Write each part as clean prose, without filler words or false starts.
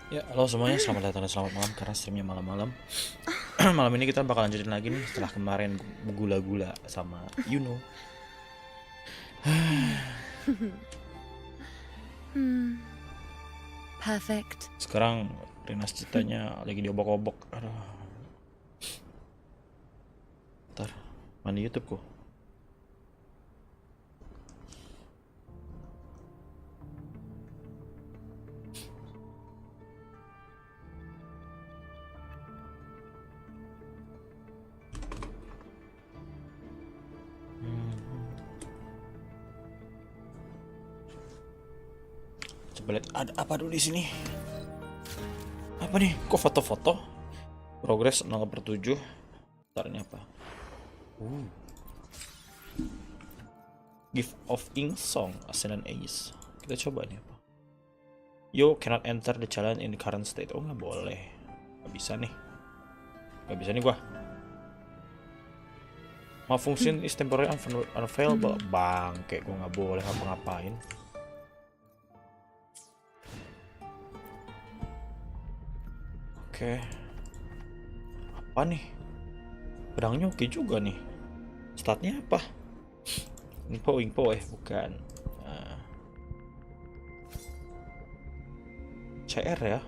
Ya, halo semuanya, selamat datang dan selamat malam karena streamnya malam-malam. Malam ini kita bakal lanjutin lagi nih setelah kemarin gula-gula sama Yuno. Perfect. Sekarang Rinascitanya lagi diobok-obok. Aduh. Ntar, mana YouTube kok? Coba lihat ada apa dulu di sini. Apa nih? Kok foto-foto? Progres 0/7. Ntar ini apa? Gift of Ink Song Ascendant Ace. Kita coba ini apa? You cannot enter the challenge in the current state. Oh, nggak boleh. Nggak bisa nih. Nggak bisa nih gua. Malfunction is temporary unavailable. Bangke, gua nggak boleh ngapa-ngapain. Oke. Apa nih? Pedangnya oke juga nih. Statnya apa? Info bukan. CR ya.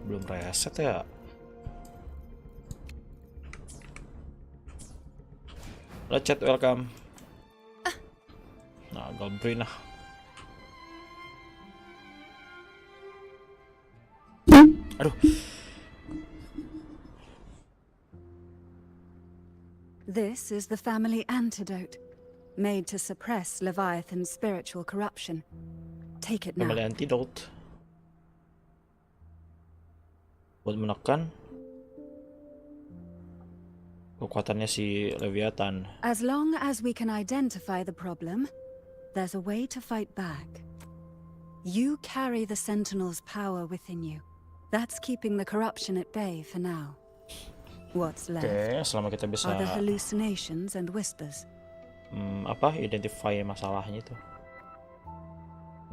Belum reset ya. Halo chat, welcome. Nah, Galbrina. Aduh. This is the family antidote, made to suppress Leviathan's spiritual corruption. Take it now. Family antidote. Buat menekan kekuatannya si Leviathan. As long as we can identify the problem, there's a way to fight back. You carry the Sentinel's power within you. That's keeping the corruption at bay for now. What's left Selama kita bisa are the hallucinations and whispers. Identify masalahnya itu.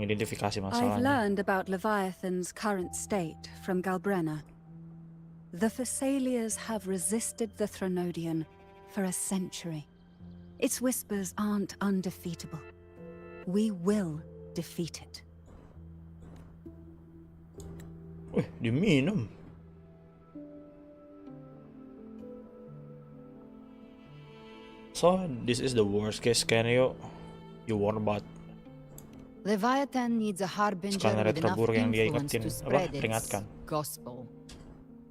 Mengidentifikasi I've masalahnya. learned about Leviathan's current state from Galbrena. The Thessalias have resisted the Thronodian for a century. Its whispers aren't undefeatable. We will defeat it. Wih, diminum. So, this is the worst case scenario you warn about. Leviathan needs a harbinger with enough yang dia influence ingetin, to spread its peringatkan. gospel.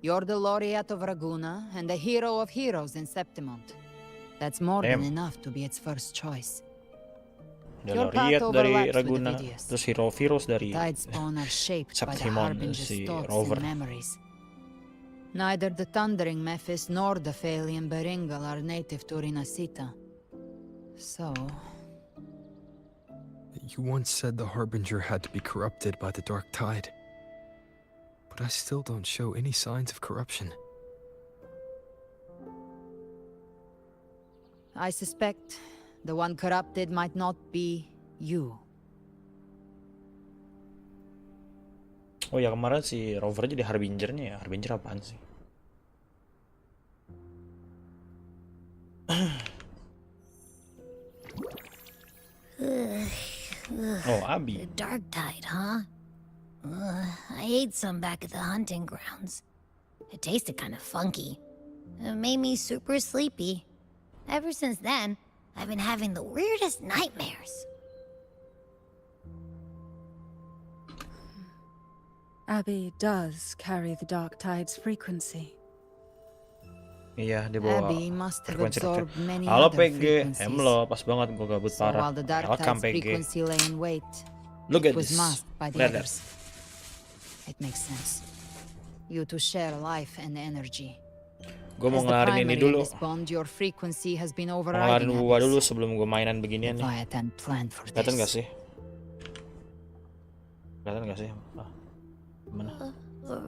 You're the laureate of Raguna and the hero of heroes in Septimont. That's more than enough to be its first choice. The Your path laureate dari overlaps with Raguna, the Vidius. terus hero of heroes dari Tidespawn are shaped by the Septimont, harbinger's si thoughts Rover. and memories. Neither the thundering Mephis nor the Phalian Beringal are native to Rinascita. So, you once said the harbinger had to be corrupted by the dark tide. But I still don't show any signs of corruption. I suspect the one corrupted might not be you. Oh ya, kemarin si Rover jadi harbingernya ya. Harbinger apaan sih? Oh, Abi. The dark tide, huh? I ate some back at the hunting grounds. It tasted kind of funky. It made me super sleepy. Ever since then, I've been having the weirdest nightmares. Abby does carry the dark tide's frequency. Iya, dia bawa Abby must have frekuensi rakyat. absorbed many Halo other PG, frequencies. lo pas banget gue gabut So parah. while the dark Welcome tide's PG. frequency lay in wait, Look at it was this. masked by the Lihat, lihat. others. It makes sense. You two share life and energy. Gue mau As the ngelarin ini primary in dulu. this bond, your frequency has been Mau ngelarin overriding gua Abby's. dulu sebelum gue mainan beginian nih. Leviathan planned for Kelihatan gak this. sih? Kelihatan gak sih? Mana?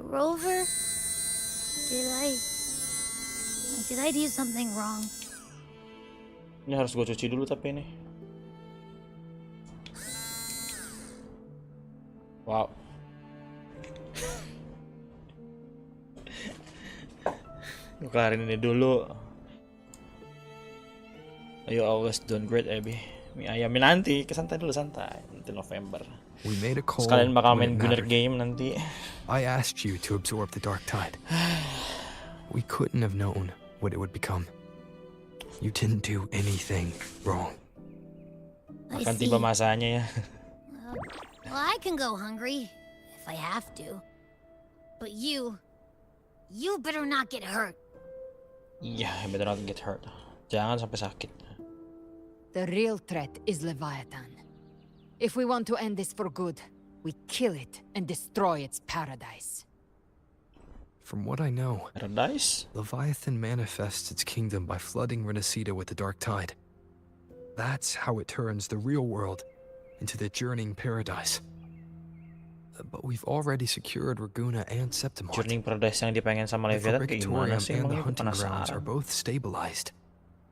Rover? Did I Did I do something wrong? Ini harus gue cuci dulu tapi ini. Wow. Gue kelarin ini dulu. You always doing great, Abby. Mie ayamnya nanti, kesantai dulu, santai. Nanti November. We made a call Sekalian bakal when main it Gunner mattered. game nanti. I asked you to absorb the dark tide. We couldn't have known what it would become. You didn't do anything wrong. I Akan see. tiba masanya ya. Well, I can go hungry if I have to. But you better not get hurt. Iya, yeah, better not get hurt. Jangan sampai sakit. The real threat is Leviathan. If we want to end this for good, we kill it and destroy its paradise. From what I know, Paradise? Leviathan manifests its kingdom by flooding Rinascita with the dark tide. That's how it turns the real world into the journeying paradise. But we've already secured Raguna and Septimont. Journeying Paradise yang dipengen sama The Leviathan kayak gimana Purgatorium sih? and Emang the ini hunting grounds are penasaran. both stabilized.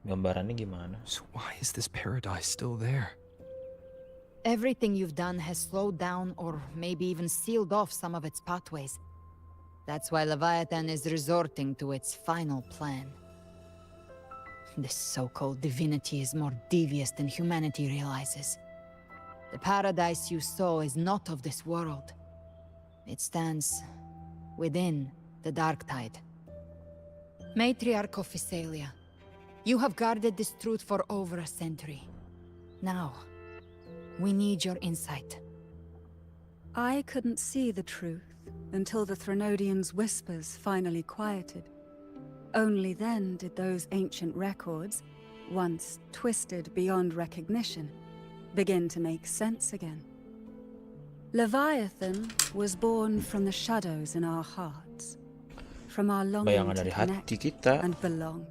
Gambarannya gimana? So why is this paradise still there? Everything you've done has slowed down or maybe even sealed off some of its pathways. That's why Leviathan is resorting to its final plan. This so-called divinity is more devious than humanity realizes. The paradise you saw is not of this world. It stands within the dark tide. Matriarch of Physalia, you have guarded this truth for over a century. Now, we need your insight. I couldn't see the truth until the Threnodians' whispers finally quieted. Only then did those ancient records, once twisted beyond recognition, begin to make sense again. Leviathan was born from the shadows in our hearts, from our longing Bayangan to dari connect hati kita. and belong.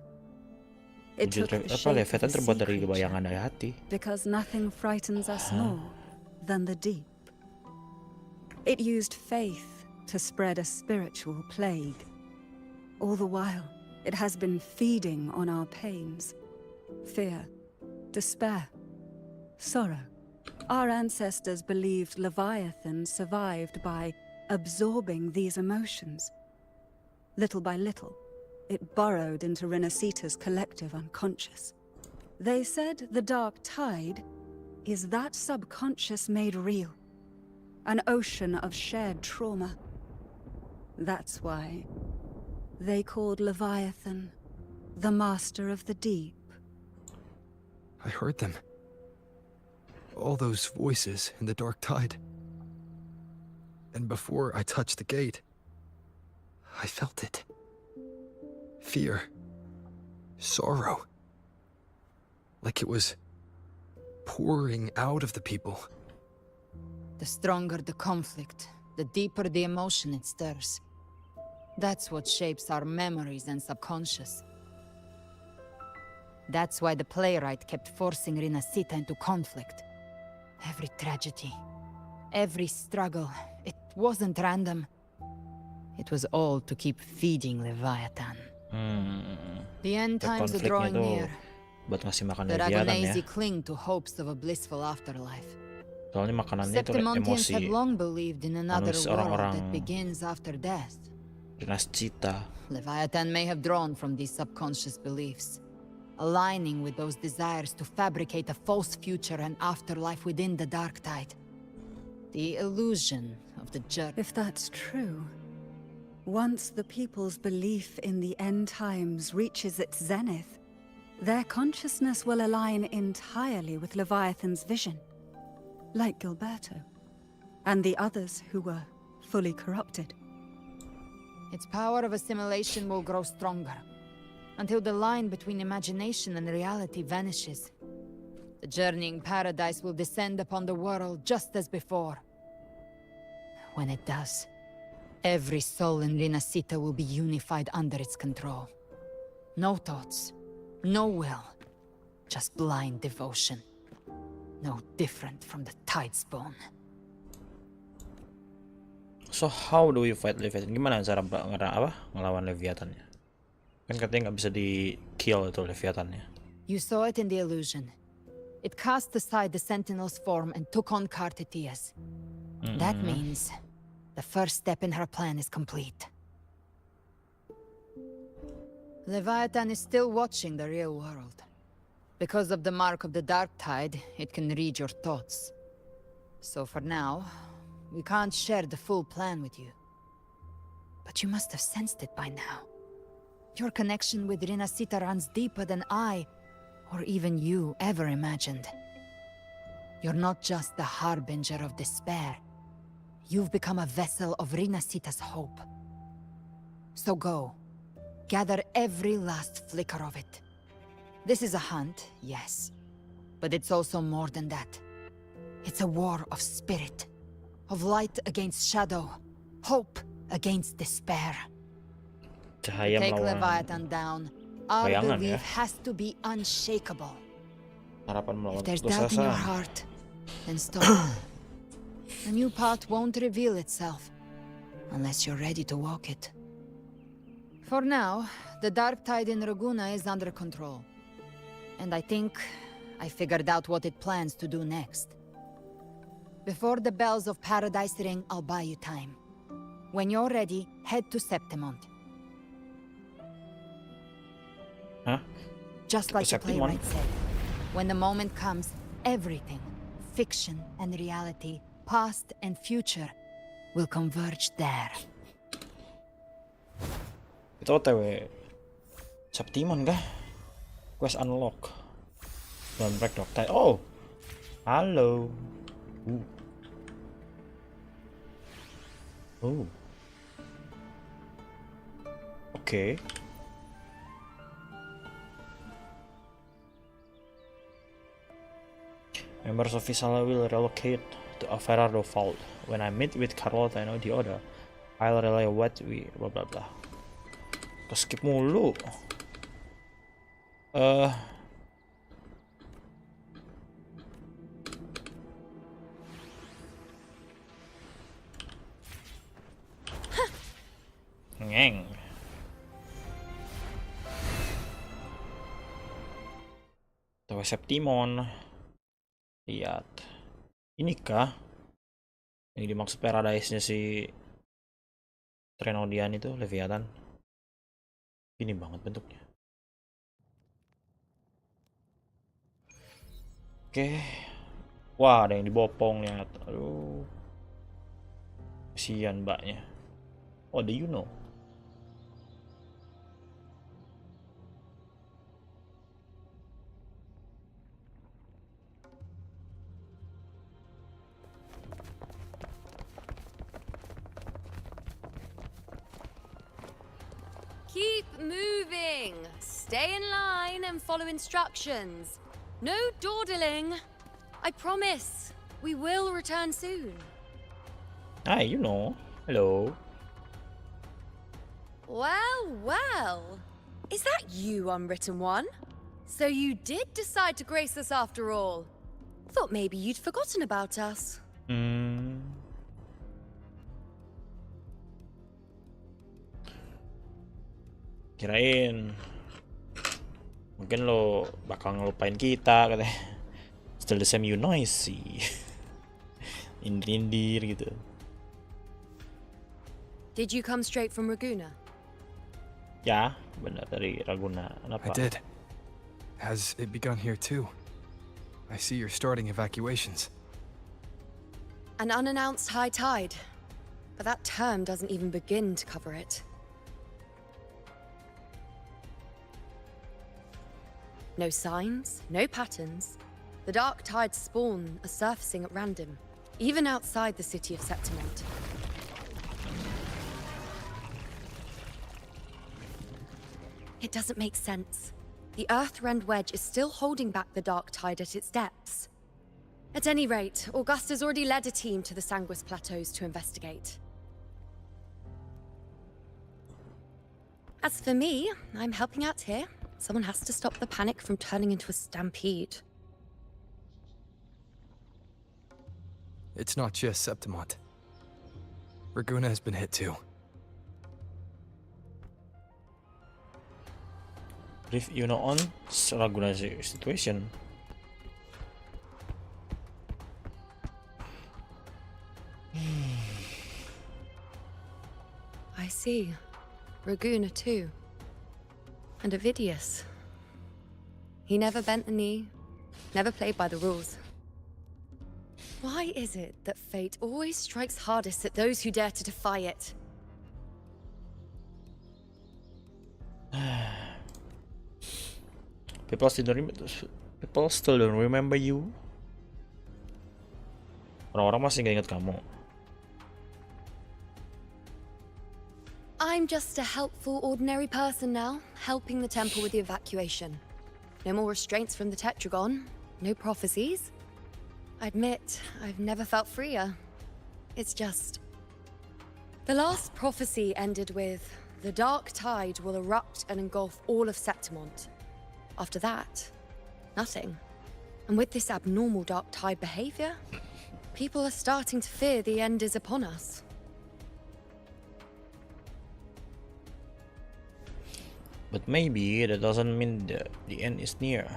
It Wujud took the apa shape of Leviathan a terbuat sea dari creature, bayangan dari hati. because nothing frightens us more than the deep. It used faith to spread a spiritual plague. All the while, it has been feeding on our pains, fear, despair, sorrow. Our ancestors believed Leviathan survived by absorbing these emotions. Little by little, it burrowed into Rinascita's collective unconscious. They said the dark tide is that subconscious made real, an ocean of shared trauma. That's why they called Leviathan the master of the deep. I heard them. All those voices in the dark tide. And before I touched the gate, I felt it. Fear. Sorrow. Like it was pouring out of the people. The stronger the conflict, the deeper the emotion it stirs. That's what shapes our memories and subconscious. That's why the playwright kept forcing Rinascita into conflict. Every tragedy, every struggle, it wasn't random. It was all to keep feeding Leviathan. The end times are Konfliknya drawing tuh near. buat ngasih makan The Leviathan ya. Dragonese cling to hopes of a blissful afterlife. Soalnya makanannya itu Septimontians have emosi. long believed in another Manusia world orang-orang that begins after death. Rinascita. Leviathan may have drawn from these subconscious beliefs, aligning with those desires to fabricate a false future and afterlife within the dark tide. The illusion of the journey. If that's true, once the people's belief in the end times reaches its zenith, their consciousness will align entirely with Leviathan's vision, like Gilberto, and the others who were fully corrupted. Its power of assimilation will grow stronger, until the line between imagination and reality vanishes. The journeying paradise will descend upon the world just as before. When it does, every soul in Rinascita will be unified under its control. No thoughts, no will, just blind devotion. No different from the tidespawn. So how do we fight Leviathan? Gimana cara ngelawan Leviathannya? Kan katanya nggak bisa di kill itu Leviathannya. You saw it in the illusion. It cast aside the Sentinel's form and took on Cartetia's. That means the first step in her plan is complete. Leviathan is still watching the real world. Because of the mark of the Dark Tide, it can read your thoughts. So for now, we can't share the full plan with you. But you must have sensed it by now. Your connection with Rinascita runs deeper than I, or even you, ever imagined. You're not just the harbinger of despair. You've become a vessel of Rinascita's hope. So go. Gather every last flicker of it. This is a hunt, yes. But it's also more than that. It's a war of spirit. Of light against shadow. Hope against despair. Cahaya Take melawan Leviathan down. Our bayangan, belief ya. has to be unshakable. harapan melawan If there's putus doubt in your asa. heart, then stop. A new path won't reveal itself unless you're ready to walk it. For now, the dark tide in Raguna is under control. And I think I figured out what it plans to do next. Before the bells of Paradise ring, I'll buy you time. When you're ready, head to Septimont. Hah? Just like the Septimont? playwright said, when the moment comes, everything, fiction and reality, past and future, will converge there. Itu OTW Septimon kah? Quest unlock. Don't break dog tide. Oh, halo. Oh. Oke. Members of Visala will relocate to Averardo Vault. When I meet with Carlota and Odioda, I'll relay what we blah blah blah. Skip mulu. Ngeng. Tahu Septimon. Lihat. Inikah yang dimaksud paradise-nya si Trenodian itu, Leviathan? Ini banget bentuknya. Oke. Wah, ada yang dibopong lihat. Aduh. Kasihan mbaknya. Oh, do you know? Keep moving. Stay in line and follow instructions. No dawdling. I promise. We will return soon. Hi, you know. Hello. Well, well. Is that you, Unwritten One? So you did decide to grace us after all. Thought maybe you'd forgotten about us. Kirain mungkin lo bakal ngelupain kita katanya. Still the same, you noisy. Indir-indir gitu. Did you come straight from Raguna? Ya, benar dari Raguna. I Kenapa? did. Has it begun here too? I see you're starting evacuations. An unannounced high tide. But that term doesn't even begin to cover it. No signs, no patterns. The dark tide's spawn are surfacing at random, even outside the city of Septimont. It doesn't make sense. The Earth-rend wedge is still holding back the dark tide at its depths. At any rate, Augusta's already led a team to the Sanguis Plateaus to investigate. As for me, I'm helping out here. Someone has to stop the panic from turning into a stampede. It's not just Septimont. Raguna has been hit too. Brief you know on Laguna situation. I see. Raguna too. And Ovidius. He never bent the knee, never played by the rules. Why is it that fate always strikes hardest at those who dare to defy it? People still don't remember you. Orang-orang masih gak ingat kamu. I'm just a helpful, ordinary person now, helping the temple with the evacuation. No more restraints from the Tetragon, no prophecies. I admit, I've never felt freer. It's just... The last prophecy ended with, the dark tide will erupt and engulf all of Septimont. After that, nothing. And with this abnormal dark tide behavior, people are starting to fear the end is upon us. But maybe that doesn't mean the end is near.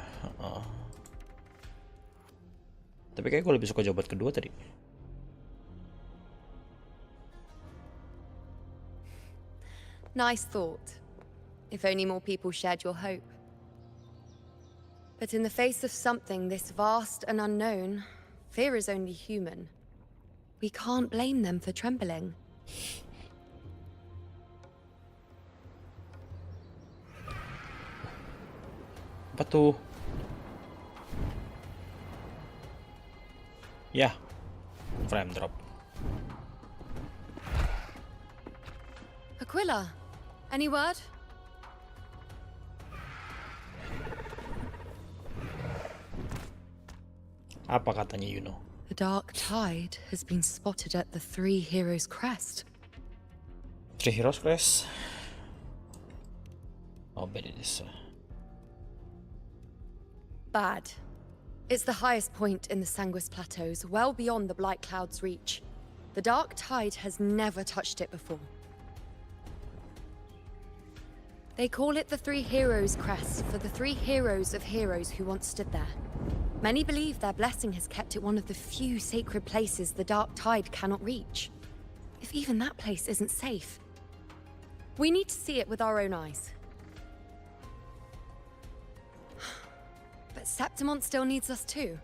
Tapi kayak gue lebih suka jawaban kedua tadi. Nice thought. If only more people shared your hope. But in the face of something this vast and unknown, fear is only human. We can't blame them for trembling. Apa tuh? Ya, frame drop. Aquila, any word? Apa katanya you know? The dark tide has been spotted at the Three Heroes Crest. Three Heroes Crest? I'll bet it is. Bad. It's the highest point in the Sanguis Plateaus, well beyond the Blight Cloud's reach. The dark tide has never touched it before. They call it the Three Heroes Crest for the three heroes of heroes who once stood there. Many believe their blessing has kept it one of the few sacred places the dark tide cannot reach. If even that place isn't safe. We need to see it with our own eyes. But Septimont still needs us too.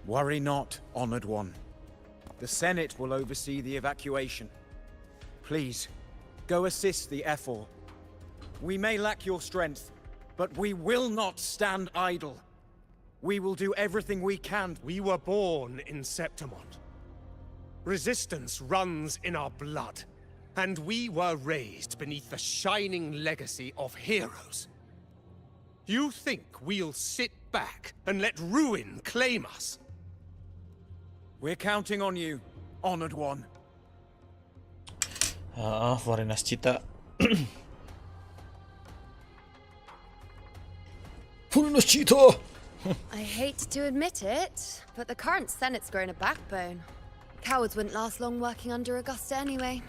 Worry not, honored one. The Senate will oversee the evacuation. Please, go assist the Ephor. We may lack your strength, but we will not stand idle. We will do everything we can. We were born in Septimont. Resistance runs in our blood. And we were raised beneath the shining legacy of heroes. You think we'll sit back and let ruin claim us? We're counting on you, honored one. For Rinascita. For Rinascita! I hate to admit it, but the current Senate's grown a backbone. Cowards wouldn't last long working under Augusta anyway.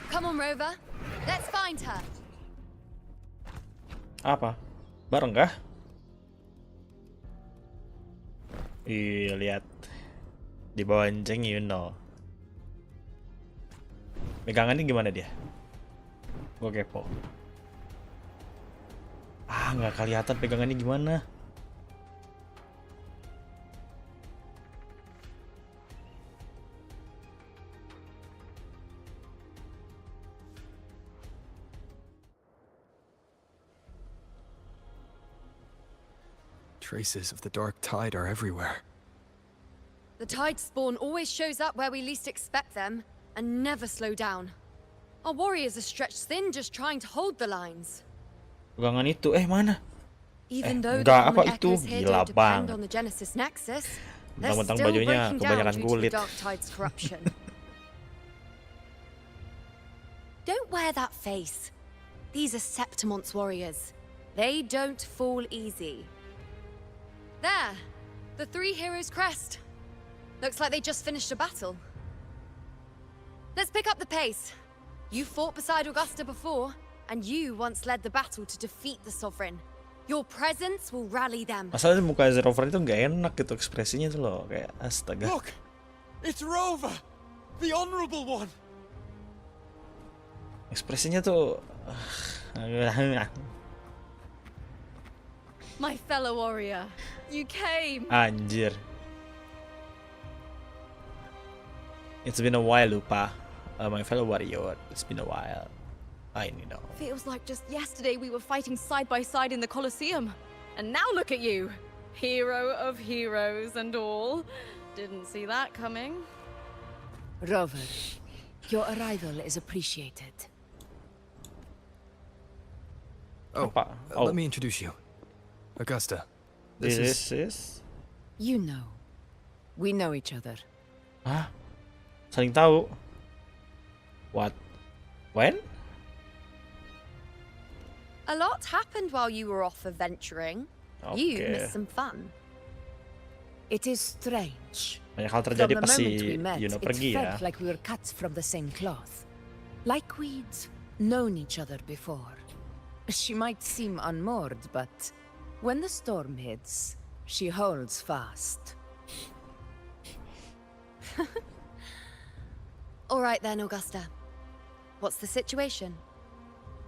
Come on, Rover. Let's find her. Apa? Bareng kah? Ih, lihat. Dibonceng you know. Pegangannya gimana dia? Gue kepo. Nggak kelihatan pegangannya gimana. Traces of the dark tide are everywhere. The tide spawn always shows up where we least expect them, and never slow down. Our warriors are stretched thin just trying to hold the lines. Pegangan itu, mana? Even though enggak, the apa common itu? echoes here Gila don't depend banget. on the Genesis Nexus, they're Mentang-mentang still bajunya breaking down kebanyakan due to the kulit. dark tide's corruption. Don't wear that face. These are Septimont's warriors. They don't fall easy. There, the three heroes' crest. Looks like they just finished a battle. Let's pick up the pace. You fought beside Augusta before, and you once led the battle to defeat the Sovereign. Your presence will rally them. Masalahnya muka Rover itu nggak enak gitu ekspresinya tuh loh, kayak astaga. Look! It's Rover! The honorable one! Ekspresinya tuh My fellow warrior, you came. anjir. It's been a while, lupa. My fellow warrior, it's been a while. I know. Feels like just yesterday we were fighting side by side in the Colosseum. And now look at you. Hero of heroes and all. Didn't see that coming. Rover, your arrival is appreciated. Oh, Apa? Oh. let me introduce you. Augusta. This is... You know. We know each other. Hah? Saling tahu? What? When? A lot happened while you were off adventuring. You Oke. missed some fun. It is strange. Banyak hal From terjadi the pas si moment we met, Yuno it pergi ya. felt like we were cut from the same cloth. Like we'd known each other before. She might seem unmoored, but when the storm hits, she holds fast. All right then, Augusta. What's the situation?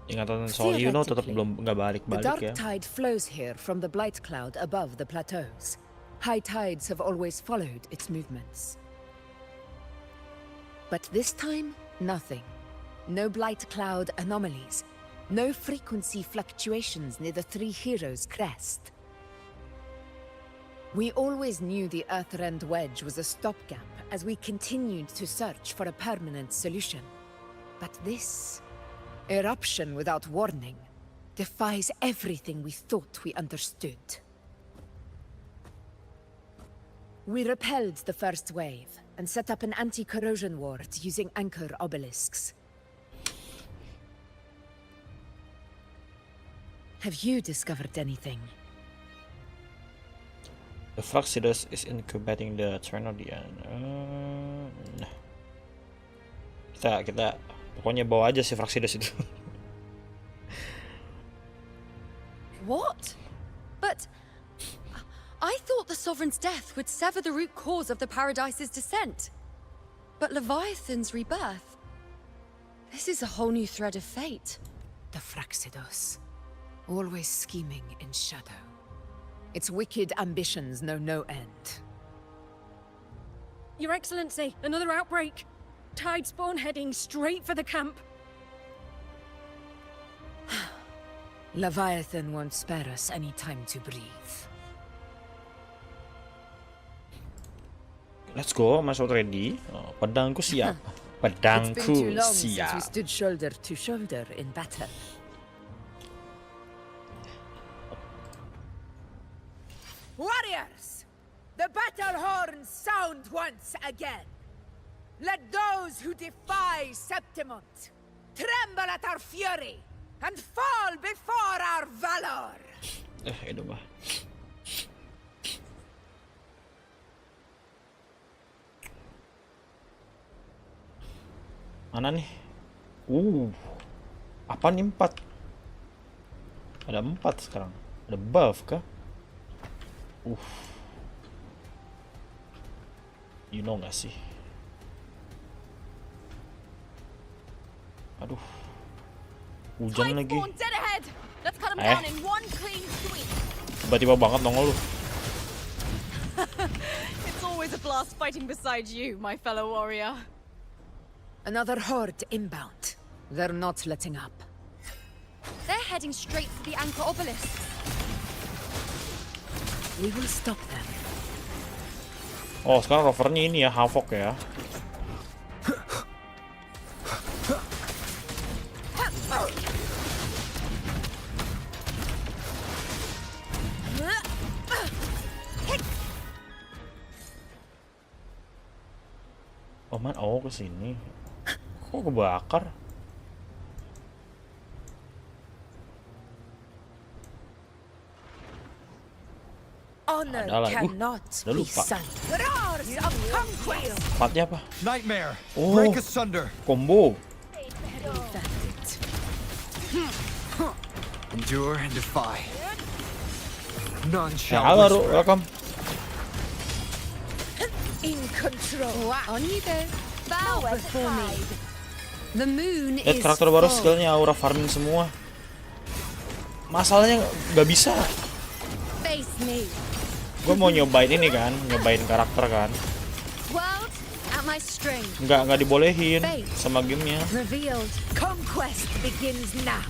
Ingatan soal Yuno tetap Theoretically, belum nggak The balik-balik dark ya. tide flows here from the blight cloud above the plateaus. High tides have always followed its movements. But this time, nothing. No blight cloud anomalies. No frequency fluctuations near the three heroes' crest. We always knew the Earthrend Wedge was a stopgap as we continued to search for a permanent solution. But this eruption without warning defies everything we thought we understood. We repelled the first wave and set up an anti-corrosion ward using anchor obelisks. Have you discovered anything? The Fluxidus is incubating the Trinodian. Kita pokoknya bawa aja si Fluxidus itu. What? But I thought the Sovereign's death would sever the root cause of the Paradise's descent. But Leviathan's rebirth. This is a whole new thread of fate. The Fraxidos, always scheming in shadow. Its wicked ambitions know no end. Your Excellency, another outbreak. Tide spawn heading straight for the camp. Leviathan won't spare us any time to breathe. Let's go, Mas ready. Oh, pedangku siap. It's been Pedangku too long since we siap. stood shoulder to shoulder in battle. Warriors! The battle horns sound once again. Let those who defy Septimont tremble at our fury and fall before our valor. Itu mah. Mana nih? Apa nih 4? Ada 4 sekarang. Ada buff kah? You know gak sih? Aduh. Hujan lagi. Dead ahead. Let's cut 'em down in one clean sweep. Tiba-tiba banget nongol lu. It's always a blast fighting beside you, my fellow warrior. Another horde inbound. They're not letting up. They're heading straight for the anchor obelisk. We will stop them. Oh, sekarang rovernya ini ya, Havoc ya. Oh man, oh kesini. Kok kebakar? Honor Padahal, cannot udah be lupa. sunk. Roars of conquest. Partnya apa? Nightmare. Oh, Break asunder. combo. Endure and defy. None Ya, shall halo, whisper. welcome. In control. On you go. Bow before me. The moon Lihat is karakter baru, full. skillnya aura farming semua. Masalahnya nggak bisa. Face me. Gue mau nyobain ini kan, nyobain karakter kan. World at my string. Nggak dibolehin sama gamenya. Revealed. Conquest begins now.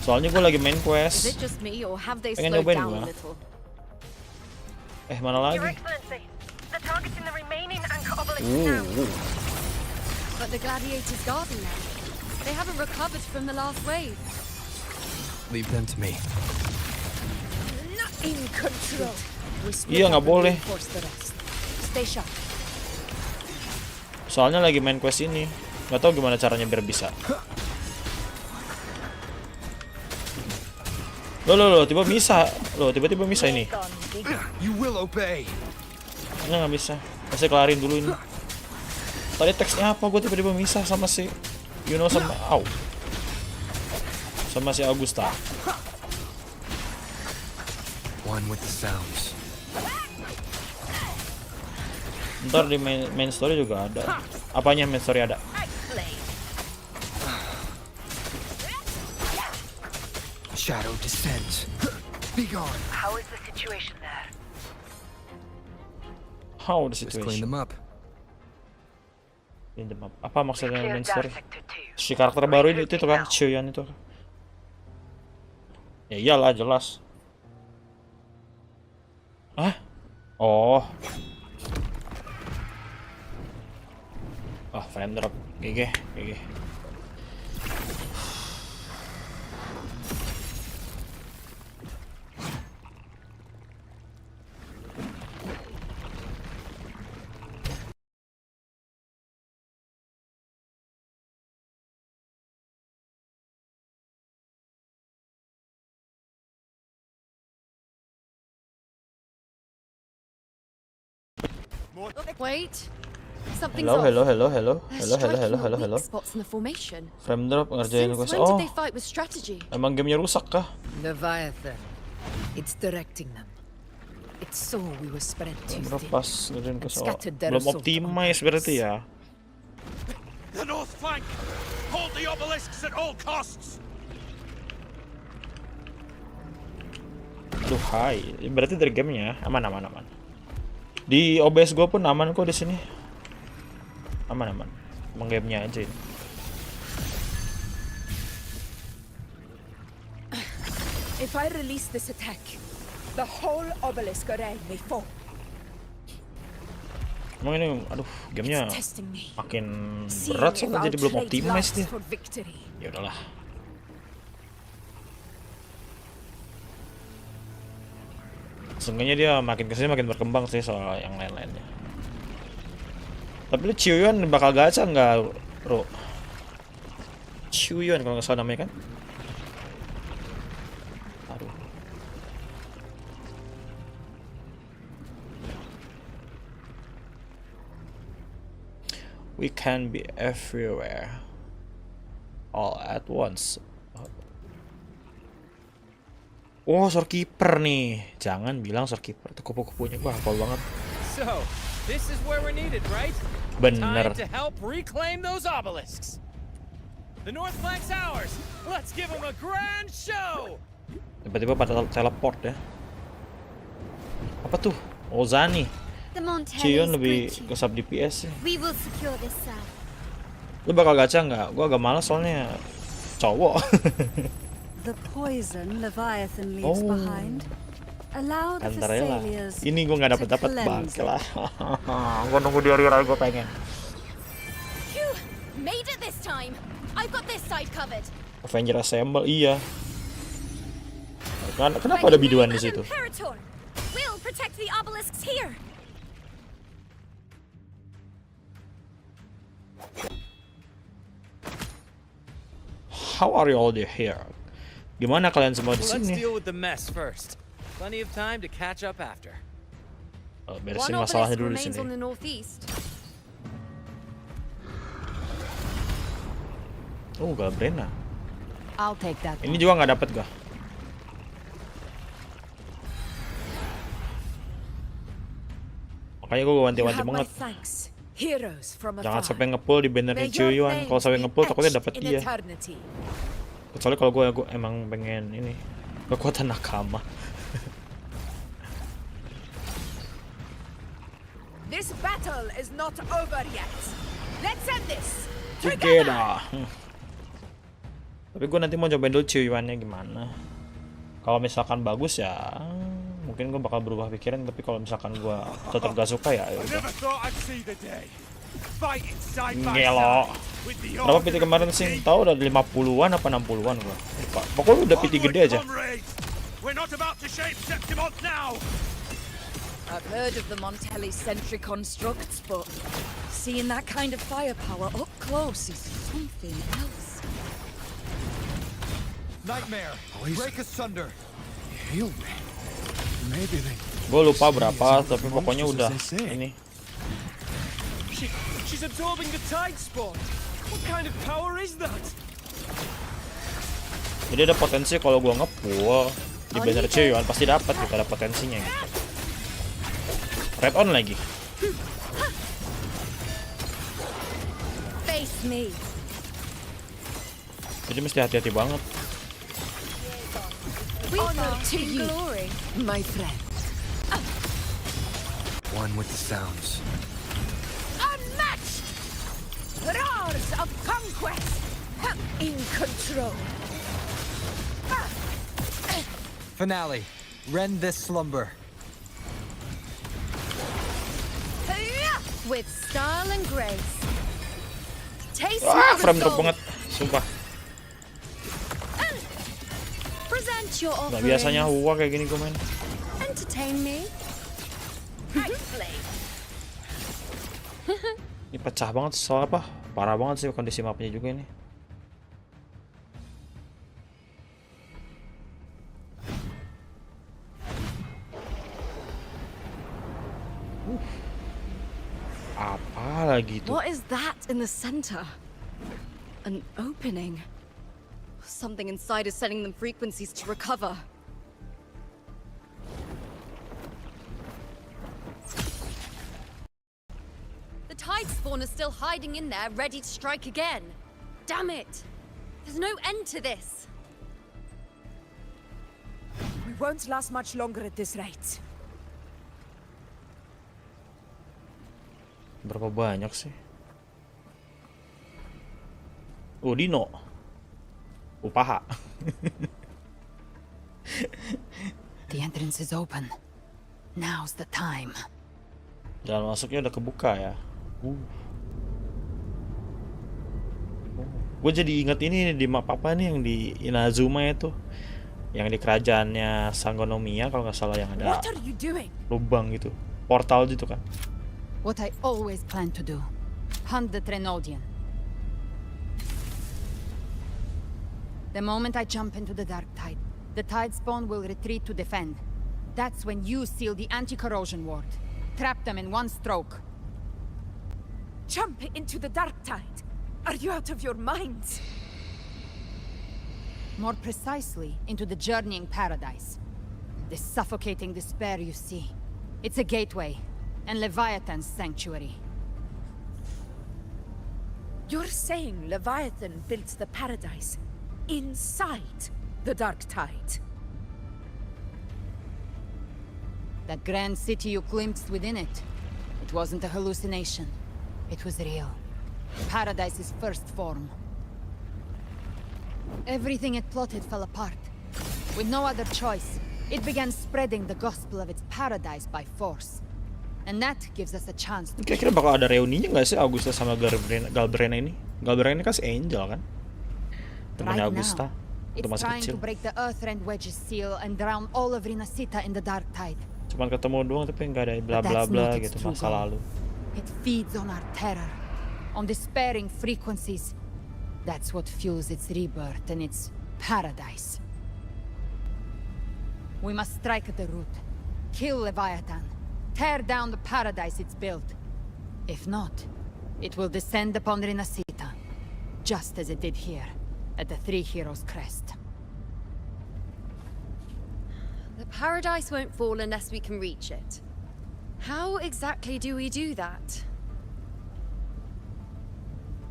Soalnya gue lagi main Is quest. it just me, or have they Pengen slowed nyobain down gua. a little? Mana lagi? The target's in the remaining anchor obelisk now. But the gladiators guarding them. They haven't recovered from the last wave. Leave them to me. Not in control. Iya, nggak boleh. Reinforce the rest. Stay sharp. Soalnya lagi main quest ini. Nggak tahu gimana caranya biar bisa. Loh, tiba-tiba bisa ini. You will obey. Nggak bisa. Masih kelarin dulu ini. Tadi teksnya apa? Gue tiba-tiba misah sama si sama si Augusta. One with the sounds. Ntar di main story juga ada. Apanya main story ada? Shadow descends. Be gone. How is the situation there? How the Just clean situation? them up. Clean them up. Apa maksudnya Clear main down story? sector 2. Si karakter baru itu kan, Chuyan itu. Ya iyalah, jelas. Hah? Oh. Frame drop. GG. Wait. Something's Hello. They're striking at weak spots in the formation. Frame drop ngerjain Since quest. when did Oh, they fight with strategy? emang gamenya rusak kah? Leviathan. It's directing them. It's so we were spread too Frame drop thin. pas ngerjain quest. Oh, Scattered their belum assault optimize on berarti ya. The north flank! Hold the obelisks at all costs! Aduh, hai. Berarti dari gamenya aman. Di OBS gue pun aman kok di sini. Aman. Emang gamenya aja ini. If I release this attack, the whole obelisk array may fall. Emang ini, aduh, gamenya Testing me. makin Seeing berat if soalnya our jadi belum trade optimize lasts dia. for victory. Ya udahlah. Seenggaknya dia makin kesini makin berkembang sih soal yang lain-lainnya. Tapi lu Chuyuan bakal gacha nggak, Bro? Chuyuan kalau nggak salah namanya kan? Aduh. We can be everywhere all at once. Oh, storekeeper nih. Jangan bilang storekeeper. Itu kupu-kupunya gua hafal banget. So, this is where we're needed, right? Bener. Time to help reclaim those obelisks. The north flank's ours. Let's give them a grand show. Tiba-tiba pada teleport ya. Apa tuh? Oh, Zani. Chuyuan lebih ke sub DPS sih. We will secure this cell. Lu bakal gacha nggak? Gua agak malas soalnya cowok. The poison Leviathan leaves behind. Allow the Antarela. Thessalians Ini gue nggak dapet to bangke cleanse lah. Gue nunggu di hari raya gue pengen. Phew! Made it this time. I've got this side covered. Avenger Assemble, iya. Kenapa ada biduan di situ? Imperator. We'll protect the obelisks here. How are you all here? Gimana kalian semua di Let's sini? deal with the mess first. Plenty of time to catch up after. Beresin One masalahnya obelisk dulu di remains sini. on the northeast. Oh, Galbrena. I'll take that. Ini juga nggak dapet gak? Makanya gue ganti-ganti banget. Heroes from Jangan afar. sampai ngepull di bannernya Cuyuan. Kalau sampai ngepull takutnya dapet dia. Kecuali kalau gue emang pengen ini kekuatan nakama. This battle is not over yet. Let's end this Together. Tapi gue nanti mau cobain dulu Cuyuannya gimana. Kalau misalkan bagus ya mungkin gue bakal berubah pikiran, tapi kalau misalkan gue tetap gak suka ya udah. Ngelo. Berapa PT kemarin sih? Tahu udah 50-an apa 60-an gua. Lupa. Pokoknya udah PT gede aja. I've heard of the Montelli sentry constructs, but seeing that kind of firepower up close is something else. Nightmare, break asunder. Heal me. Maybe they. Gue lupa berapa, tapi pokoknya udah ini. She's absorbing the tide spawn. What kind of power is that? Jadi ada potensi kalau gue ngepull di banner Cuyuan pasti dapat gitu, ada potensinya gitu. Red on lagi. Face me. Jadi mesti hati-hati banget. Honor to you, glory, my friend. One with the sounds. unmatched. Roars of conquest in control. Finale. Rend this slumber. With style and grace. Taste Wah, my frame drop resolve. banget, sumpah. Present your Nah, offerings. biasanya huwa kayak gini gue main. Entertain me. Ini pecah banget soal apa? Parah banget sih kondisi mapnya juga ini. Apa lagi tuh? What is that in the center? An opening. Something inside is sending them frequencies to recover. The tide spawn is still hiding in there, ready to strike again. Damn it! There's no end to this. We won't last much longer at this rate. Berapa banyak sih? Oh, Dino. Upaha. The entrance is open. Now's the time. Jalan masuknya udah kebuka ya. Gue jadi inget ini di map apa nih yang di Inazuma itu, yang di kerajaannya Sangonomiya kalau nggak salah, yang ada What are you doing? lubang gitu, portal gitu kan. What I always planned to do. Hunt the Trenodian. The moment I jump into the dark tide, the tide spawn will retreat to defend. That's when you seal the anti-corrosion ward. Trap them in one stroke. Jump into the dark tide. Are you out of your minds? More precisely, into the journeying paradise. The suffocating despair you see. It's a gateway, and Leviathan's sanctuary. You're saying Leviathan built the paradise inside the dark tide? That grand city you glimpsed within it, it wasn't a hallucination. It was real. Paradise's first form. Everything it plotted fell apart. With no other choice, it began spreading the gospel of its paradise by force. And that gives us a chance to... Kira-kira bakal ada reuninya nggak sih Augusta sama Galbrena ini? Galbrena ini kan si Angel kan? Temannya Augusta. Itu It's masih trying kecil. to break the Earthrend Wedge's seal and drown all of Rinascita in the dark tide. Cuman ketemu doang tapi nggak ada bla bla bla gitu masa lalu. It feeds on our terror, on despairing frequencies. That's what fuels its rebirth and its paradise. We must strike at the root. Kill Leviathan. Tear down the paradise it's built. If not, it will descend upon Rinascita, just as it did here, at the Three Heroes' Crest. The paradise won't fall unless we can reach it. How exactly do we do that?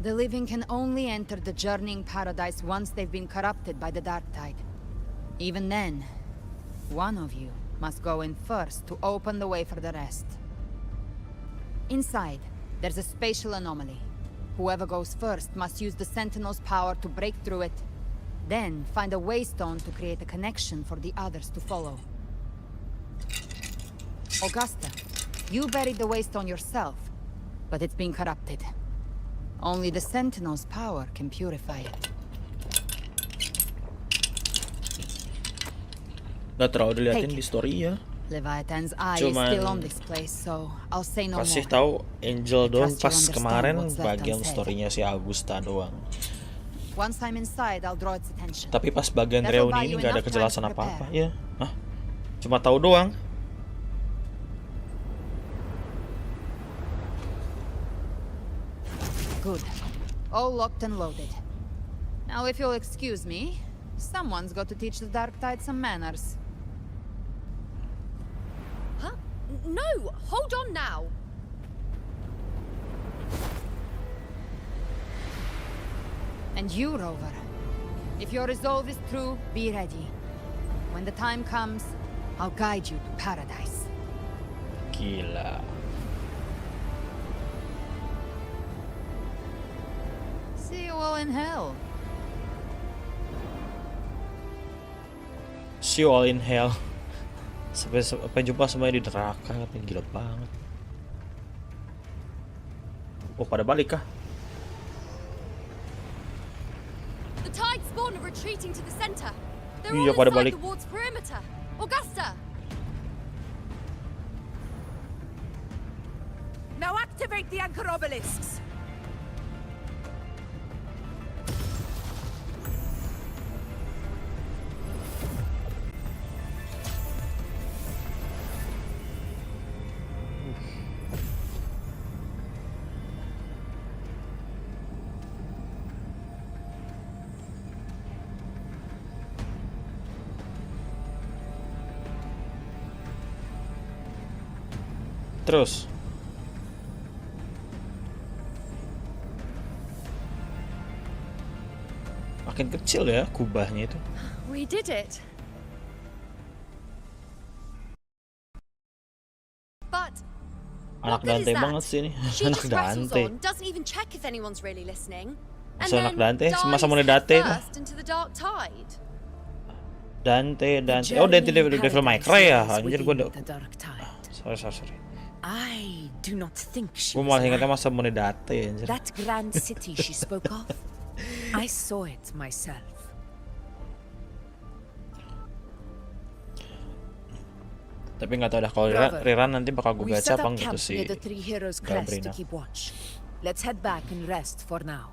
The living can only enter the journeying paradise once they've been corrupted by the dark tide. Even then, one of you must go in first to open the way for the rest. Inside, there's a spatial anomaly. Whoever goes first must use the Sentinel's power to break through it, then find a waystone to create a connection for the others to follow. Augusta, you buried the waystone yourself, but it's been corrupted. Only the Sentinel's power can purify it. Gak terlalu diliatin di story ya. Leviathan's eye Cuman is still on this place, so I'll say no kasih more. tahu Angel doang Trust you pas understand kemarin what's left bagian unsaid. storynya si Augusta doang. Once I'm inside, I'll draw its attention. Tapi pas bagian That'll reuni buy ini you nggak ada enough time kejelasan to apa-apa prepare. ya. Hah? Cuma tahu doang. Good. All locked and loaded. Now if you'll excuse me, someone's got to teach the Dark Tide some manners. Huh? No! Hold on now! And you, Rover. If your resolve is true, be ready. When the time comes, I'll guide you to paradise. Gila. See you all in hell. See you all in hell. Sampai jumpa semuanya di neraka, katanya gila banget. Oh, pada balik kah? The tide spawn are retreating to the center. They're Iya, all pada inside balik. the ward's perimeter. Augusta! Now activate the anchor obelisks. Terus makin kecil ya kubahnya itu. We did it. But Anak what good Dante is that? banget sih ini. She Anak just rattles Dante. on, doesn't even check if anyone's really listening. And Masa anak then Dante? Masa dives mau Dante itu? first into the dark tide. Dante. Oh, Dante Devil May Cry ya. Anjir gua sorry. I do not think she Gua was malah ingatnya lying. masa mau Dante anjir. That grand city she spoke of, I saw it myself. Tapi nggak tahu dah kalau Rover, Riran nanti bakal gue We've gacha set apa up gitu camp sih. near the Three Heroes' Crest to Gabrina. keep watch. Let's head back and rest for now.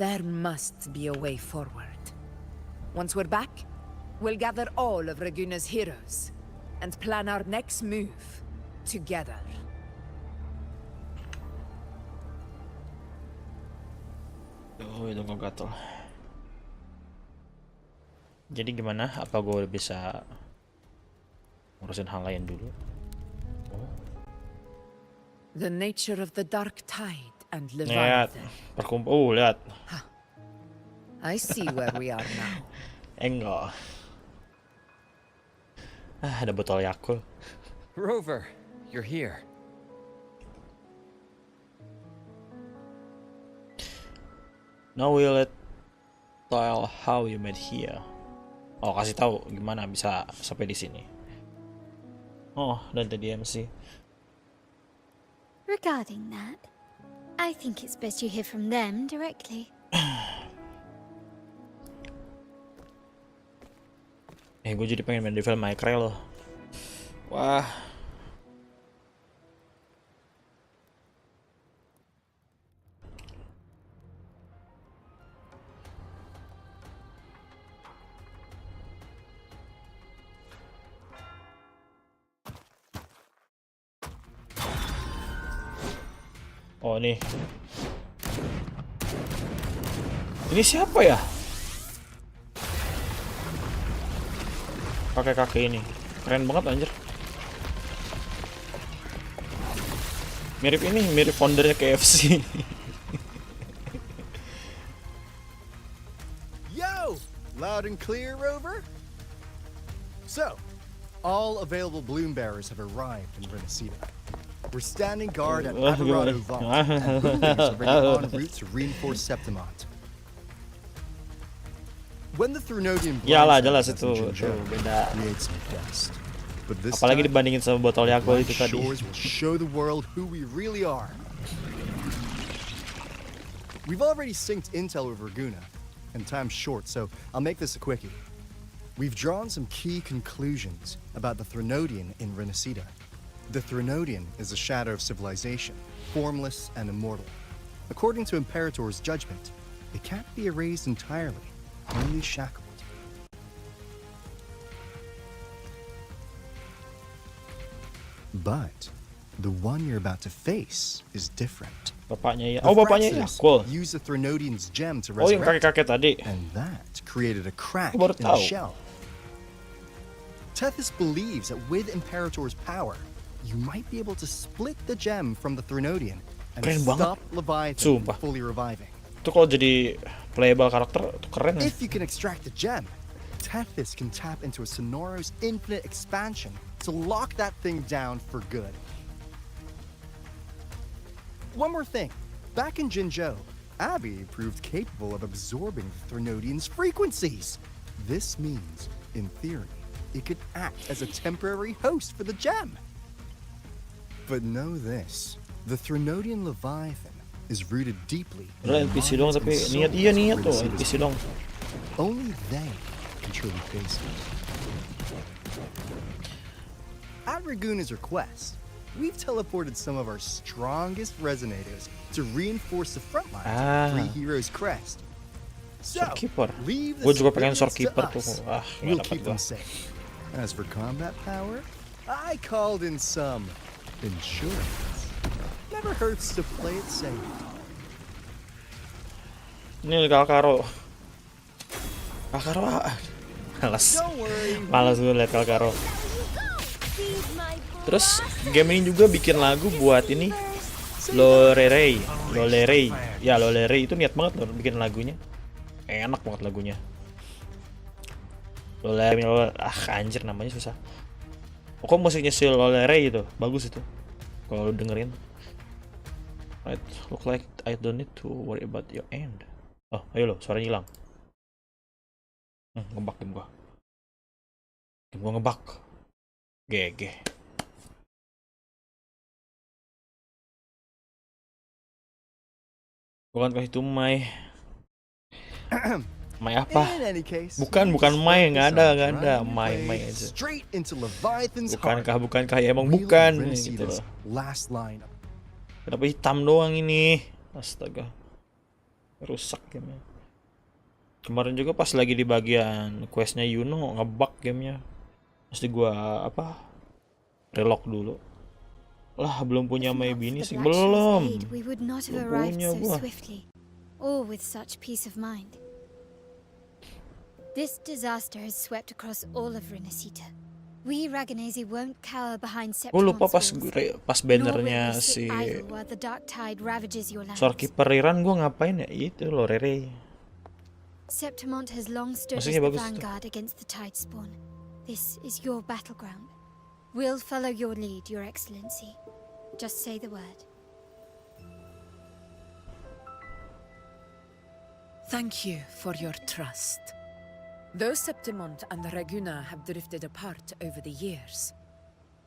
There must be a way forward. Once we're back, we'll gather all of Raguna's heroes and plan our next move together. Oh, itu gue gatel. Jadi gimana? Apa gue bisa ngurusin hal lain dulu? The nature of the dark tide and Lihat, Leviathan. perkumpul. Lihat. I see where we are now. Enggak. Ada botol Yakult. Rover, you're here. Now we'll tell how you made here. Oh, kasih tahu gimana bisa sampai di sini. Oh, dan tadi MC. Regarding that, I think it's best you hear from them directly. Gue jadi pengen main Devil May Cry loh. Wah. Oh nih. Ini siapa ya? Kakek-kakek ini. Keren banget anjir. Mirip ini, mirip foundernya KFC. Yo! Loud and clear, Rover? So, all available bloom bearers have arrived in Rinascita. We're standing guard at Aparato Vault, and boomers are already en route to reinforce Septimont. When the Threnodian Iyalah, jelas itu beda. creates some dust. But this Apalagi time, dibandingin sama botol the Yakult black itu tadi. shores will show the world who we really are. We've already synced intel with Raguna, and time's short, so I'll make this a quickie. We've drawn some key conclusions about the Threnodian in Rinascita. The Threnodian is a shadow of civilization, formless and immortal. According to Imperator's judgment, it can't be erased entirely, only shackled. But the one you're about to face is different. Bapaknya ya. The Oh, bapaknya ya. Thraxers Cool. used the Threnodian's gem to Oh, yang resurrect, kakek-kakek tadi. and that created a crack Baru in the tahu. shell. Tethys believes that with Imperator's power, you might be able to split the gem from the Threnodian and Keren banget. stop Leviathan Sumpah. from fully reviving. Itu kalau jadi playable karakter itu keren ya. If you can extract the gem, Tethys can tap into a Sonoros infinite expansion to lock that thing down for good. One more thing. Back in Jinzhou, Abby proved capable of absorbing the Threnodian's frequencies. This means, in theory, it could act as a temporary host for the gem. But know this, the Threnodian Leviathan is rooted deeply in Udah the NPC dong minds tapi and niat souls niat of tuh Rinascita's NPC dong. only they can truly face it. At Raguna's request, we've teleported some of our strongest resonators to reinforce the front lines of Three Heroes Crest. So, Shopkeeper. leave the Gue juga pengen spirits to shopkeeper tuh. us. Ah, We'll nggak dapat keep gua. them safe. As for combat power, I called in some insurance. Never hurts to play it safe. Ini Kalkaro. Kalkaro. Malas. Malas gue liat Kalkaro. Terus game ini juga bikin lagu buat ini Lorelei. Ya Lorelei itu niat banget loh bikin lagunya. Enak banget lagunya. Lorelei, anjir namanya susah. Kok musiknya si Lorelei itu bagus itu. Kalau lu dengerin. Right, look like I don't need to worry about your end. Oh, ayo lo, suaranya hilang. Ngebug game gua. Game gua ngebug. GG. Bukan kasih tuh Mai. Mai apa? Bukan Mai, nggak ada Mai aja. Bukankah ya emang bukan gitu loh. Kenapa hitam doang ini? Astaga. Rusak gamenya. Kemarin juga pas lagi di bagian questnya Yuno ngebug gamenya. Mesti gua relock dulu. Lah belum punya Mai bini sih, belum. We would not have Belum arrived punya so gua. swiftly, or with such peace of mind. This disaster has swept across all of Rinascita. We Raganese won't cower behind Gue lupa Septimon's pas walls, bannernya nor will we si sit idle while the dark tide ravages your lands. Shopkeeper Iran gue ngapain ya? Itu loh Rere. Septimont has long stood as Maksudnya the bagus tuh. vanguard against the tide spawn. This is your battleground. We'll follow your lead, Your Excellency. Just say the word. Thank you for your trust. Though Septimont and Raguna have drifted apart over the years,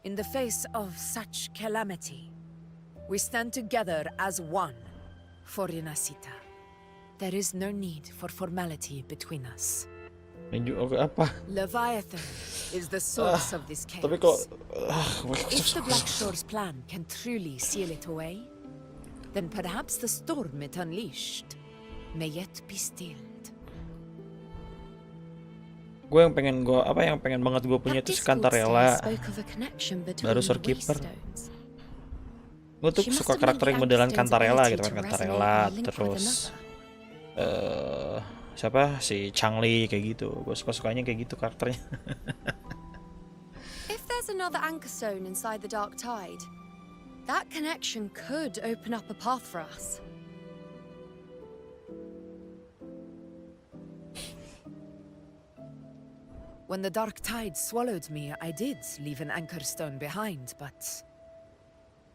in the face of such calamity, we stand together as one for Rinascita. There is no need for formality between us. Apa? Leviathan is the source of this chaos. Tapi kok If the Black Shore's plan can truly seal it away, then perhaps the storm it unleashed may yet be stilled. Gue yang pengen banget gue punya itu Skantarella. Baru Shopkeeper. Gue tuh She must suka have meant karakter yang the modelan Ankerstone's Kantarella ability gitu kan, to resonate Kantarella or link with terus siapa si Changli kayak gitu. Gue suka-sukanya kayak gitu karakternya. If there's another Ankerstone inside the Dark Tide, that connection could open up a path for us. When the dark tide swallowed me, I did leave an anchor stone behind, but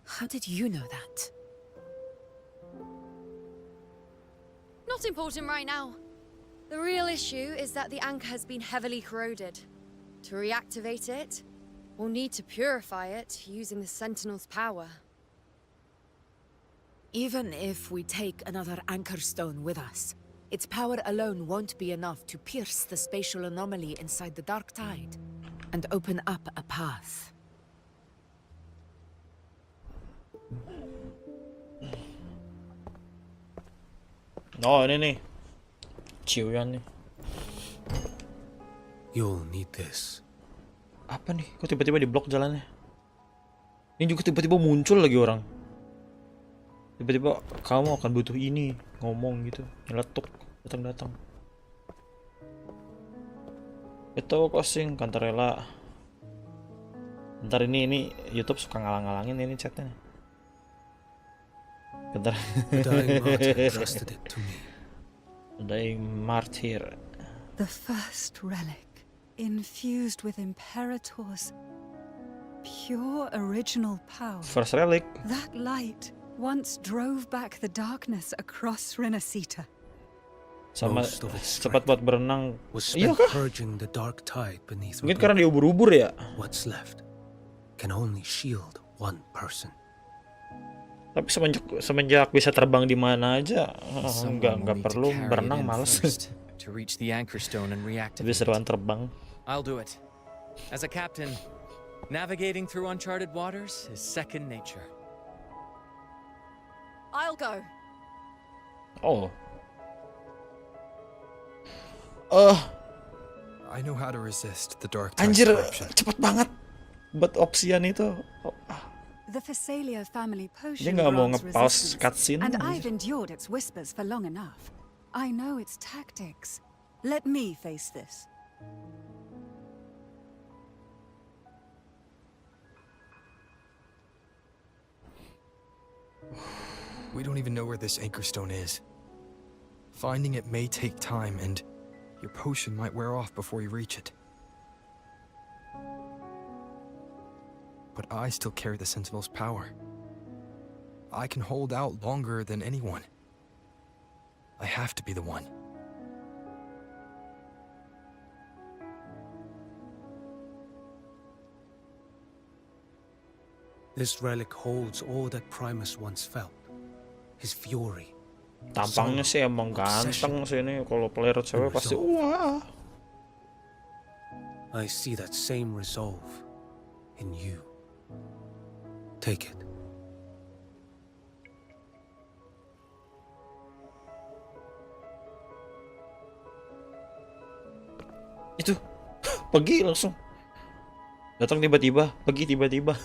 how did you know that? Not important right now. The real issue is that the anchor has been heavily corroded. To reactivate it, we'll need to purify it using the Sentinel's power. Even if we take another anchor stone with us, its power alone won't be enough to pierce the spatial anomaly inside the dark tide and open up a path. Oh ini nih, Ciuyan nih. You'll need this. Apa nih? Kok tiba-tiba diblok jalannya? Ini juga tiba-tiba muncul lagi orang. Tiba-tiba kamu akan butuh ini, ngomong gitu, nyeletuk, datang-datang. Itu posting Kantarella. Bentar ini YouTube suka ngalang-ngalangin ini chatnya. Bentar. The dying martyr trusted it to me. The dying martyr. The first relic, infused with Imperator's pure original power. First relic. That light once drove back the darkness across Rinascita. Sama Most of its cepat buat berenang. was Iya spent kah? purging the dark tide beneath Mungkin Ragunna. karena dia ubur-ubur ya. What's left can only shield one person. Tapi semenjak bisa terbang di mana aja, Someone will nggak need to perlu carry it berenang in males. first to reach the anchor stone and reactivate Lebih it. seruan terbang. I'll do it. As a captain, navigating through uncharted waters is second nature. I'll go. Oh. I know how to resist the dark tide's Anjir, corruption. cepet banget buat opsian itu. The Phasalia family potion Dia nggak mau grants nge-pause resistance, cutscene. and I've endured its whispers for long enough. I know its tactics. Let me face this. We don't even know where this anchor stone is. Finding it may take time, and your potion might wear off before you reach it. But I still carry the Sentinel's power. I can hold out longer than anyone. I have to be the one. This relic holds all that Primus once felt. His fury. Tampangnya sih emang ganteng sih ini. Kalau player cewek pasti wah. I see that same resolve in you. Take it. Itu pergi langsung. Datang tiba-tiba, pergi tiba-tiba.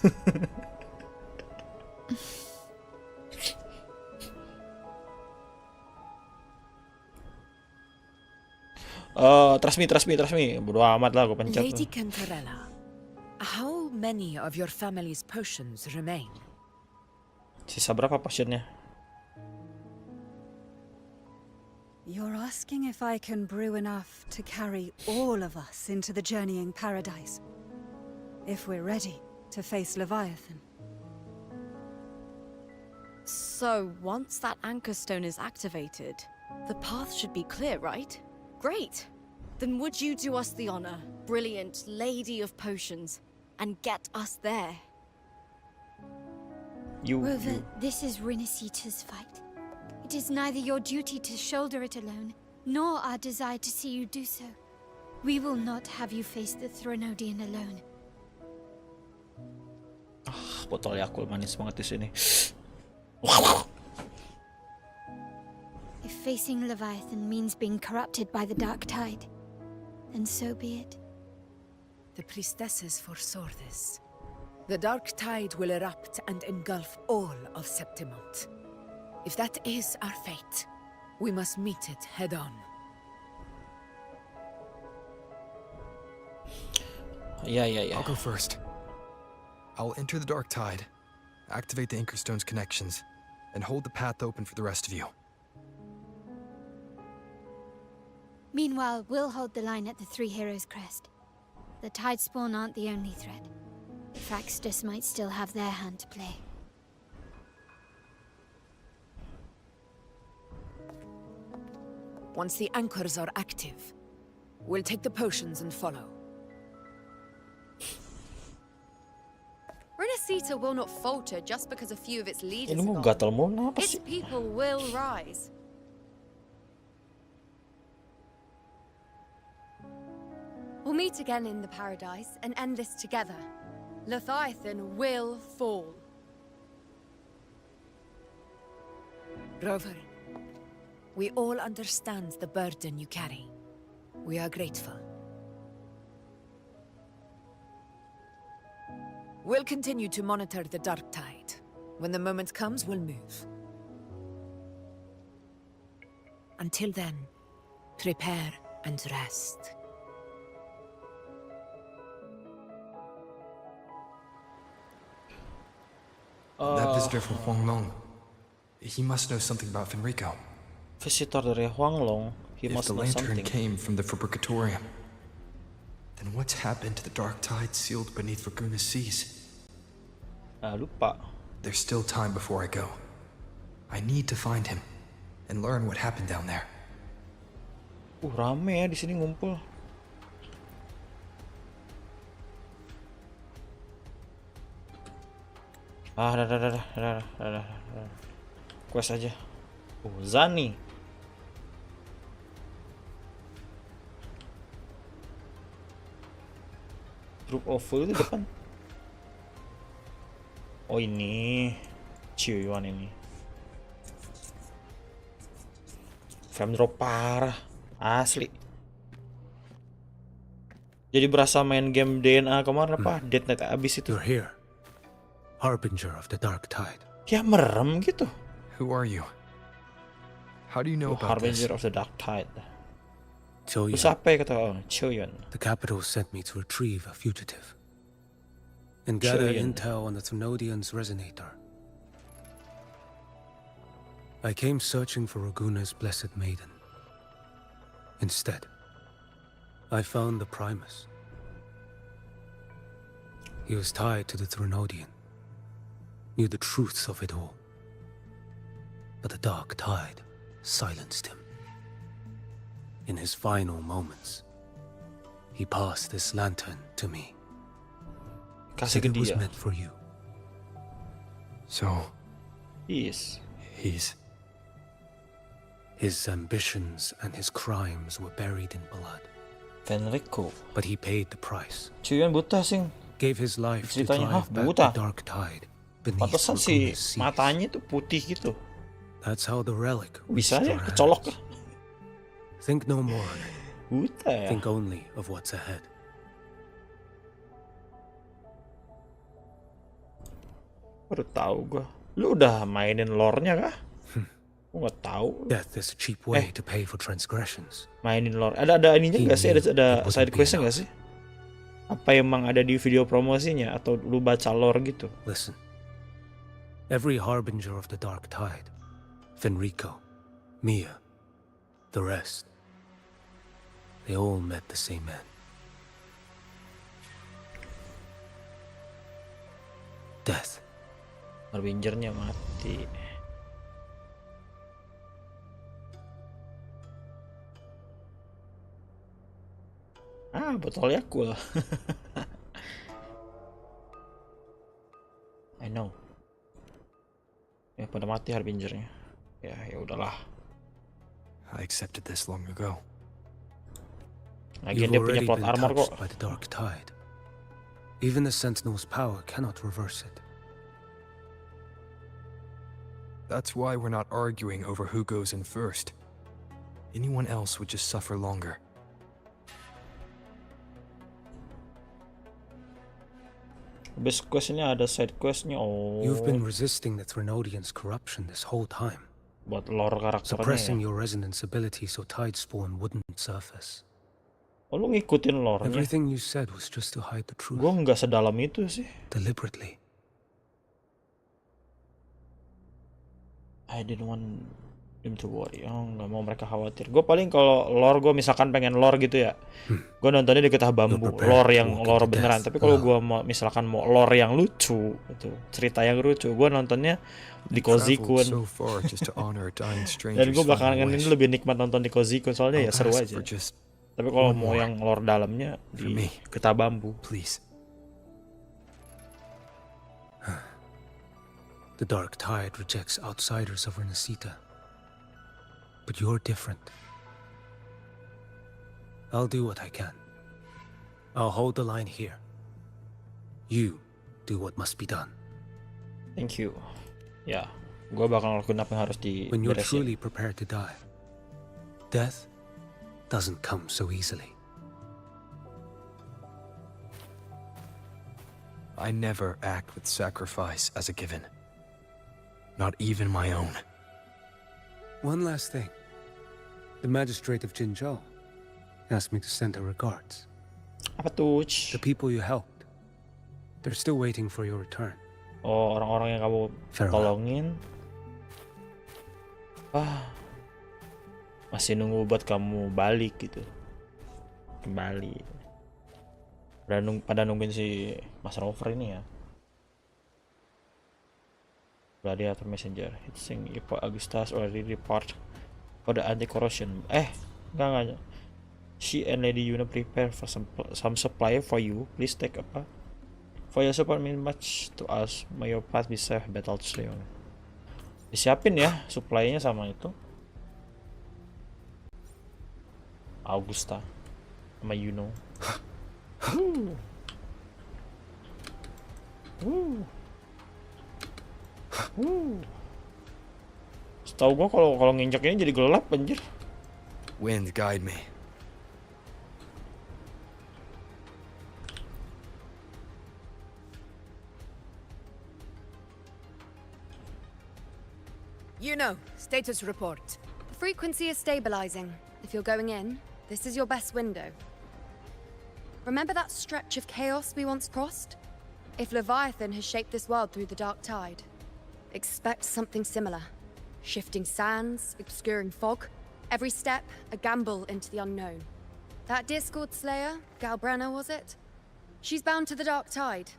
Trust me. Bodo amat lah, gue pencet. Lady Cantarella, how many of your family's potions remain? Sisa berapa potionnya? You're asking if I can brew enough to carry all of us into the journeying paradise. If we're ready to face Leviathan. So, once that anchor stone is activated, the path should be clear, right? Great! Then would you do us the honor, brilliant Lady of Potions, and get us there? Rover, this is Rinascita's fight. It is neither your duty to shoulder it alone, nor our desire to see you do so. We will not have you face the Thronodian alone. Botol Yakult manis banget di sini. If facing Leviathan means being corrupted by the dark tide, then so be it. The priestesses foresaw this. The dark tide will erupt and engulf all of Septimont. If that is our fate, we must meet it head on. Yeah. I'll go first. I'll enter the dark tide, activate the Anchorstone's connections, and hold the path open for the rest of you. Meanwhile, we'll hold the line at the Three Heroes Crest. The Tide Spawn aren't the only threat. The Fraxtus might still have their hand to play. Once the anchors are active, we'll take the potions and follow. Rinascita will not falter just because a few of its leaders Ini are mau gone. gatal mulu kenapa Its sih? people will rise. We'll meet again in the paradise and end this together. Leviathan will fall. Rover, we all understand the burden you carry. We are grateful. We'll continue to monitor the dark tide. When the moment comes, we'll move. Until then, prepare and rest. That visitor from Huanglong, he must know something about Fenrico. Visitor dari Huanglong, he If must the know lantern something. came from the Fabricatorium, then what's happened to the dark tide sealed beneath Verguna's seas? Lupa. There's still time before I go. I need to find him and learn what happened down there. Rame ya di sini ngumpul. Dah. Quest aja. Zani. Group of full itu depan. Oh ini. Ciuan ini. Frame drop parah. Asli. Jadi berasa main game DNA kemarin apa? Dead Net abis itu. You're here. Harbinger of the dark tide. Ya merem gitu. Who are you? How do you know about this? Harbinger of the dark tide. Choyan. Siapa ya kata Choyan? The capital sent me to retrieve a fugitive and gather Choyan. intel on the Thrunodian's resonator. I came searching for Raguna's blessed maiden. Instead, I found the Primus. He was tied to the Thrunodian, knew the truths of it all. But the dark tide silenced him. In his final moments, he passed this lantern to me. Kasih Said ke it was dia. meant for you. So, Yes. His ambitions and his crimes were buried in blood. Fenrico. But he paid the price. Choyan buta sing. Gave his life to Ceritanya drive back buta. the dark tide beneath Pantesan si Raguna's seas. matanya tuh putih gitu. That's how the relic Bisa reached ya our kecolok. hands. Think no more of it. Buta ya. Think only of what's ahead. Baru tahu gua. Lu udah mainin lore-nya kah? Gua nggak tahu. Death is a cheap way to pay for transgressions. Mainin lore. Ada ininya nggak sih? Ada side quest-nya nggak sih? Apa emang ada di video promosinya atau lu baca lore gitu? Listen. Every harbinger of the dark tide, Fenrico, Mia, the rest, they all met the same end. Death. Harbingernya mati. Botol Yakul. I know. Ya pada mati Harbingernya. Ya udahlah. I accepted this long ago. Lagian You've dia punya already plot been armor kok. touched by the dark tide. Even the Sentinel's power cannot reverse it. That's why we're not arguing over who goes in first. Anyone else would just suffer longer. Habis quest ini ada side questnya. Oh, You've been resisting the Threnodian's corruption this whole time. buat lore karakternya Suppressing ya. your resonance ability so Tidespawn wouldn't surface. Oh, lu ngikutin lore-nya. Everything you said was just to hide the truth. Gue nggak sedalam itu sih. Deliberately. I didn't want them to worry. Oh, nggak mau mereka khawatir. Gue paling kalau lore, gue misalkan pengen lore gitu ya, gue nontonnya di Getah Bambu, lore yang lore beneran. Tapi kalau gue mau misalkan mau lore yang lucu, gitu, cerita yang lucu, gue nontonnya di Kozikun. Dan gue belakangan ini lebih nikmat nonton di Kozikun soalnya ya seru aja. Tapi kalau mau yang lore dalamnya di Getah Bambu. Please. The Dark Tide rejects outsiders of Rinascita. But you're different. I'll do what I can. I'll hold the line here. You do what must be done. Thank you. Ya, gue bakal ngelakuin apa yang harus When you're diberesin. truly prepared to die, death doesn't come so easily. I never act with sacrifice as a given. Not even my own. One last thing. The magistrate of Jinzhou asked me to send her regards. Apa tuh? The people you helped, they're still waiting for your return. Oh, orang-orang yang kamu tolongin. Masih nunggu buat kamu balik gitu. Kembali. Pada nungguin si Mas Rover ini ya. Gladiator Messenger. It's saying if Augustus already report for the anti-corrosion. Enggak. She and Lady Yuna prepare for some supply for you. Please take apa? For your support mean much to us. May your path be safe, battle soon. Disiapin ya supply-nya sama itu. Augusta sama Yuno. Setahu gua kalau nginjek ini jadi gelap anjir. Wind guide me. Status report. The frequency is stabilizing. If you're going in, this is your best window. Remember that stretch of chaos we once crossed? If Leviathan has shaped this world through the dark tide, expect something similar. Shifting sands, obscuring fog, every step a gamble into the unknown. That Discord Slayer, Galbrenna was it? She's bound to the dark tide.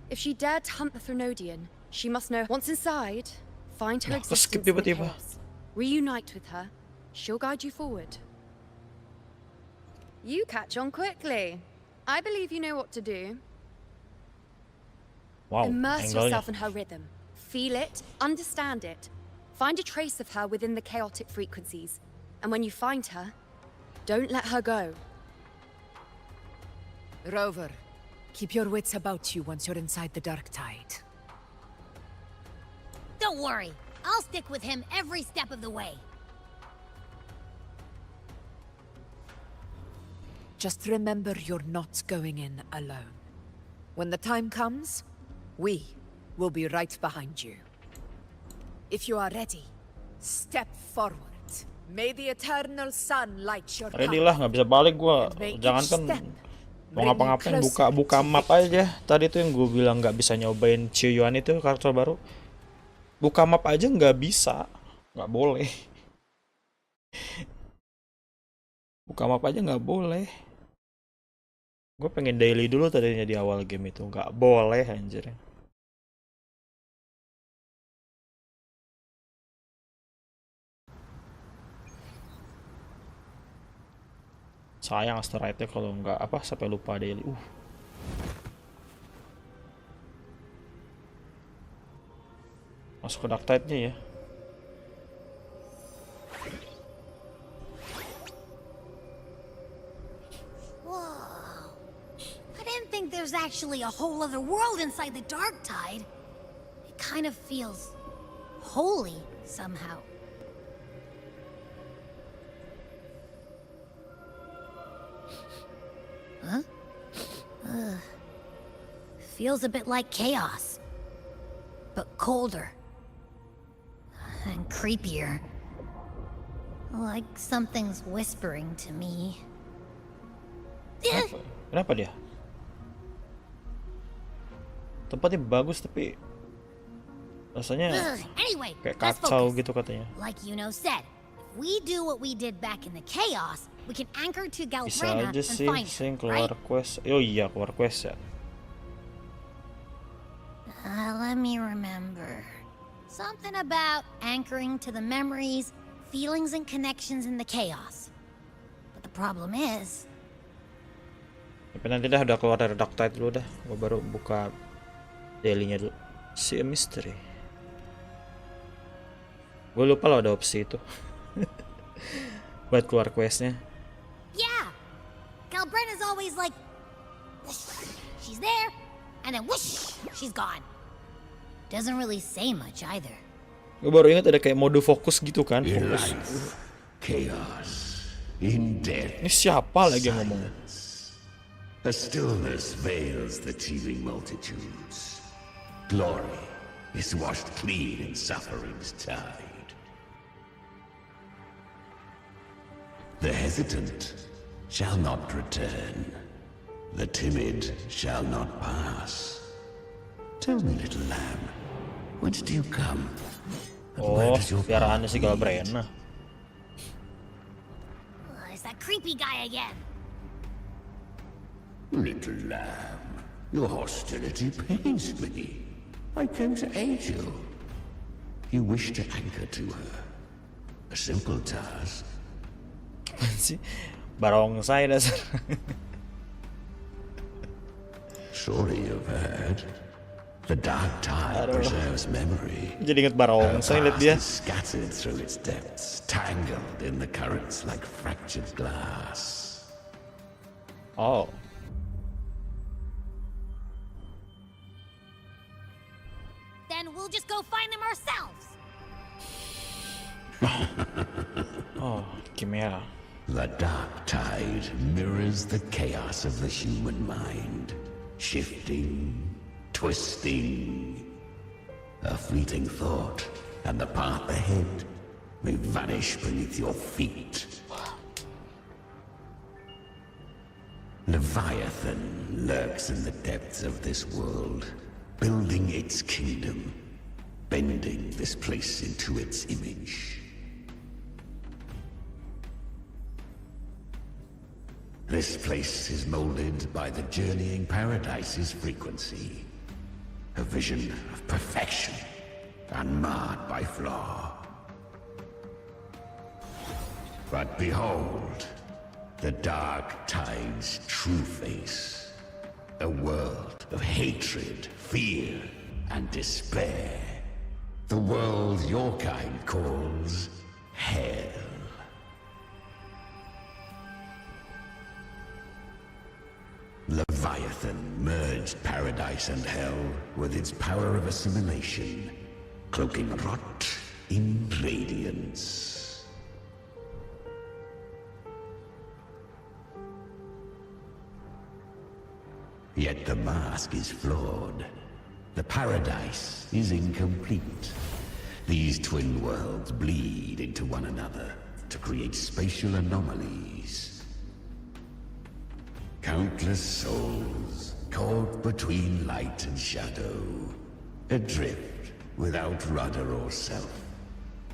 If she dared to hunt the Threnodian, she must know once inside, find her existence in the chaos. Reunite with her, she'll guide you forward. You catch on quickly. I believe you know what to do. Wow, immerse yourself in her rhythm. Feel it, understand it. Find a trace of her within the chaotic frequencies. And when you find her, don't let her go. Rover, keep your wits about you once you're inside the dark tide. Don't worry. I'll stick with him every step of the way. Just remember you're not going in alone. When the time comes, we will be right behind you. If you are ready, step forward. May the eternal sun light your path. Ready lah, nggak bisa balik gua. Jangan kan mau ngapa-ngapain buka map aja. Tadi tuh yang gue bilang nggak bisa nyobain Chiu-Yuan itu karakter baru. Buka map aja nggak bisa, nggak boleh. Buka map aja nggak boleh. Gue pengen daily dulu tadinya di awal game itu, nggak boleh anjir. Sayang asteroidnya kalau nggak apa sampai lupa daily. Masuk ke dark tide-nya ya. Whoa. I didn't think there's actually a whole other world inside the dark tide. It kind of feels holy somehow. Huh? feels a bit like chaos, but colder and creepier. Like something's whispering to me. Kenapa dia? Tempatnya bagus tapi rasanya Anyway, kayak let's kacau focus. gitu katanya. Like said, if we do what we did back in the chaos, we can anchor to Bisa Galbrena aja and sih, find sing her, keluar right? quest. Oh iya, keluar quest ya. Let me remember. Something about anchoring to the memories, feelings, and connections in the chaos. But the problem is... Tapi nanti dah udah keluar dari Dark Tide dulu dah. Gua baru buka daily-nya dulu. See a mystery. Gue lupa loh ada opsi itu. Buat keluar questnya. Yeah! Galbrena's always like... she's there, and then whoosh! She's gone. Doesn't really say much either. Gue baru ingat ada kayak mode fokus gitu kan. In Fokus. life, chaos. In death, Ini siapa lagi yang ngomong? a stillness veils the teeming multitudes. Glory is washed clean in suffering's tide. The hesitant shall not return. The timid shall not pass. Tell me, little lamb, whence do you come? And where Oh, does your piaraannya path si Galbrena. It's that creepy guy again. Little lamb, your hostility pains me. I came to aid you. You wish to anchor to her. A simple task. Si barongsai dasar. Surely you've heard. The dark tide preserves memory. Jadi inget barongsai liat dia. Is scattered through its depths, tangled in the currents like fractured glass. Oh. Then we'll just go find them ourselves. Oh, Chimera. The dark tide mirrors the chaos of the human mind, shifting, twisting. A fleeting thought, and the path ahead may vanish beneath your feet. Leviathan lurks in the depths of this world, building its kingdom, bending this place into its image. This place is molded by the journeying paradise's frequency, a vision of perfection unmarred by flaw. But behold, the dark tide's true face, a world of hatred, fear, and despair. The world your kind calls hell. Leviathan merged paradise and hell with its power of assimilation, cloaking rot in radiance. Yet the mask is flawed. The paradise is incomplete. These twin worlds bleed into one another to create spatial anomalies. Countless souls caught between light and shadow, adrift without rudder or self,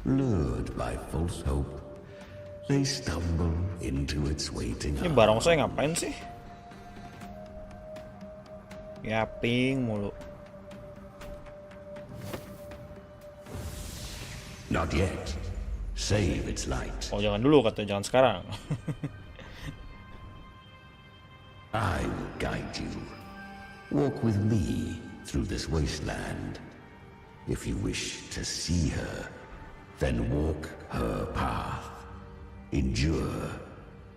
lured by false hope, they stumble into its waiting Ini barongsai ngapain sih? Yaping mulu. Not yet. Save its light. Oh, jangan dulu kata, jangan sekarang. I will guide you. Walk with me through this wasteland. If you wish to see her, then walk her path. Endure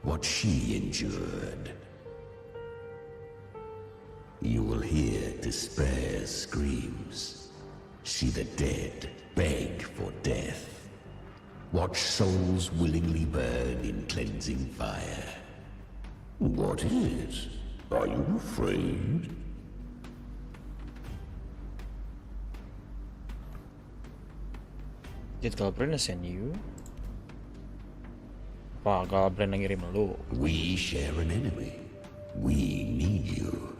what she endured. You will hear despair's screams. See the dead beg for death. Watch souls willingly burn in cleansing fire. What is it? Are you afraid? Did Galbraith send you? Apa Galbraith yang ngirim lu? We share an enemy. We need you.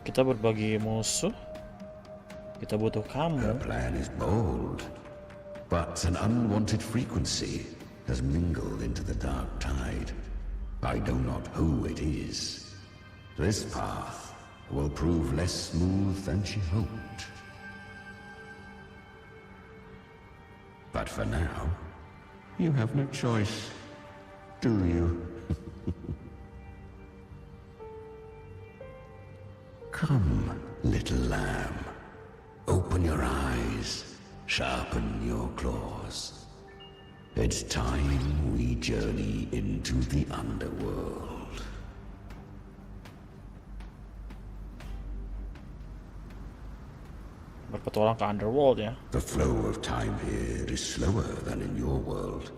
Kita berbagi musuh. Kita butuh kamu. Her plan is bold, but an unwanted frequency has mingled into the dark tide. I know not who it is. This path will prove less smooth than she hoped. But for now, you have no choice, do you? Come, little lamb. Open your eyes, sharpen your claws. It's time we journey into the underworld. Berpetualang ke underworld ya. The flow of time here is slower than in your world.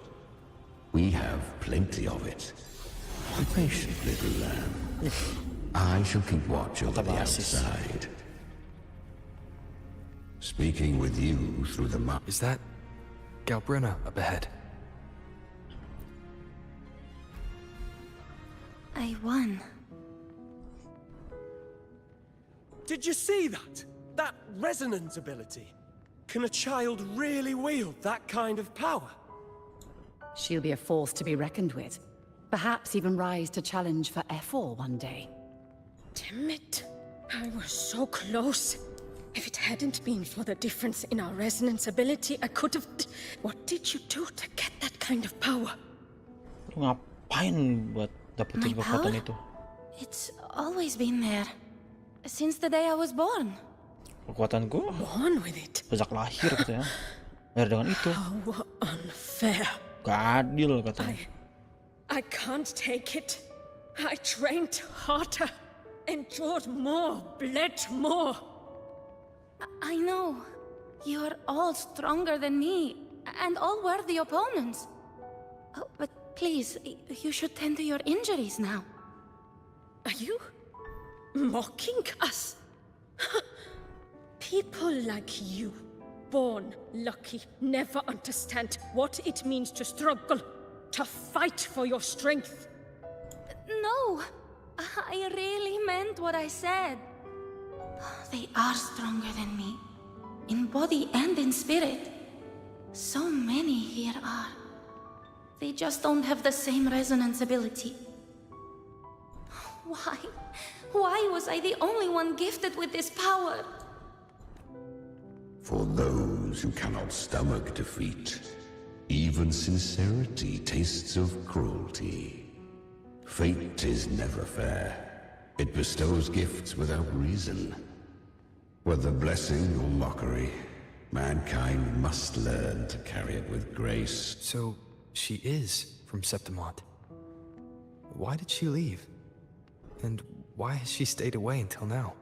We have plenty of it. Be patient, little lamb. I shall keep watch over the outside. Speaking with you through the Is that Galbraith up ahead? I won. Did you see that? That resonance ability? Can a child really wield that kind of power? She'll be a force to be reckoned with. Perhaps even rise to challenge for F4 one day. Damn it. I was so close. If it hadn't been for the difference in our resonance ability, I could have... What did you do to get that kind of power? Lu ngapain buat dapetin kekuatan itu? It's always been there. Since the day I was born. Kekuatan gue? Born with it. Sejak lahir gitu ya. Lahir dengan itu. How unfair. Gak adil katanya. I can't take it. I trained harder. Endured more. Bled more. I know. You're all stronger than me, and all worthy opponents. Oh, but please, you should tend to your injuries now. Are you mocking us? People like you, born lucky, never understand what it means to struggle, to fight for your strength. No, I really meant what I said. They are stronger than me, in body and in spirit. So many here are. They just don't have the same resonance ability. Why? Why was I the only one gifted with this power? For those who cannot stomach defeat, even sincerity tastes of cruelty. Fate is never fair. It bestows gifts without reason. Whether blessing or mockery, mankind must learn to carry it with grace. So, she is from Septimont. Why did she leave? And why has she stayed away until now?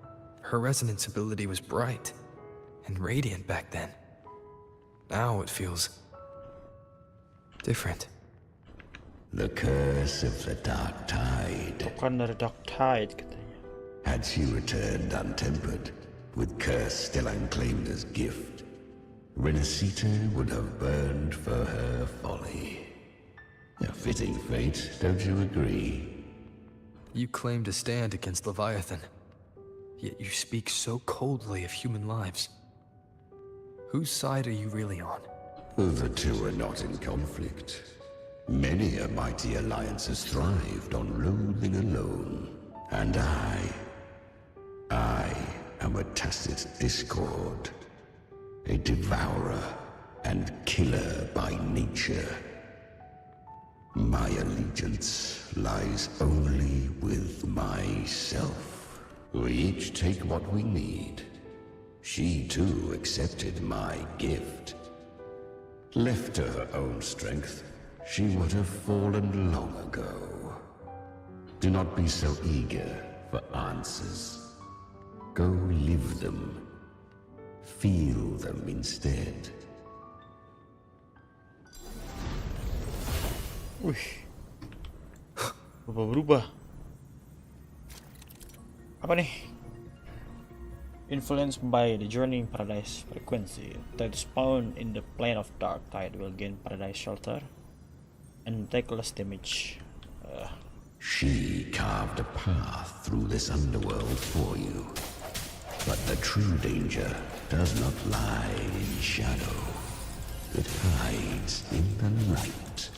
Her resonance ability was bright and radiant back then. Now it feels different. The curse of the dark tide. Bukan dari dark tide katanya. Had she returned untempered, with curse still unclaimed as gift, Rinascita would have burned for her folly. A fitting fate, don't you agree? You claim to stand against Leviathan, yet you speak so coldly of human lives. Whose side are you really on? The two are not in conflict. Many a mighty alliance has thrived on loathing alone. And I am a tacit discord. A devourer and killer by nature. My allegiance lies only with myself. We each take what we need. She too accepted my gift. Left to her own strength, she would have fallen long ago. Do not be so eager for answers. Go live them. Feel them instead. Wih, berubah-berubah. Apa nih? Influenced by the journeying paradise frequency that spawn in the plane of dark tide will gain paradise shelter and take less damage. She carved a path through this underworld for you. But the true danger does not lie in shadow. It hides in the light.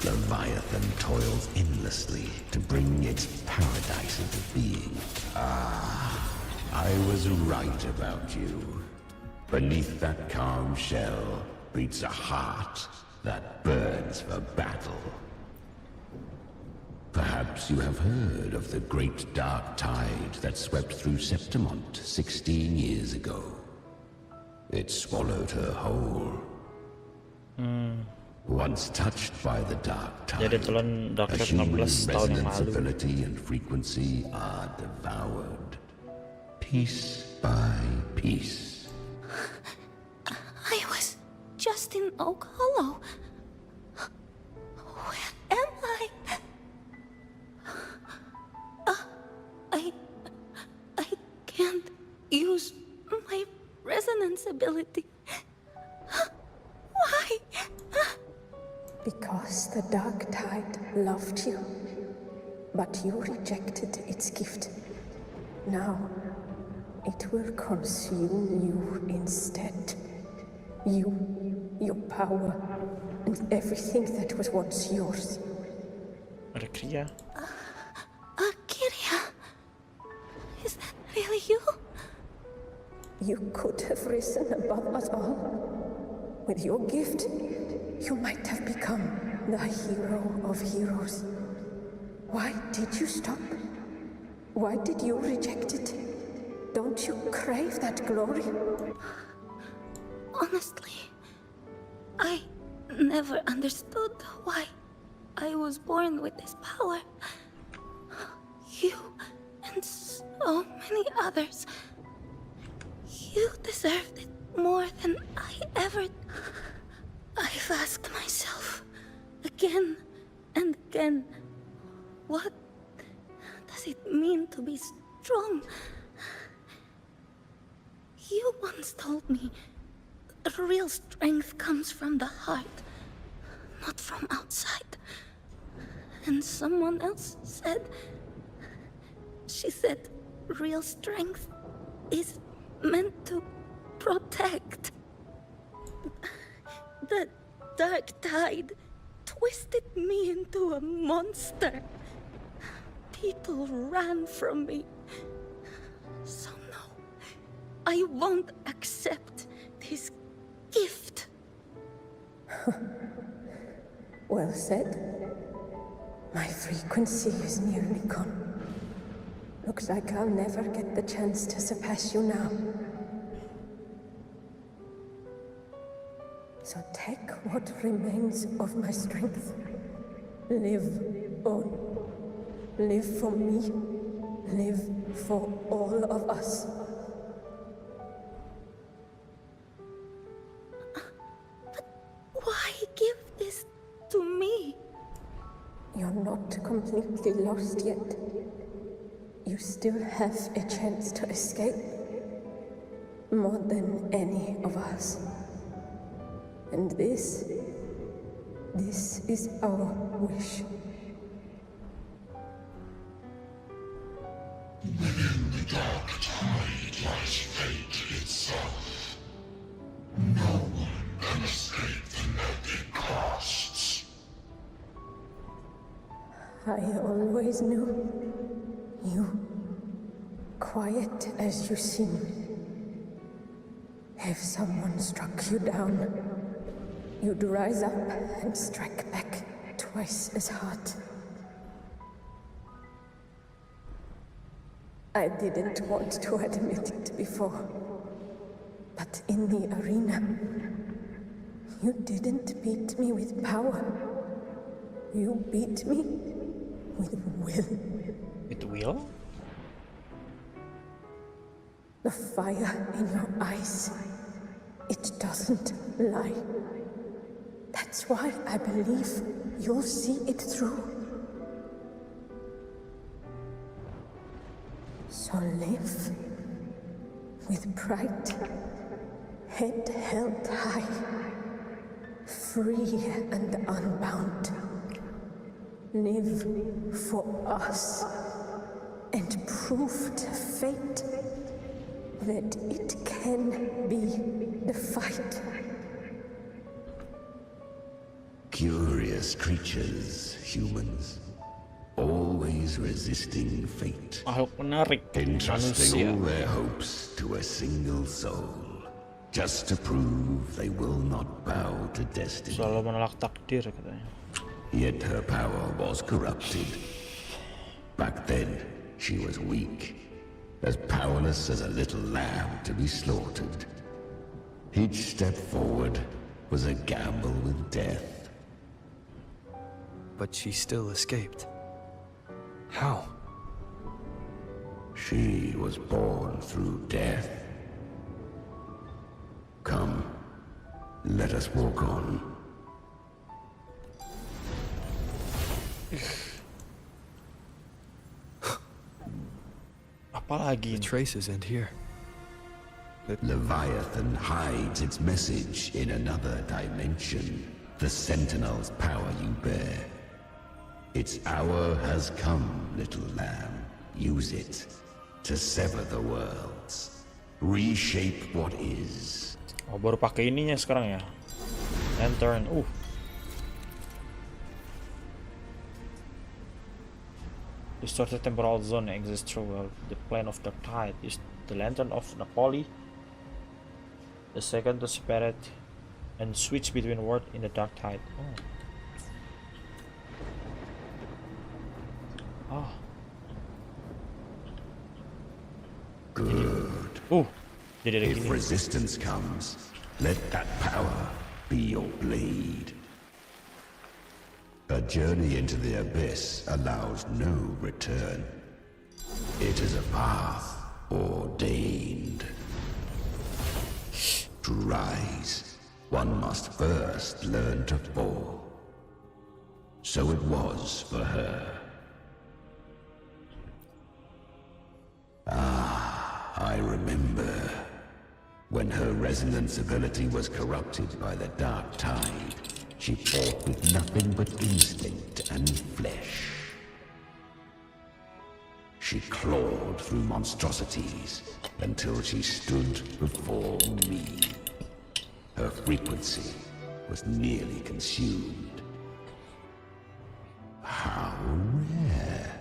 Leviathan toils endlessly to bring its paradise into being. I was right about you. Beneath that calm shell beats a heart that burns for battle. Perhaps you have heard of the great dark tide that swept through Septimont 16 years ago. It swallowed her whole. Once touched by the dark tide, a human's resonance ability and frequency are devoured, piece by piece. I was just in Oak Hollow. Where am I? I can't use my resonance ability. Why? Because the dark tide loved you, but you rejected its gift. Now, it will consume you instead. You, your power, and everything that was once yours. Arkiria? Arkiria? Is that really you? You could have risen above us all. With your gift, you might have become the hero of heroes. Why did you stop? Why did you reject it? Don't you crave that glory? Honestly, I never understood why I was born with this power. You and so many others. You deserved it more than I ever... I've asked myself again and again, what does it mean to be strong? You once told me real strength comes from the heart, not from outside. And someone else said, she said, real strength is meant to protect. The dark tide twisted me into a monster. People ran from me. So no, I won't accept this gift. Well said. My frequency is nearly gone. Looks like I'll never get the chance to surpass you now. So take what remains of my strength. Live on. Live for me. Live for all of us. Why give this to me? You're not completely lost yet. You still have a chance to escape. More than any of us. And this is our wish. Within the dark tide lies fate itself. No one can escape the net it casts. I always knew you, quiet as you seem. If someone struck you down, you'd rise up and strike back twice as hard. I didn't want to admit it before, but in the arena, you didn't beat me with power. You beat me with will. With will? The fire in your eyes, it doesn't lie. That's why I believe you'll see it through. So live with pride, head held high, free and unbound. Live for us and prove to fate that it can be defied. Curious creatures, humans. Always resisting fate. Entrusting all their hopes to a single soul. Just to prove they will not bow to destiny. Selalu menolak takdir katanya. Yet her power was corrupted. Back then, she was weak. As powerless as a little lamb to be slaughtered. Each step forward was a gamble with death. But she still escaped. How? She was born through death. Come, let us walk on. Apalagi? The traces end here. Leviathan hides its message in another dimension. The Sentinel's power you bear. Its hour has come, little lamb. Use it to sever the worlds. Reshape what is. Oh, baru pakai ininya sekarang ya. Lantern. Distorted temporal zone exists throughout the plane of the tide. Is the lantern of Napoli the second to separate and switch between worlds in the dark tide. Good. Did it If again. resistance comes, let that power be your blade. A journey into the abyss allows no return. It is a path ordained. To rise, one must first learn to fall. So it was for her. I remember when her resonance ability was corrupted by the dark tide. She fought with nothing but instinct and flesh. She clawed through monstrosities until she stood before me. Her frequency was nearly consumed. How rare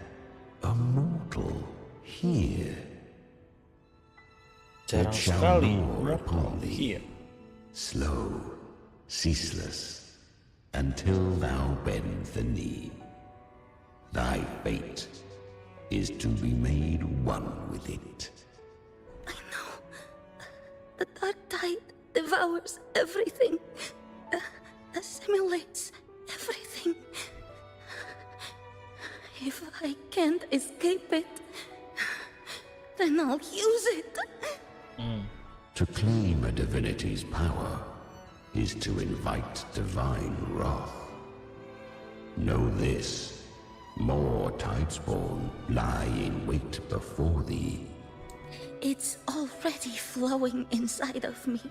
a mortal here. It shall roar upon thee, slow, ceaseless, until thou bend the knee. Thy fate is to be made one with it. The dark tide devours everything, assimilates everything. If I can't escape it, then I'll use it. To claim a divinity's power is to invite divine wrath. Know this, more tidespawn lie in wait before thee. It's already flowing inside of me.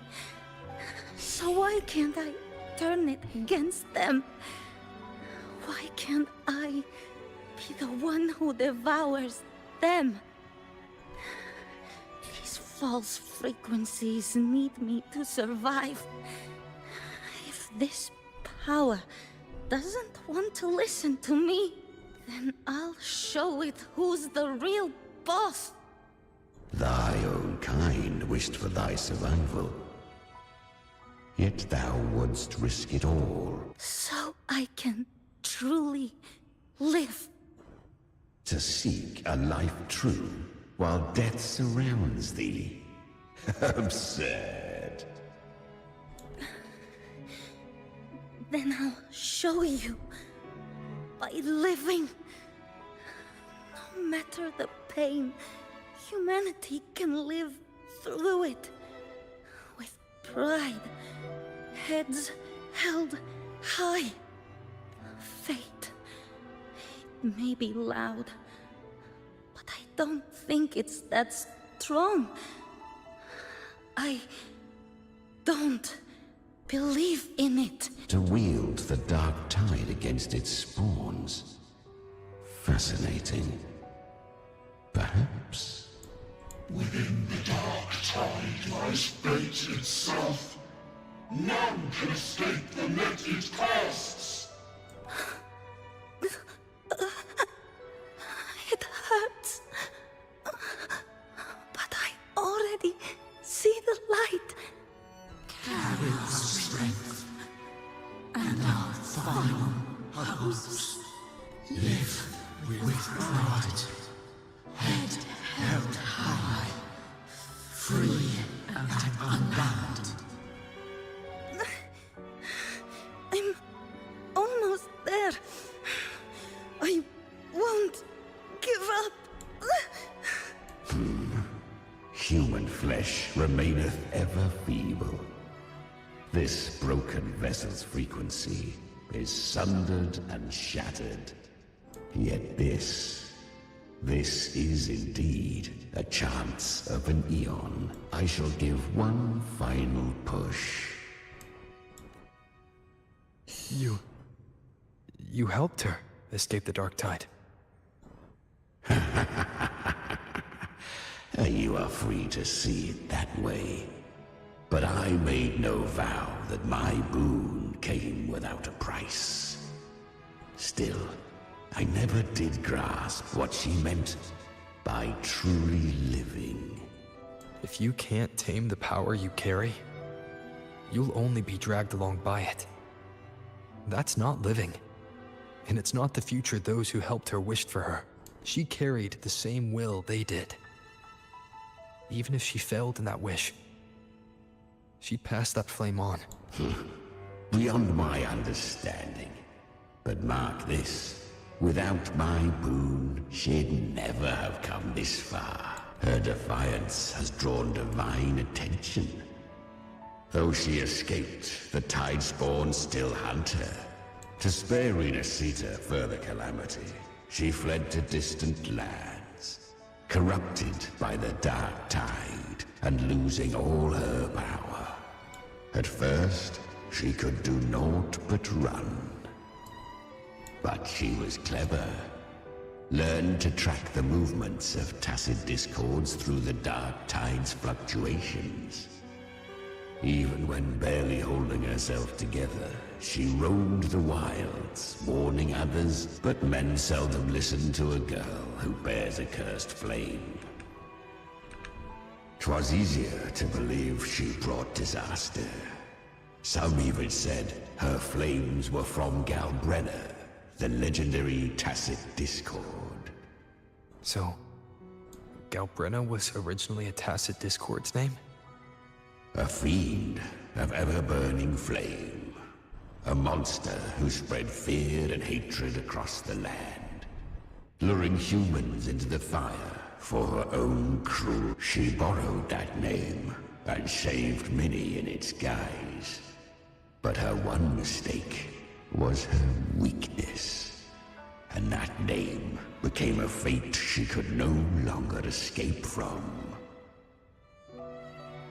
So why can't I turn it against them? Why can't I be the one who devours them? These false frequencies need me to survive. If this power doesn't want to listen to me, then I'll show it who's the real boss. Thy own kind wished for thy survival. Yet thou wouldst risk it all. So I can truly live. To seek a life true while death surrounds thee. Absurd. Then I'll show you. By living. No matter the pain, humanity can live through it. With pride. Heads held high. Fate. It may be loud, but I don't think it's that strong. I don't believe in it. To wield the dark tide against its spawns. Fascinating. Perhaps. Within the dark tide lies fate itself. None can escape the net it casts. It hurts. But I already see the light. Carry our strength and our final hopes. Live with pride, head held high, free and unbound. I'm almost there. I won't give up. Human flesh remaineth ever feeble. This broken vessel's frequency is sundered and shattered. Yet this is indeed a chance of an eon. I shall give one final push. You helped her escape the dark tide. You are free to see it that way. But I made no vow that my boon came without a price. Still, I never did grasp what she meant by truly living. If you can't tame the power you carry, you'll only be dragged along by it. That's not living. And it's not the future those who helped her wished for her. She carried the same will they did. Even if she failed in that wish, she passed that flame on. Beyond my understanding. But mark this, without my boon, she'd never have come this far. Her defiance has drawn divine attention. Though she escaped, the tide spawn still hunt her. To spare Rinascita further calamity, she fled to distant lands, corrupted by the dark tide and losing all her power. At first, she could do naught but run. But she was clever. Learned to track the movements of tacit discords through the dark tide's fluctuations. Even when barely holding herself together, she roamed the wilds, warning others, but men seldom listen to a girl who bears a cursed flame. 'Twas easier to believe she brought disaster. Some even said her flames were from Galbrenna, the legendary tacit discord. So, Galbrenna was originally a tacit discord's name? A fiend of ever-burning flame. A monster who spread fear and hatred across the land. Luring humans into the fire for her own cruel. She borrowed that name and saved many in its guise. But her one mistake was her weakness. And that name became a fate she could no longer escape from.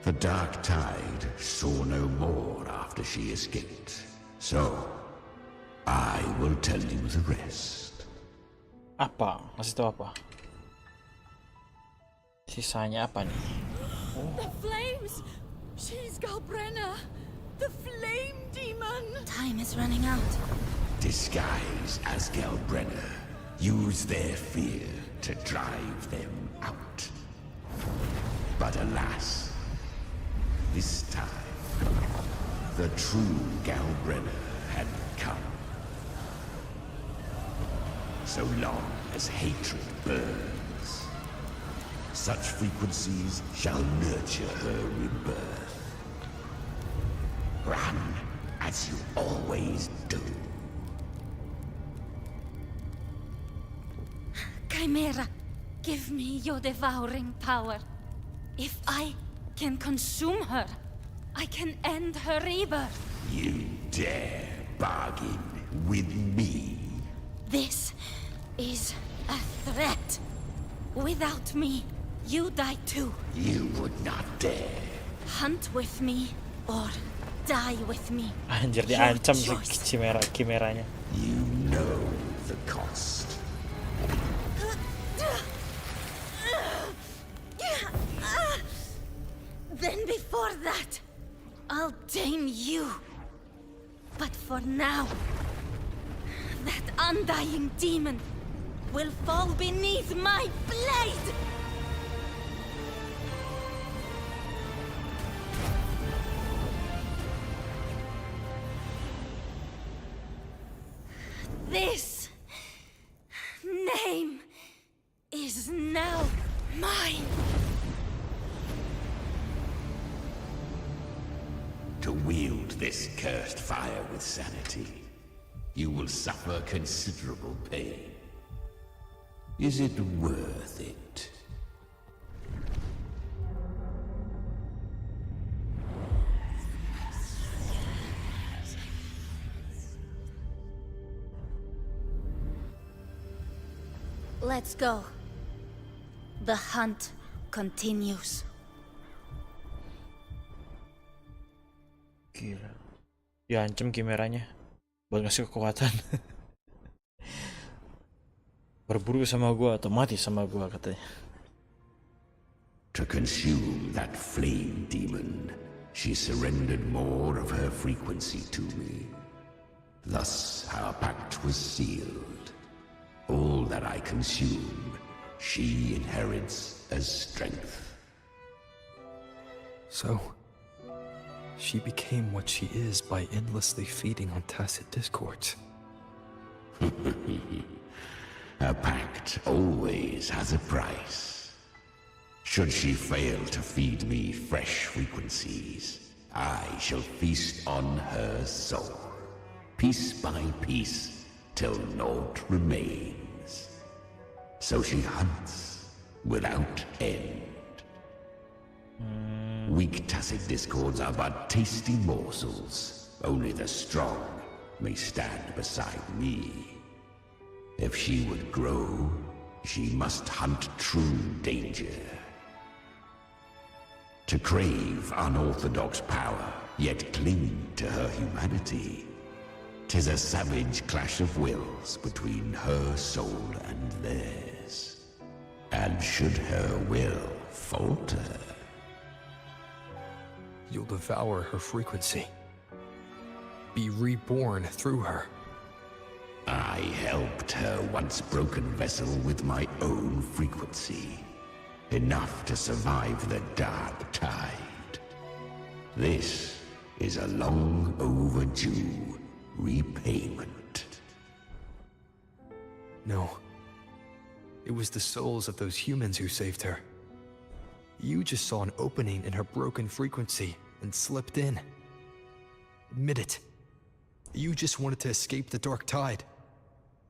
The dark tide saw no more after she escaped. So, I will tell you the rest. Apa? Kasih tahu apa? Sisanya apa nih? The flames! She's Galbrenna! The flame demon! Time is running out. Disguise as Galbrenna. Use their fear to drive them out. But alas, this time, the true Galbrenna had come. So long as hatred burns, such frequencies shall nurture her rebirth. Run as you always do. Chimera, give me your devouring power. If I can consume her, I can end her rebirth. You dare bargain with me? This is a threat. Without me, you die too. You would not dare. Hunt with me or die with me. Anjir, diancam si kimeranya. You know the cost. Then before that, I'll tame you. But for now, that undying demon will fall beneath my blade! This name is now mine. To wield this cursed fire with sanity, you will suffer considerable pain. Is it worth it? Let's go. The hunt continues. Gila. Diancam kimeranya buat ngasih kekuatan. Berburu sama gua atau mati sama gua katanya. To consume that flame demon, she surrendered more of her frequency to me. Thus our pact was sealed. All that I consume, she inherits as strength. So, she became what she is by endlessly feeding on tacit discords. A pact always has a price. Should she fail to feed me fresh frequencies, I shall feast on her soul, piece by piece, till naught remains. So she hunts without end. Weak tacit discords are but tasty morsels. Only the strong may stand beside me. If she would grow, she must hunt true danger. To crave unorthodox power, yet cling to her humanity, 'tis a savage clash of wills between her soul and theirs. And should her will falter, you'll devour her frequency. Be reborn through her. I helped her once broken vessel with my own frequency. Enough to survive the dark tide. This is a long overdue repayment. No. It was the souls of those humans who saved her. You just saw an opening in her broken frequency and slipped in. Admit it. You just wanted to escape the dark tide,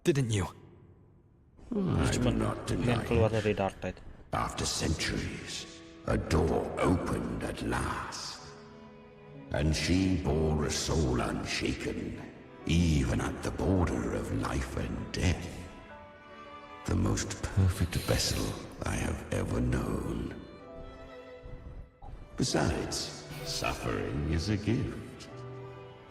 didn't you? I'm not denying. After centuries, a door opened at last. And she bore a soul unshaken, even at the border of life and death. The most perfect vessel I have ever known. Besides, suffering is a gift.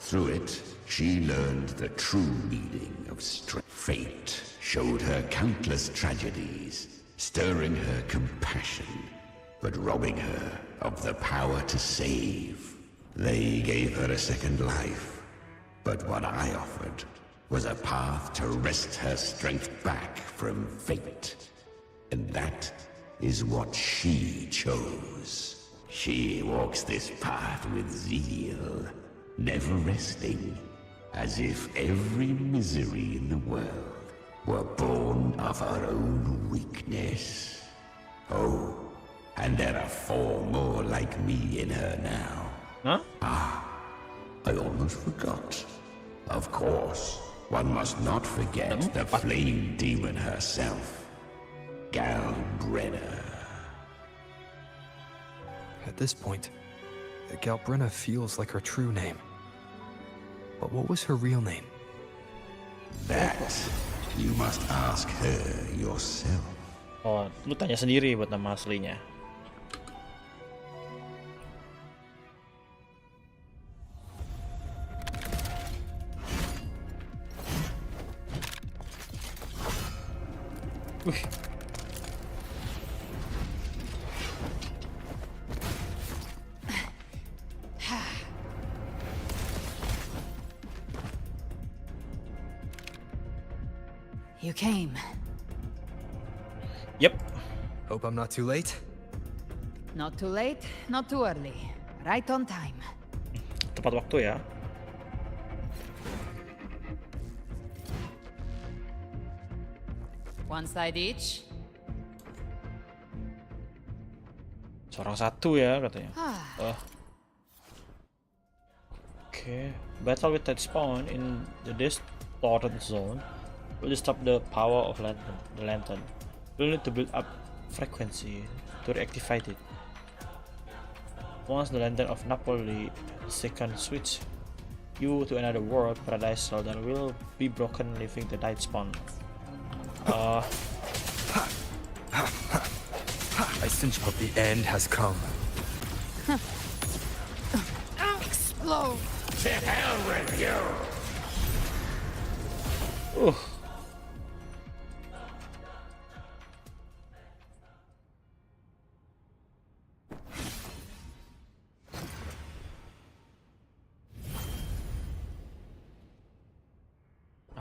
Through it, she learned the true meaning of strength. Fate showed her countless tragedies, stirring her compassion, but robbing her of the power to save. They gave her a second life, but what I offered was a path to wrest her strength back from fate. And that is what she chose. She walks this path with zeal, never resting, as if every misery in the world were born of her own weakness. Oh, and there are 4 more like me in her now. Huh? I almost forgot. Of course, one must not forget the flame demon herself, Galbrenna. At this point, Galbrenna feels like her true name. But what was her real name? That you must ask her yourself. Oh, lu tanya sendiri buat nama aslinya. Wih. You came. Yep. Hope I'm not too late. Not too late, not too early. Right on time. Tepat waktu ya. One side each. Seorang satu ya katanya. Okay. Battle with that spawn in the distorted zone will stop the power of the lantern. We'll need to build up frequency to reactivate it. Once the lantern of Napoli second switch you to another world, paradise soldier will be broken, leaving the night spawn. I sense that the end has come. Explode! To hell with you!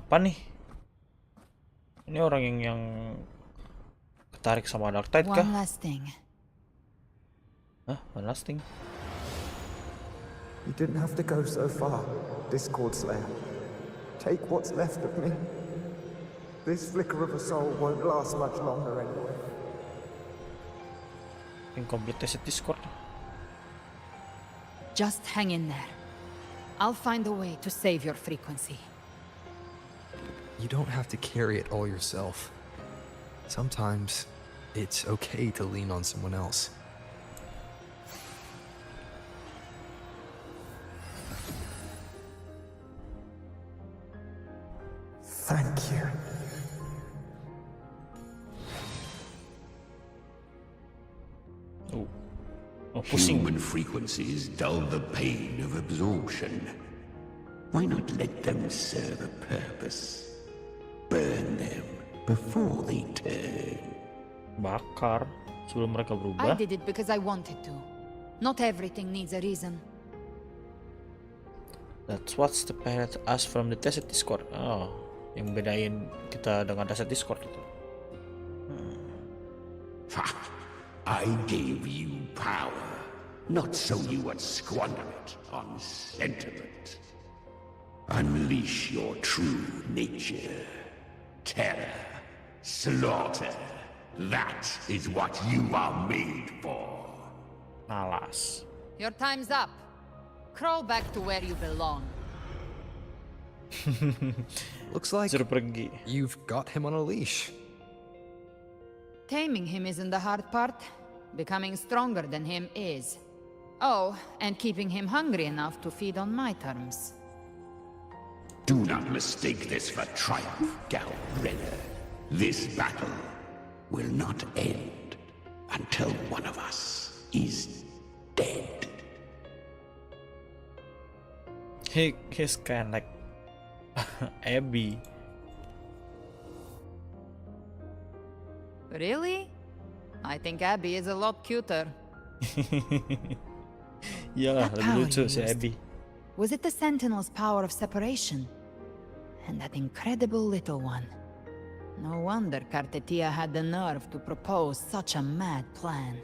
Apa nih? Ini orang yang ketarik sama Dark Tide kah? One last thing. Hah? One last thing? You didn't have to go so far, Discord Slayer. Take what's left of me. This flicker of a soul won't last much longer anyway. Incomplete test Discord. Just hang in there. I'll find a way to save your frequency. You don't have to carry it all yourself. Sometimes it's okay to lean on someone else. Thank you. Human frequencies dull the pain of absorption. Why not let them serve a purpose? Burn them before they turn. Bakar sebelum mereka berubah. I did it because I wanted to. Not everything needs a reason. That's what's separates us from the tested Discord. Oh, yang bedain kita dengan tested Discord itu. I gave you power, not so you would squander it on sentiment. Unleash your true nature. Terror, slaughter. That is what you are made for. Malas. Your time's up. Crawl back to where you belong. Looks like you've got him on a leash. Taming him isn't the hard part. Becoming stronger than him is. Oh, and keeping him hungry enough to feed on my terms. Do not mistake this for triumph, Galbrenner. This battle will not end until one of us is dead. He's kind of like Abby. Really? I think Abby is a lot cuter. Iyalah, That lebih power lucu you si used. Abby. Was it the Sentinel's power of separation? And that incredible little one. No wonder Cartetia had the nerve to propose such a mad plan.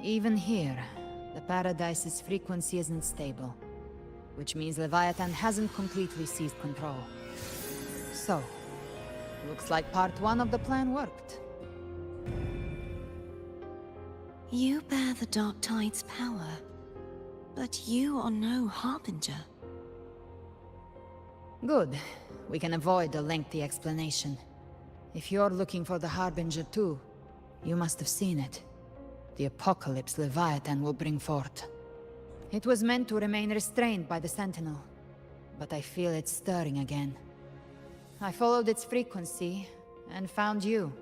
Even here, the Paradise's frequency isn't stable, which means Leviathan hasn't completely seized control. So, looks like part one of the plan worked. You bear the Dark Tide's power, but you are no Harbinger. Good. We can avoid a lengthy explanation. If you're looking for the Harbinger too, you must have seen it. The apocalypse Leviathan will bring forth. It was meant to remain restrained by the Sentinel. but I feel it stirring again. I followed its frequency and found you.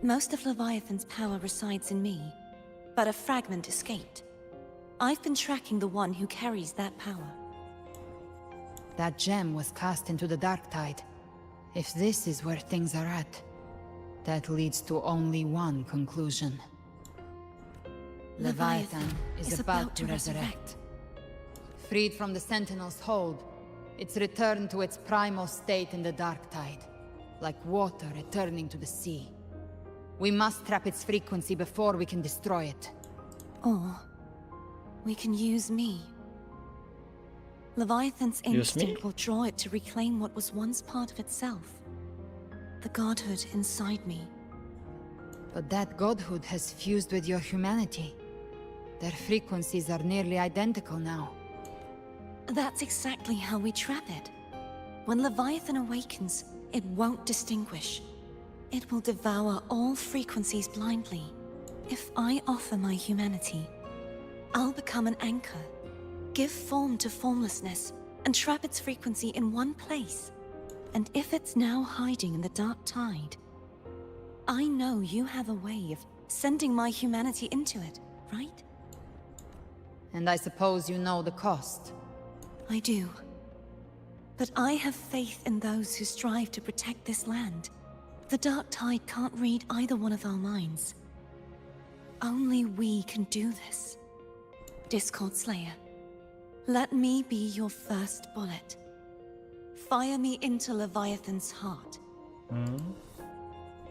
Most of Leviathan's power resides in me, but a fragment escaped. I've been tracking the one who carries that power. That gem was cast into the dark tide. If this is where things are at, that leads to only one conclusion. Leviathan is about to resurrect. Freed from the Sentinel's hold, it's returned to its primal state in the dark tide, like water returning to the sea. We must trap its frequency before we can destroy it. Or we can use me. Leviathan's instinct will draw it to reclaim what was once part of itself. The godhood inside me. But that godhood has fused with your humanity. Their frequencies are nearly identical now. That's exactly how we trap it. When Leviathan awakens, it won't distinguish. It will devour all frequencies blindly. If I offer my humanity, I'll become an anchor, give form to formlessness, and trap its frequency in one place. And if it's now hiding in the dark tide, I know you have a way of sending my humanity into it, right? And I suppose you know the cost. I do. But I have faith in those who strive to protect this land. The dark tide can't read either one of our minds. Only we can do this. Discord Slayer, let me be your first bullet. Fire me into Leviathan's heart.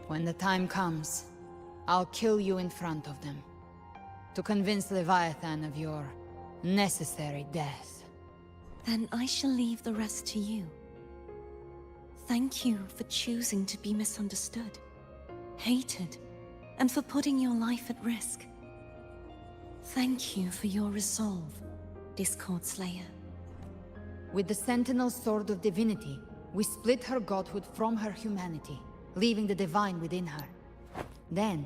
When the time comes, I'll kill you in front of them, to convince Leviathan of your necessary death. Then I shall leave the rest to you. Thank you for choosing to be misunderstood, hated, and for putting your life at risk. Thank you for your resolve, Discord Slayer. With the Sentinel's Sword of Divinity, we split her godhood from her humanity, leaving the divine within her. Then,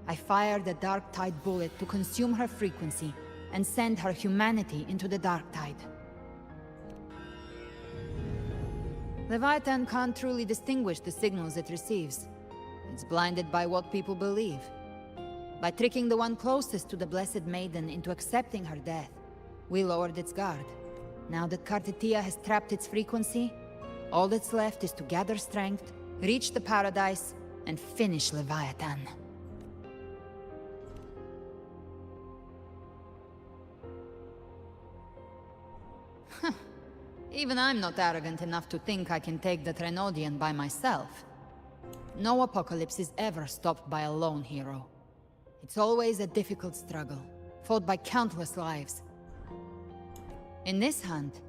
I fired a dark tide bullet to consume her frequency and send her humanity into the dark tide. Leviathan can't truly distinguish the signals it receives. It's blinded by what people believe. By tricking the one closest to the Blessed Maiden into accepting her death, we lowered its guard. Now that Kartitia has trapped its frequency, all that's left is to gather strength, reach the paradise, and finish Leviathan. Even I'm not arrogant enough to think I can take the Threnodian by myself. No apocalypse is ever stopped by a lone hero. It's always a difficult struggle, fought by countless lives. In this hunt,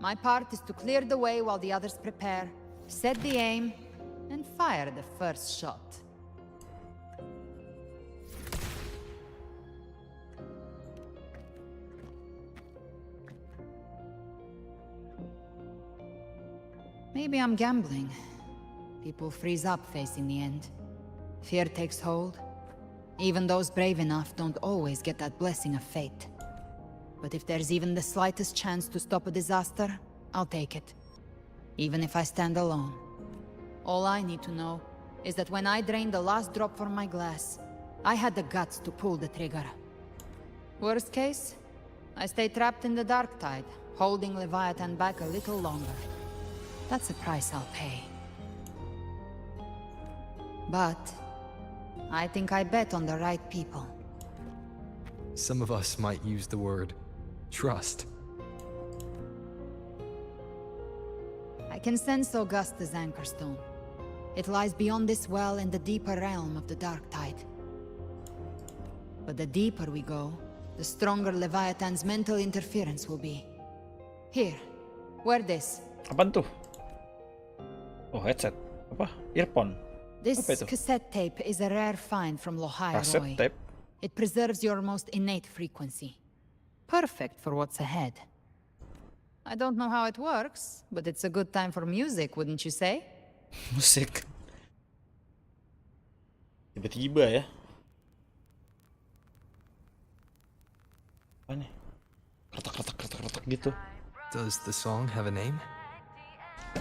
my part is to clear the way while the others prepare, set the aim, and fire the first shot. Maybe I'm gambling. People freeze up facing the end. Fear takes hold. Even those brave enough don't always get that blessing of fate. But if there's even the slightest chance to stop a disaster, I'll take it. Even if I stand alone. All I need to know is that when I drained the last drop from my glass, I had the guts to pull the trigger. Worst case, I stay trapped in the dark tide, holding Leviathan back a little longer. That's the price I'll pay. But I think I bet on the right people. Some of us might use the word trust. I can sense Augusta's anchorstone. It lies beyond this well in the deeper realm of the dark tide. But the deeper we go, the stronger Leviathan's mental interference will be. Here, wear this. Apaan tuh? Oh, headset. Apa? Earphone. This Apa itu? cassette tape is a rare find from Lohai Cassette Roy. tape? It preserves your most innate frequency. Perfect for what's ahead. I don't know how it works, but it's a good time for music, wouldn't you say? Musik. Tiba-tiba ya. Apa nih? Retak-retak gitu. Does the song have a name?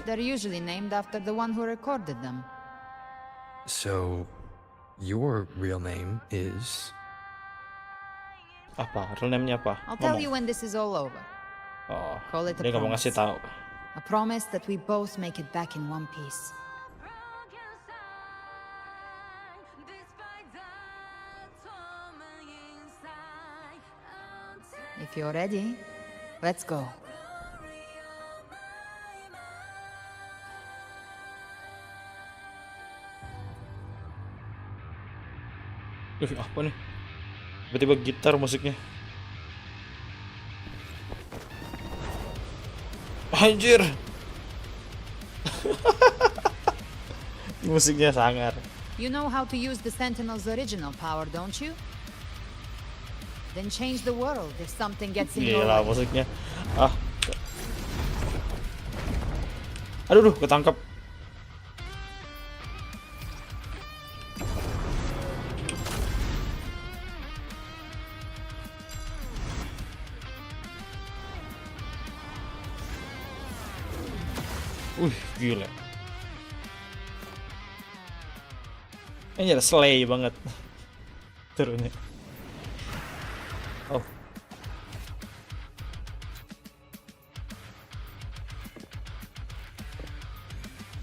They're usually named after the one who recorded them. So, your real name is... Apa? Real name-nya apa? I'll tell Ngomong. you when this is all over. Oh, Call it a dia nggak mau promise. ngasih tahu. A promise that we both make it back in one piece. If you're ready, let's go. Apa nih? Tiba-tiba gitar musiknya. Anjir. Musiknya sangar. You know how to use the Sentinel's original power, don't you? Then change the world if something gets in your Gila way. musiknya. Ah. Aduh, ketangkap. Gila. Ini slay banget turunnya. Oh.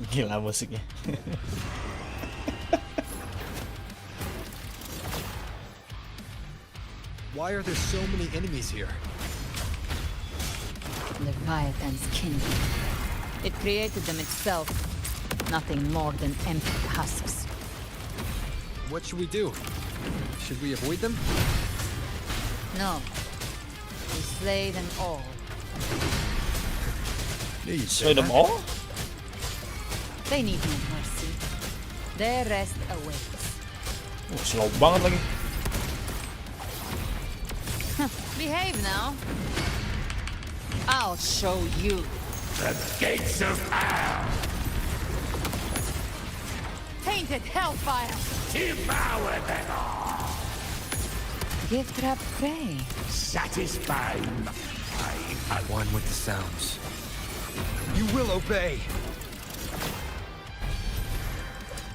Gila musiknya. Why are there so many enemies here? Leviathan's kingdom. It created them itself. Nothing more than empty husks. What should we do? Should we avoid them? No. We slay them all. Slay them all? They need no mercy. Their rest awaits. Slow banget lagi. Behave now. I'll show you. The gates of hell! Tainted hellfire! Devour them all! Gift wrapped prey. Satisfied. One with the sounds. You will obey!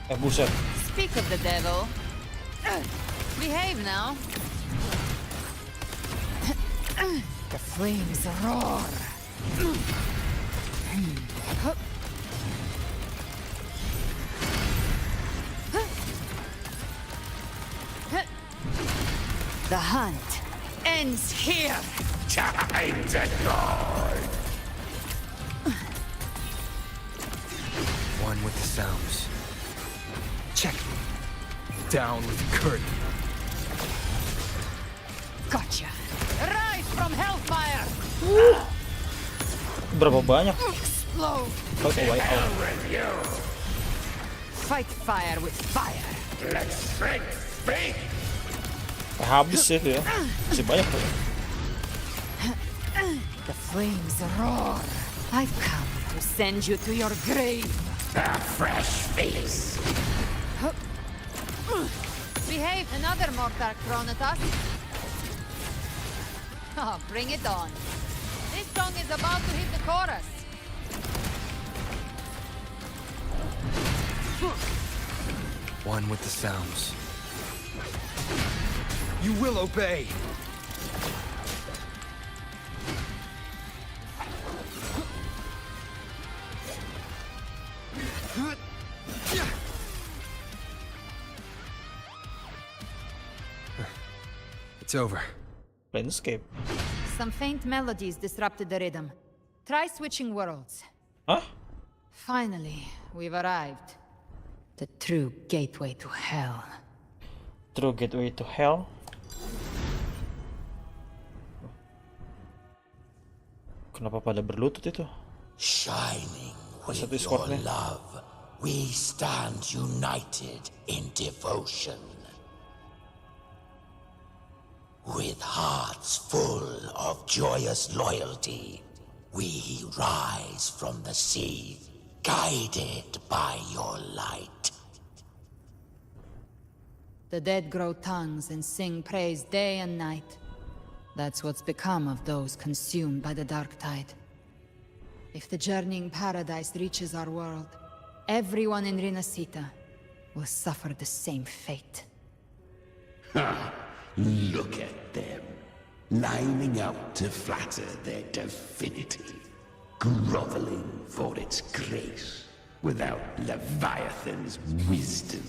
Buset. Speak of the devil. Behave now. The flames roar. The hunt ends here. Time to guard. One with the sounds. Check. Down with the curtain. Gotcha. Rise from hellfire. Berapa banyak? Explode. Fight fire with fire. Let's speak. Habis sih itu ya. Masih banyak tuh. The flames roar. I've come to send you to your grave. A fresh face. Behave, another mortal Chronotas. Oh, bring it on. This song is about to hit the chorus. One with the sounds. You will obey! It's over. Landscape. Some faint melodies disrupted the rhythm. Try switching worlds. Huh? Finally, we've arrived. The true gateway to hell. True gateway to hell? Kenapa pada berlutut itu? Shining with Satu your squadnya. love, we stand united in devotion. With hearts full of joyous loyalty, we rise from the sea, guided by your light. The dead grow tongues and sing praise day and night. That's what's become of those consumed by the dark tide. If the journeying paradise reaches our world, everyone in Rinascita will suffer the same fate. Ha! Look at them, lining up to flatter their divinity, groveling for its grace, without Leviathan's wisdom.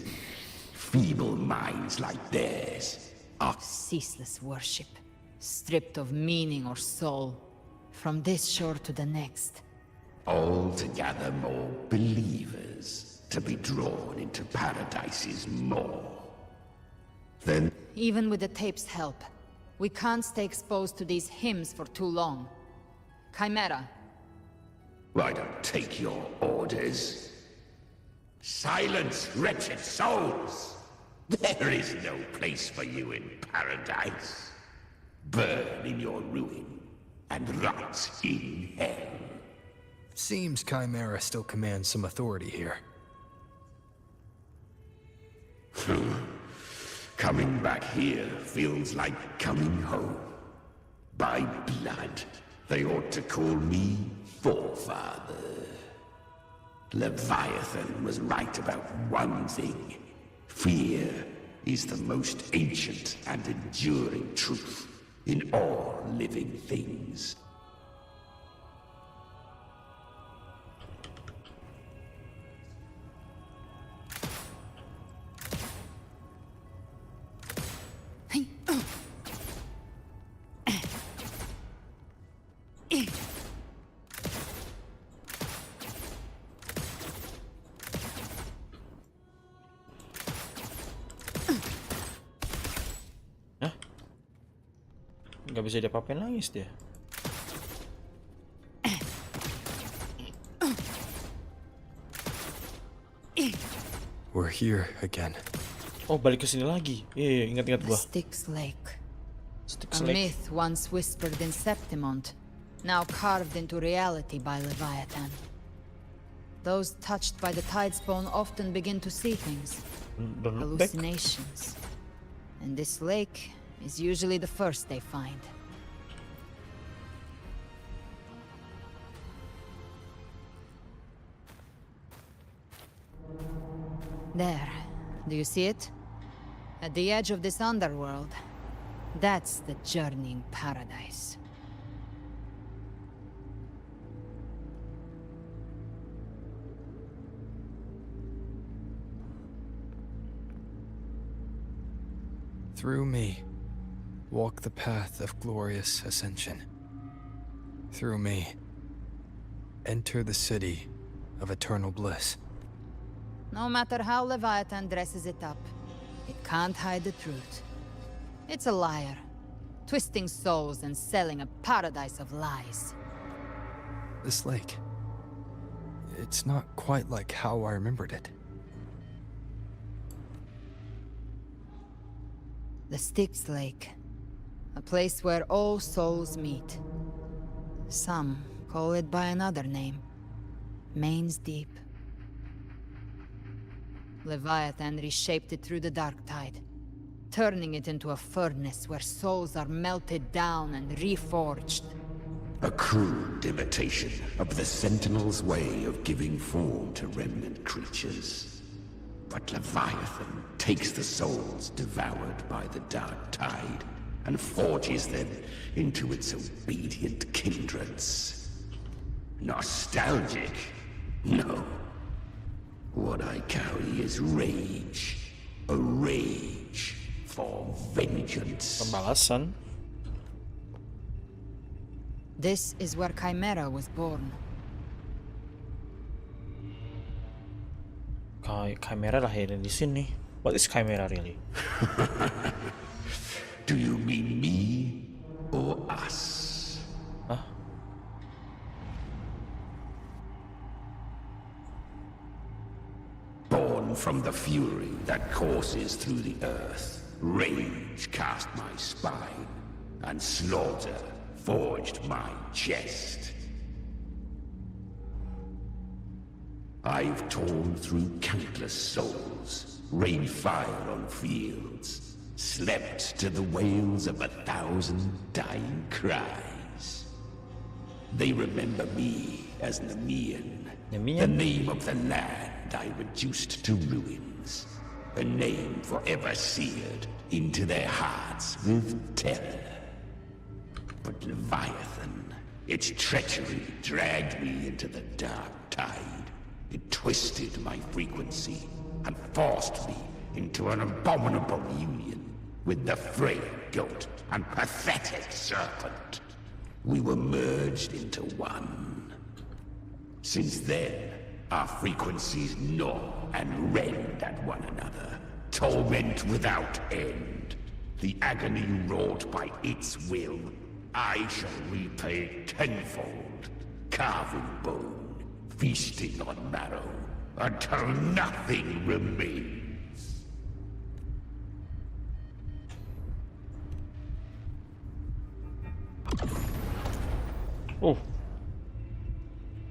Feeble minds like theirs are ceaseless worship, stripped of meaning or soul, from this shore to the next. all to gather more believers, to be drawn into Paradise's maw. Then Even with the tape's help, we can't stay exposed to these hymns for too long. Chimera. I don't take your orders. Silence, wretched souls! There is no place for you in paradise. Burn in your ruin, and rot in hell. Seems Chimera still commands some authority here. Coming back here feels like coming home. By blood, they ought to call me Forefather. Leviathan was right about one thing. Fear is the most ancient and enduring truth in all living things. Nggak bisa diapa-apain nangis dia. We're here again. Oh, balik ke sini lagi. Iya, ingat-ingat gua. Styx Lake. Styx A Lake. myth once whispered in Septimont, now carved into reality by Leviathan. Those touched by the tide spawn often begin to see things. Don't look back. Hallucinations. And this lake is usually the first they find. There. Do you see it? At the edge of this underworld. That's the journeying paradise. Through me, walk the path of glorious ascension. Through me, enter the city of eternal bliss. No matter how Leviathan dresses it up, it can't hide the truth. It's a liar, twisting souls and selling a paradise of lies. This lake, it's not quite like how I remembered it. The Styx Lake, a place where all souls meet. Some call it by another name, Main's Deep. Leviathan reshaped it through the dark tide, turning it into a furnace where souls are melted down and reforged. A crude imitation of the Sentinel's way of giving form to remnant creatures. But Leviathan takes the souls devoured by the dark tide and forges them into its obedient kindreds. Nostalgic? No. What I carry is rage. A rage for vengeance. Pembalasan. This is where Chimera was born. Chimera lahirnya di sini. What is Chimera really? Do you mean me or us? Huh? Born from the fury that courses through the earth, rage cast my spine, and slaughter forged my chest. I've torn through countless souls, rained fire on fields, slept to the wails of 1,000 dying cries. They remember me as Nemean. Nemean? The name of the land I reduced to ruins. A name forever seared into their hearts with terror. But Leviathan, its treachery dragged me into the dark tide. It twisted my frequency and forced me into an abominable union with the frail goat and pathetic serpent. We were merged into one. Since then, our frequencies gnaw and rend at one another, torment without end. The agony wrought by its will, I shall repay tenfold, carving bone, feasting on marrow, until nothing remains. Oh.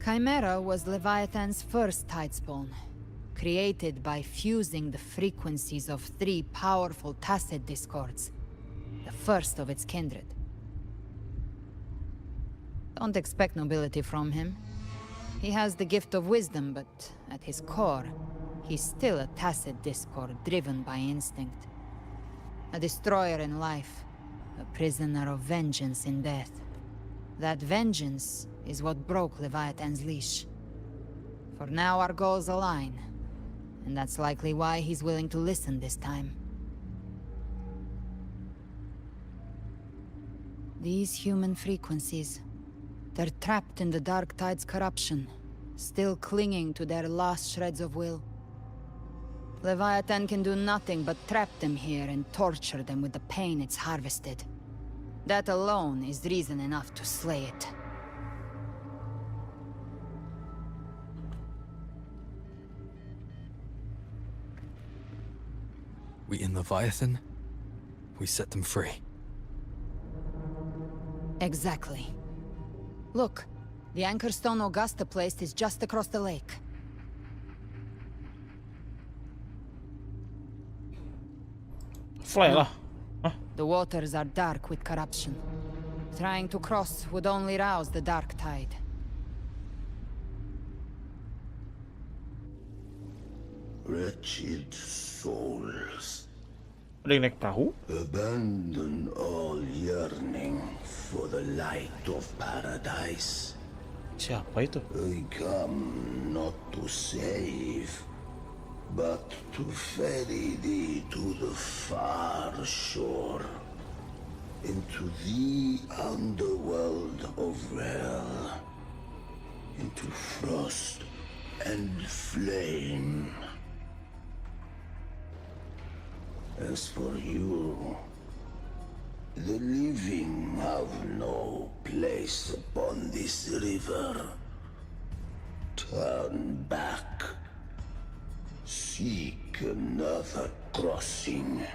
Chimera was Leviathan's first tidespawn, created by fusing the frequencies of 3 powerful tacit discords, the first of its kindred. Don't expect nobility from him. He has the gift of wisdom, but at his core, he's still a tacit discord driven by instinct. A destroyer in life, a prisoner of vengeance in death. That vengeance is what broke Leviathan's leash. For now our goals align, and that's likely why he's willing to listen this time. These human frequencies, they're trapped in the Dark Tide's corruption, still clinging to their last shreds of will. Leviathan can do nothing but trap them here and torture them with the pain it's harvested. That alone is reason enough to slay it. We in Leviathan, we set them free. Exactly. Look, the anchor stone Augusta placed is just across the lake. Fly lah. The waters are dark with corruption. Trying to cross would only rouse the dark tide. Wretched souls. Ada yang naik perahu? Abandon all yearning for the light of paradise. Siapa itu? I come not to save, but to ferry thee to the far shore, into the underworld of hell, into frost and flame. As for you, the living have no place upon this river. Turn back. Seek another crossing.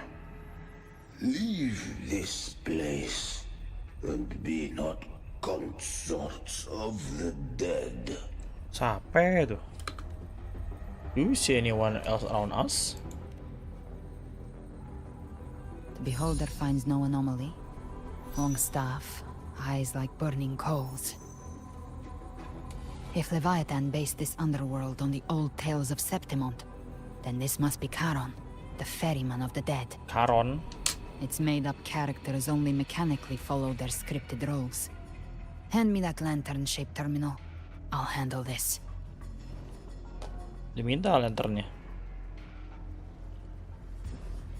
Leave this place and be not consorts of the dead. Siapa itu? Do you see anyone else around us? The beholder finds no anomaly. Long staff, eyes like burning coals. If Leviathan based this underworld on the old tales of Septimont, then this must be Charon, the ferryman of the dead. Charon? Its made-up characters only mechanically follow their scripted roles. Hand me that lantern-shaped terminal. I'll handle this. Diminta lanternnya.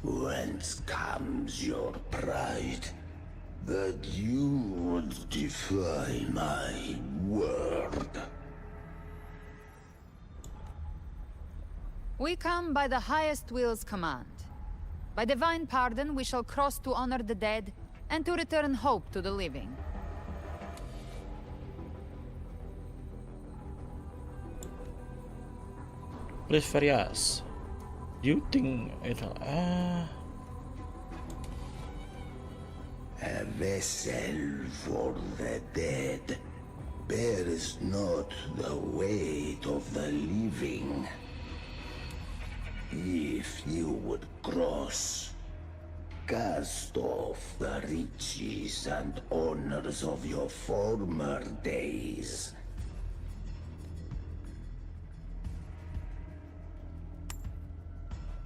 Whence comes your pride that you would defy my word? We come by the highest will's command. By divine pardon, we shall cross to honor the dead and to return hope to the living. Please vary us. Do you think it'll... A vessel for the dead bears not the weight of the living. If you would cross, cast off the riches and honors of your former days.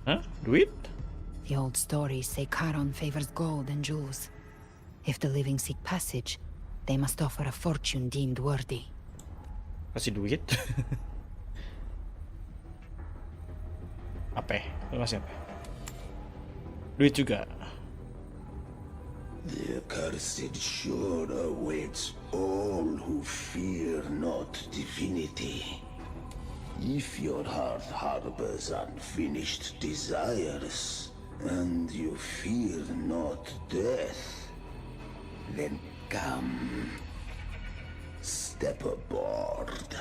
Hah? Duit? The old stories say Charon favors gold and jewels. If the living seek passage, they must offer a fortune deemed worthy. Kasih duit? Apa? Lu ngasih apa? Duit juga. The accursed shore awaits all who fear not divinity. If your heart harbors unfinished desires, and you fear not death, then come, step aboard.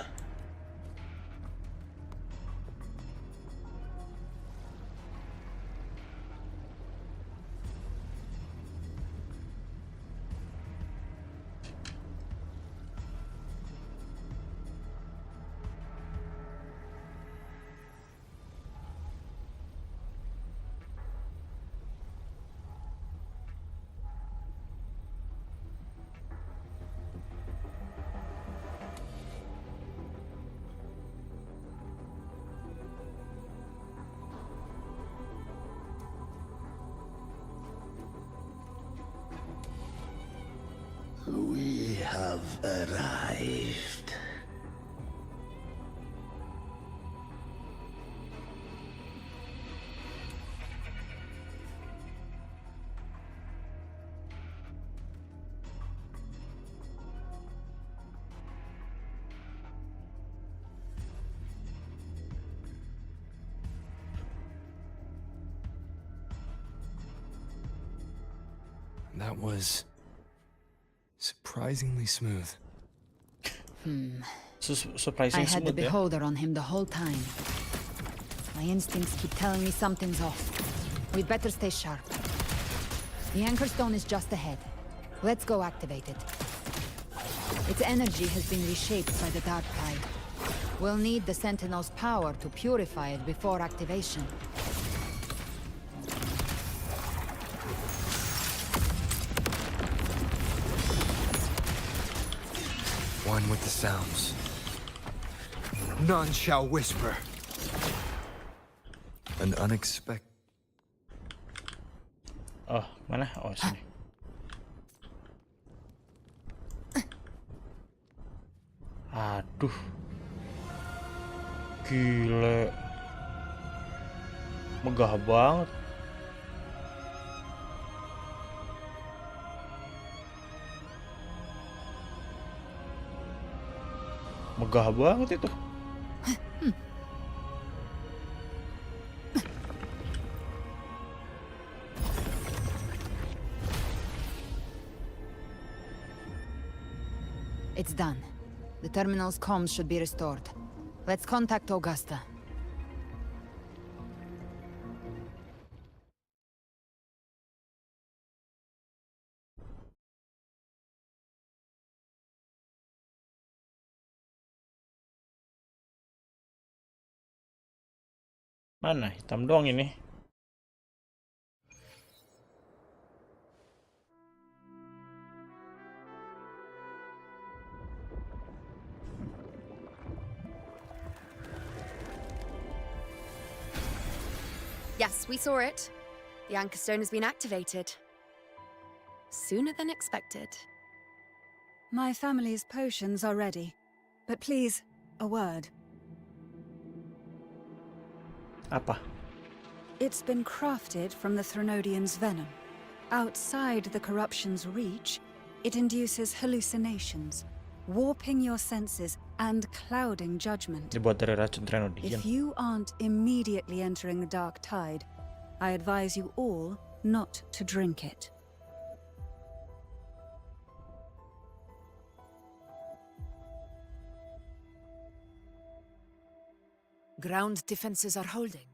We have arrived. That was surprisingly smooth. Surprising I had the smooth, ya? beholder on him the whole time. My instincts keep telling me something's off. We'd better stay sharp. The anchor stone is just ahead. Let's go activate it. Its energy has been reshaped by the dark tide. We'll need the Sentinel's power to purify it before activation. One with the sounds. None shall whisper. An unexpected. Oh, mana? Oh, sini. Aduh. Gile. Megah banget. Megah banget itu. It's done. The terminal's comms should be restored. Let's contact Augusta. Mana? Hitam doang ini. Yes, we saw it. The anchor stone has been activated. Sooner than expected. My family's potions are ready. But please, a word. Apa? It's been crafted from the Threnodian's venom. Outside the corruption's reach, it induces hallucinations, warping your senses and clouding judgment. Dibuat dari racun Threnodian. If you aren't immediately entering the dark tide, I advise you all not to drink it. Ground defenses are holding.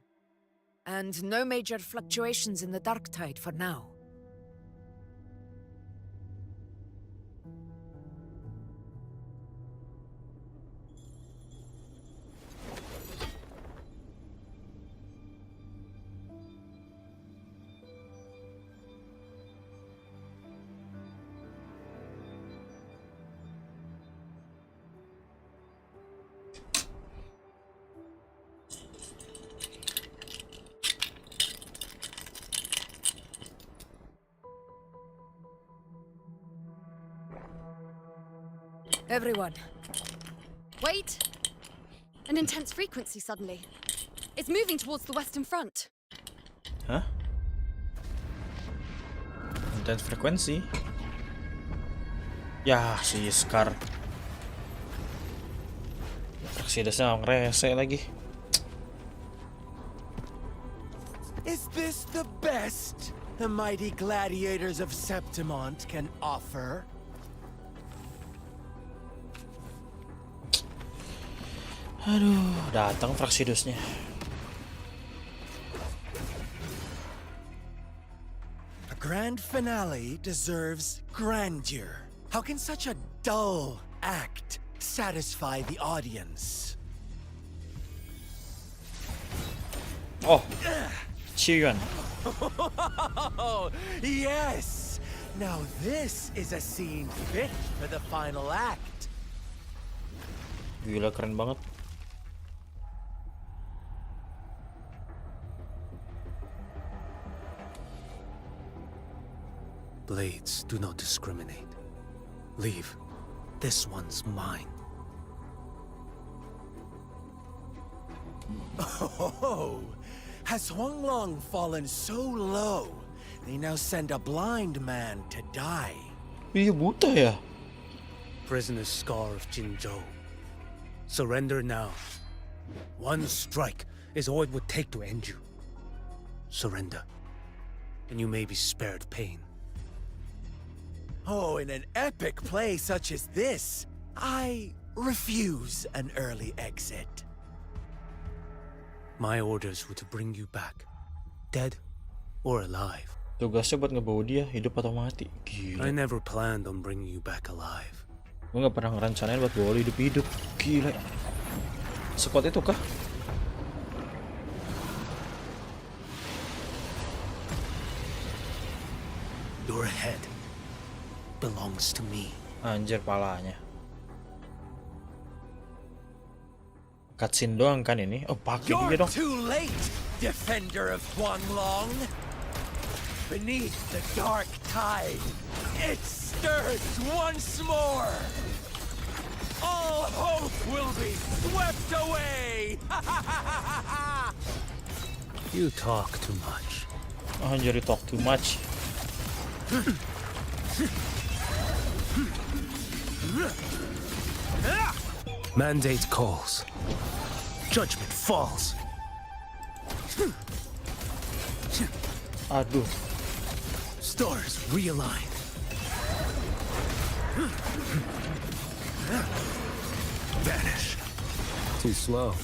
And no major fluctuations in the dark tide for now. Everyone. Wait! An intense frequency suddenly. It's moving towards the Western Front. Hah? Intense frekuensi? Ya, si Scar. Fraxidusnya ngerese lagi. Is this the best the mighty gladiators of Septimont can offer? Aduh, datang Fraxidusnya. A grand finale deserves grandeur. How can such a dull act satisfy the audience? Oh, Chiyuan. Yes! Now this is a scene fit for the final act. Gila, keren banget. Blades do not discriminate. Leave. This one's mine. Oh, has Huanglong fallen so low, they now send a blind man to die? Iya, buta ya? Prisoner's Scar of Jinzhou. Surrender now. One strike is all it would take to end you. Surrender, and you may be spared pain. Oh, in an epic play such as this, I refuse an early exit. My orders were to bring you back, dead or alive. Tugasnya buat ngebawa dia hidup atau mati. Gila. I never planned on bringing you back alive. Gue gak pernah ngerencanain buat bawa lu hidup-hidup. Gila. Sekuat itu kah? Your head belongs to me. Anjir, palanya. Cutscene doang kan ini? Oh, pakai dia You're dong. too late, defender of Huanglong. Beneath the dark tide, it stirs once more. All hope will be swept away. You talk too much. Anjir, you talk too much. Mandate calls. Judgment falls. Aduh. Stars realign. Vanish. Too slow.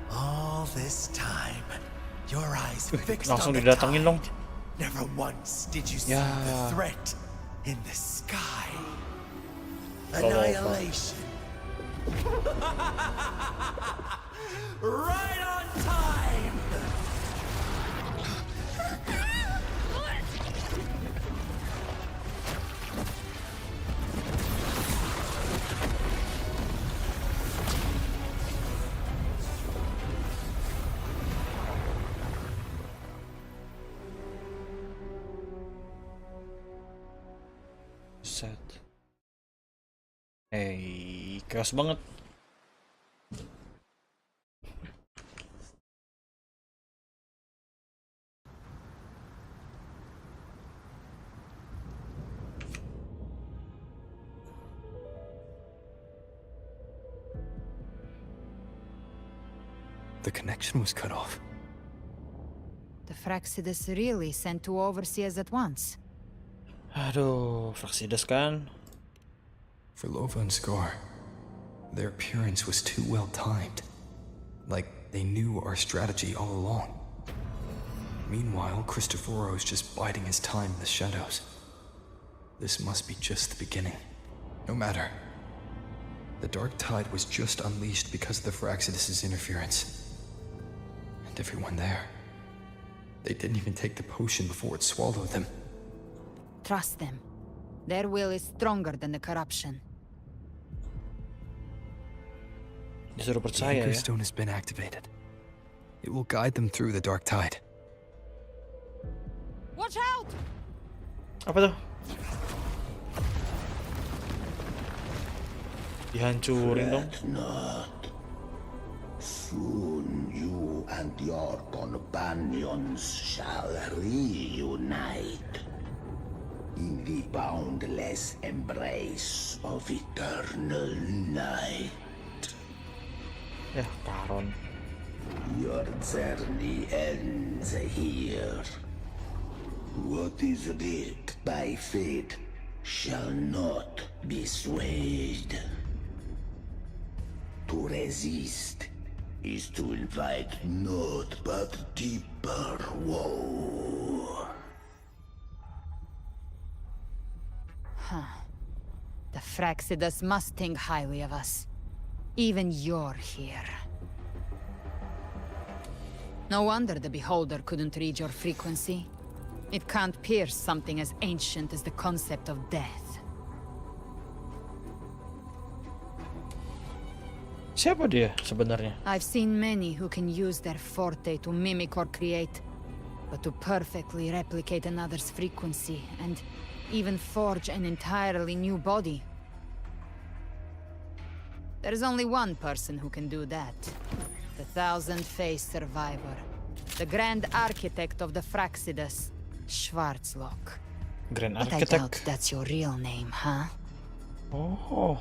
All this time, your eyes fixed Langsung on the didatengin dong. tide. Never once did you see Ya. the threat in the sky. Tolong. Annihilation. Right on time. Set. Chaos banget. The connection was cut off. The Fraxidus really sent two overseers at once. Aduh, Fraxidus kan. For Lova and Scar, their appearance was too well timed. Like they knew our strategy all along. Meanwhile, Cristoforo's just biding his time in the shadows. This must be just the beginning. No matter. The dark tide was just unleashed because of the Fraxidus' interference. And everyone there. They didn't even take the potion before it swallowed them. Trust them. Their will is stronger than the corruption. Disuruh The percaya anchor ya. stone has been activated. It will guide them through the dark tide. Watch out! Apa tuh? Dihancurin dong. Not. Soon you and your companions shall reunite in the boundless embrace of eternal night. Ya, Karon. Your journey ends here. What is writ by fate shall not be swayed. To resist is to invite naught but deeper woe. The Fraxidus must think highly of us. Even you're here. No wonder the Beholder couldn't read your frequency. It can't pierce something as ancient as the concept of death. Siapa dia sebenarnya? I've seen many who can use their forte to mimic or create, but to perfectly replicate another's frequency and even forge an entirely new body. There's only one person who can do that. The thousand-faced survivor. The Grand Architect of the Fraxidus, Schwarzlock. Grand But I doubt Architect. that's your real name, huh? Oh.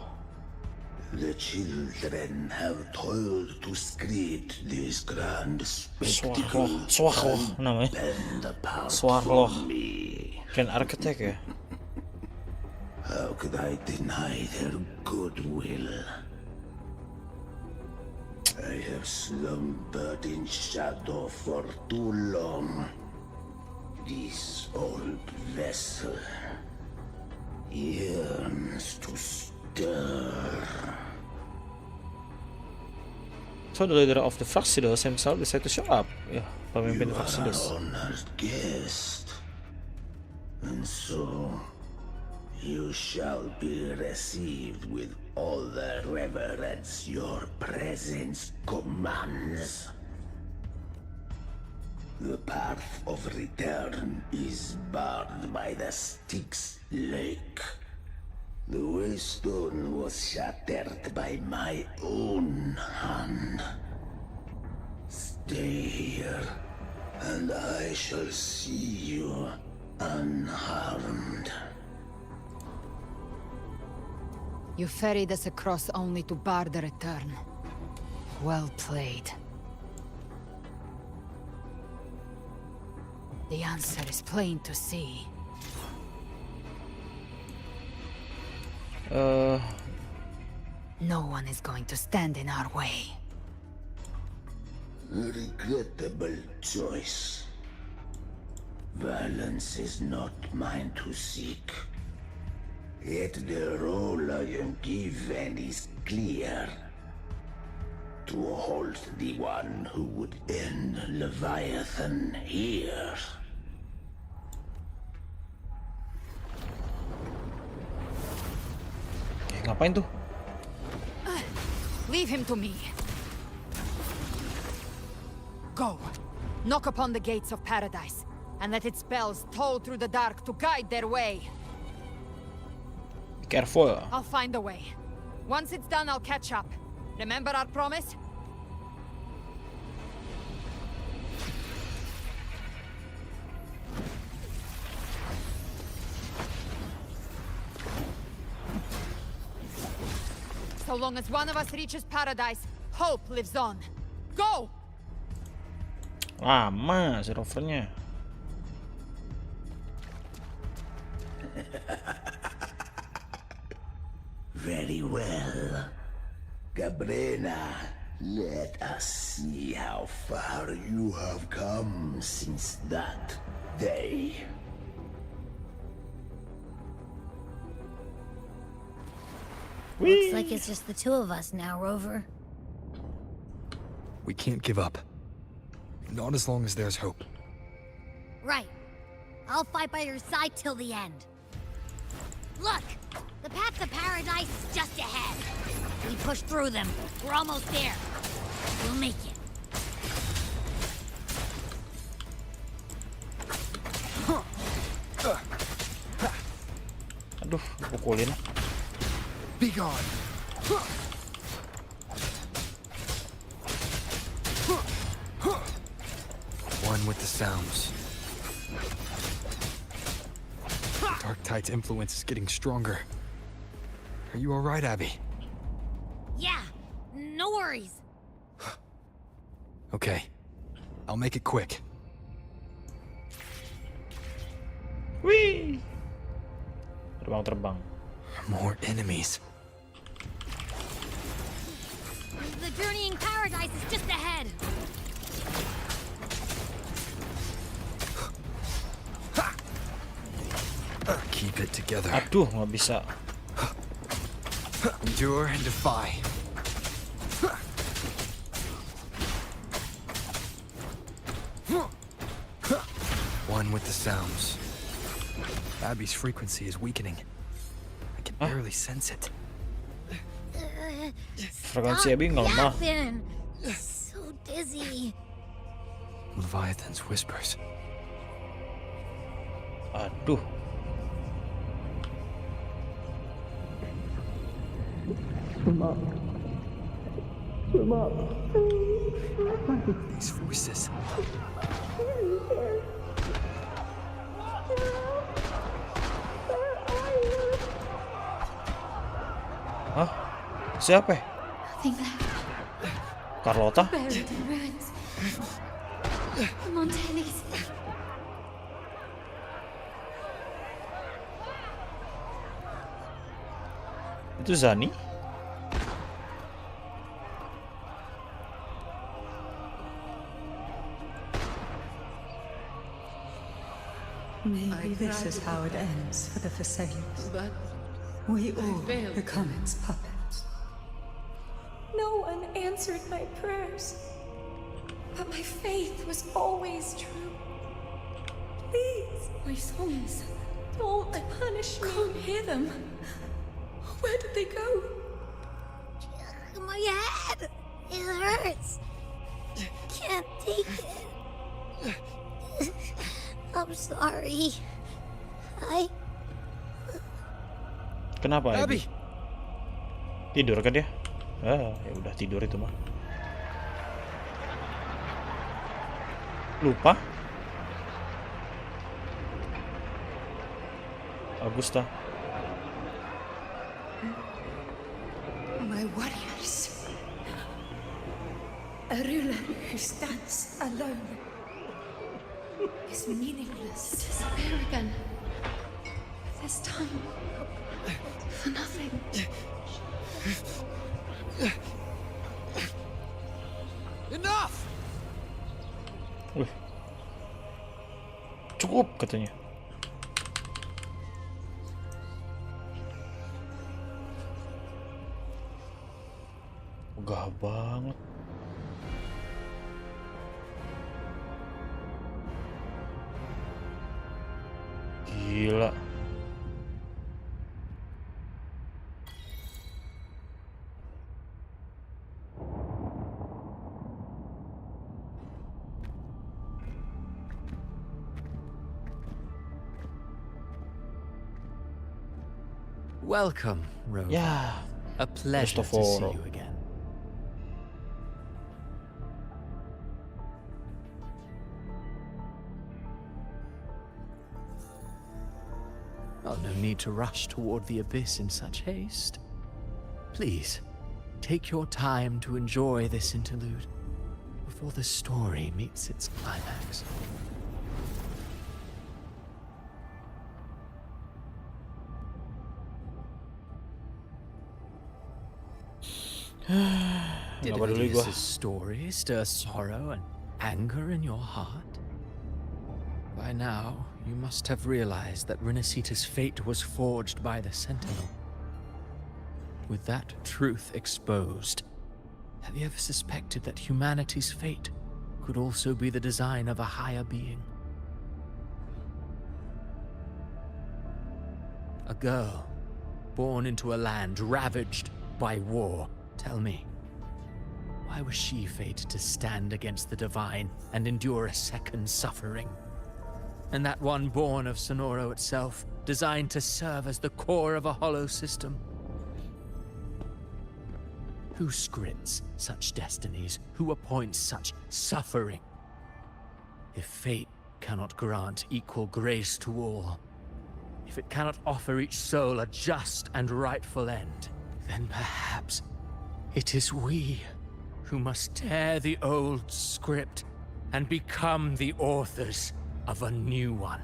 The children have toiled to create this grand spectacle. Swarlock namanya. Bend apart Swarlock. from me. Grand Architect ya. How could I deny their goodwill? I have slumbered in shadow for too long. This old vessel yearns to stir. So the leader of the Fraxidus himself decided to show up. Ya, pemimpin You are Fraxidus. an honored guest, and so you shall be received with all the reverence your presence commands. The path of return is barred by the Styx Lake. The waystone was shattered by my own hand. Stay here, and I shall see you unharmed. You ferried us across only to bar the return. Well played. The answer is plain to see. No one is going to stand in our way. A regrettable choice. Violence is not mine to seek. Yet the role I am given is clear. To halt the one who would end Leviathan here. Ngapain tuh? Leave him to me. Go. Knock upon the gates of paradise, and let its bells toll through the dark to guide their way. Be careful. I'll find a way. Once it's done, I'll catch up. Remember our promise? So long as one of us reaches paradise, hope lives on. Go! Lama si Rovernya. Very well. Gabrena, let us see how far you have come since that day. Looks like it's just the two of us now, Rover. We can't give up. Not as long as there's hope. Right. I'll fight by your side till the end. Look! The path to paradise is just ahead. We push through them. We're almost there. We'll make it. Aduh, pukulin. Be gone. One with the sounds. Dark Tide's influence is getting stronger. Are you all right, Abby? Yeah, no worries. Okay, I'll make it quick. Wih. Terbang. More enemies. The journeying paradise is just ahead. Keep it together. Aduh, nggak bisa. Endure and defy. One with the sounds. Abby's frequency is weakening. I can barely sense it. Frekuensi Abby nggak lemah. So dizzy. Leviathan's whispers. Aduh. These voices. Hah? Siapa? Nothing left. Carlota? Buried in ruins. Montellis. Itu Zani? Maybe this is how it ends for the Thessalians. But We all failed. become its puppets. no one answered my prayers. But my faith was always true. Please, my songs, don't punish me. Can't hear them. Where did they go? My head! It hurts! Can't take it. I'm sorry. Kenapa Abby? Tidur kan dia? Ah, ya udah tidur itu mah. Lupa? Augusta. My warriors. A ruler who stands alone is meaningless. Disappear again. This time, for nothing. Enough! Wih. Cukup katanya. Megah banget. Gila. Welcome, Rover. Yeah. A pleasure to see you again. Oh, no need to rush toward the abyss in such haste. Please, take your time to enjoy this interlude before the story meets its climax. Did Elias's story stir sorrow and anger in your heart? By now, you must have realized that Rinascita's fate was forged by the Sentinel. With that truth exposed, have you ever suspected that humanity's fate could also be the design of a higher being? A girl, born into a land ravaged by war. Tell me, why was she fated to stand against the divine and endure a second suffering? And that one born of Sonoro itself, designed to serve as the core of a hollow system? Who scripts such destinies? Who appoints such suffering? If fate cannot grant equal grace to all, if it cannot offer each soul a just and rightful end, then perhaps it is we who must tear the old script and become the authors of a new one.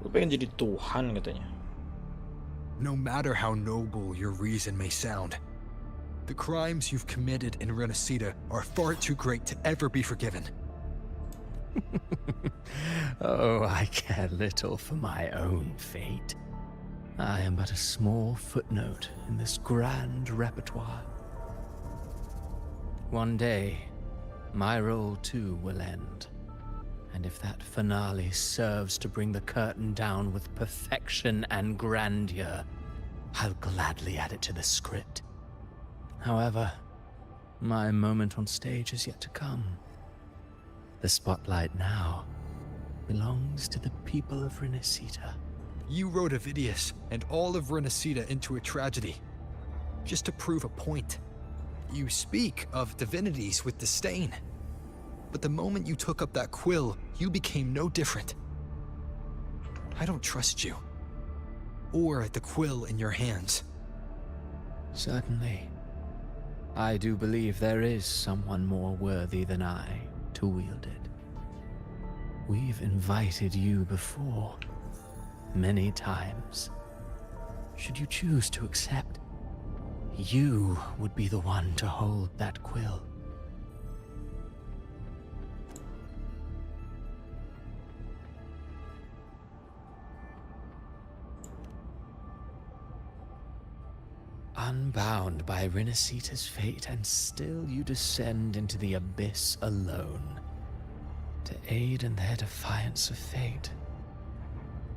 Lu pengen jadi Tuhan katanya. No matter how noble your reason may sound, the crimes you've committed in Rinascita are far too great to ever be forgiven. Oh, I care little for my own fate. I am but a small footnote in this grand repertoire. One day, my role too will end. And if that finale serves to bring the curtain down with perfection and grandeur, I'll gladly add it to the script. However, my moment on stage is yet to come. The spotlight now belongs to the people of Rinascita. You wrote Avidius and all of Rinascita into a tragedy, just to prove a point. You speak of divinities with disdain. But the moment you took up that quill, you became no different. I don't trust you. Or the quill in your hands. Certainly. I do believe there is someone more worthy than I to wield it. We've invited you before, many times. Should you choose to accept, you would be the one to hold that quill. Unbound by Rinascita's fate, and still you descend into the abyss alone, to aid in their defiance of fate.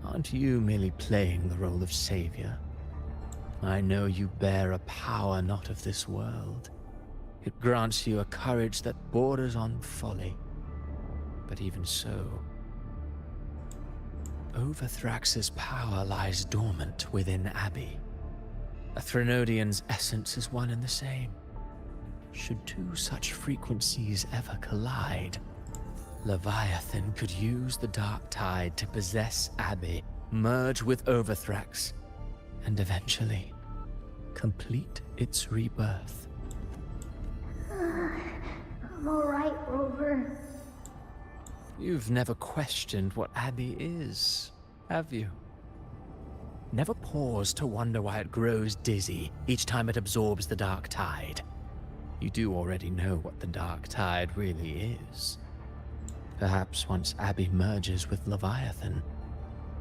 Aren't you merely playing the role of savior? I know you bear a power not of this world. It grants you a courage that borders on folly. But even so, Overthrax's power lies dormant within Abbey. A Threnodian's essence is one and the same. Should two such frequencies ever collide, Leviathan could use the dark tide to possess Abbey, merge with Overthrax, and eventually complete its rebirth. I'm alright, Rover. You've never questioned what Abbey is, have you? Never paused to wonder why it grows dizzy each time it absorbs the dark tide. You do already know what the dark tide really is. Perhaps once Abbey merges with Leviathan,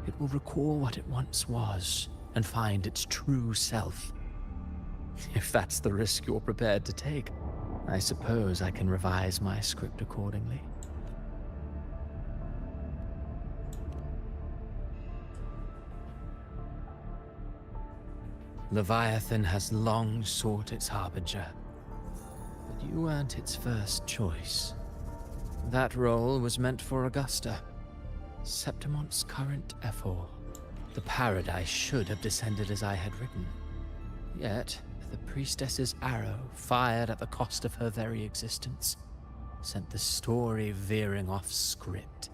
it will recall what it once was and find its true self. If that's the risk you're prepared to take, I suppose I can revise my script accordingly. Leviathan has long sought its harbinger, but you weren't its first choice. That role was meant for Augusta, Septimon's current Ephor. The paradise should have descended as I had written. Yet, the priestess's arrow, fired at the cost of her very existence, sent the story veering off script.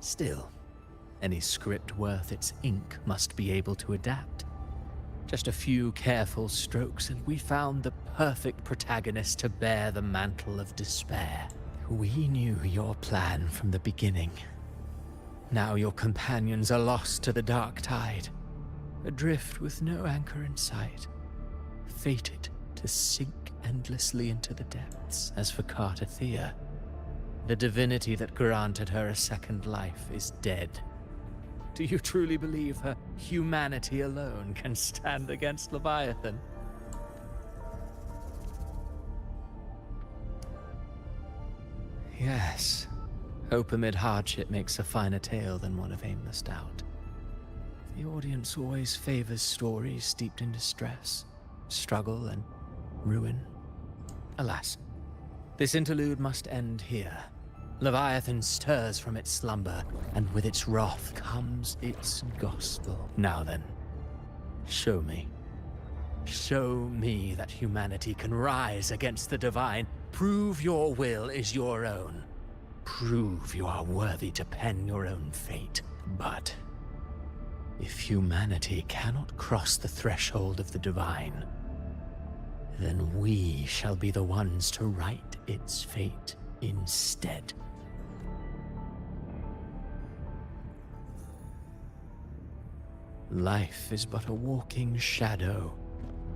Still, any script worth its ink must be able to adapt. Just a few careful strokes and we found the perfect protagonist to bear the mantle of despair. We knew your plan from the beginning. Now your companions are lost to the dark tide, adrift with no anchor in sight, fated to sink endlessly into the depths. As for Cartathea, the divinity that granted her a second life is dead. Do you truly believe her humanity alone can stand against Leviathan? Yes, hope amid hardship makes a finer tale than one of aimless doubt. The audience always favors stories steeped in distress, struggle, and ruin. Alas, this interlude must end here. Leviathan stirs from its slumber, and with its wrath comes its gospel. Now then, show me. Show me that humanity can rise against the divine. Prove your will is your own. Prove you are worthy to pen your own fate. But if humanity cannot cross the threshold of the divine, then we shall be the ones to write its fate instead. Life is but a walking shadow,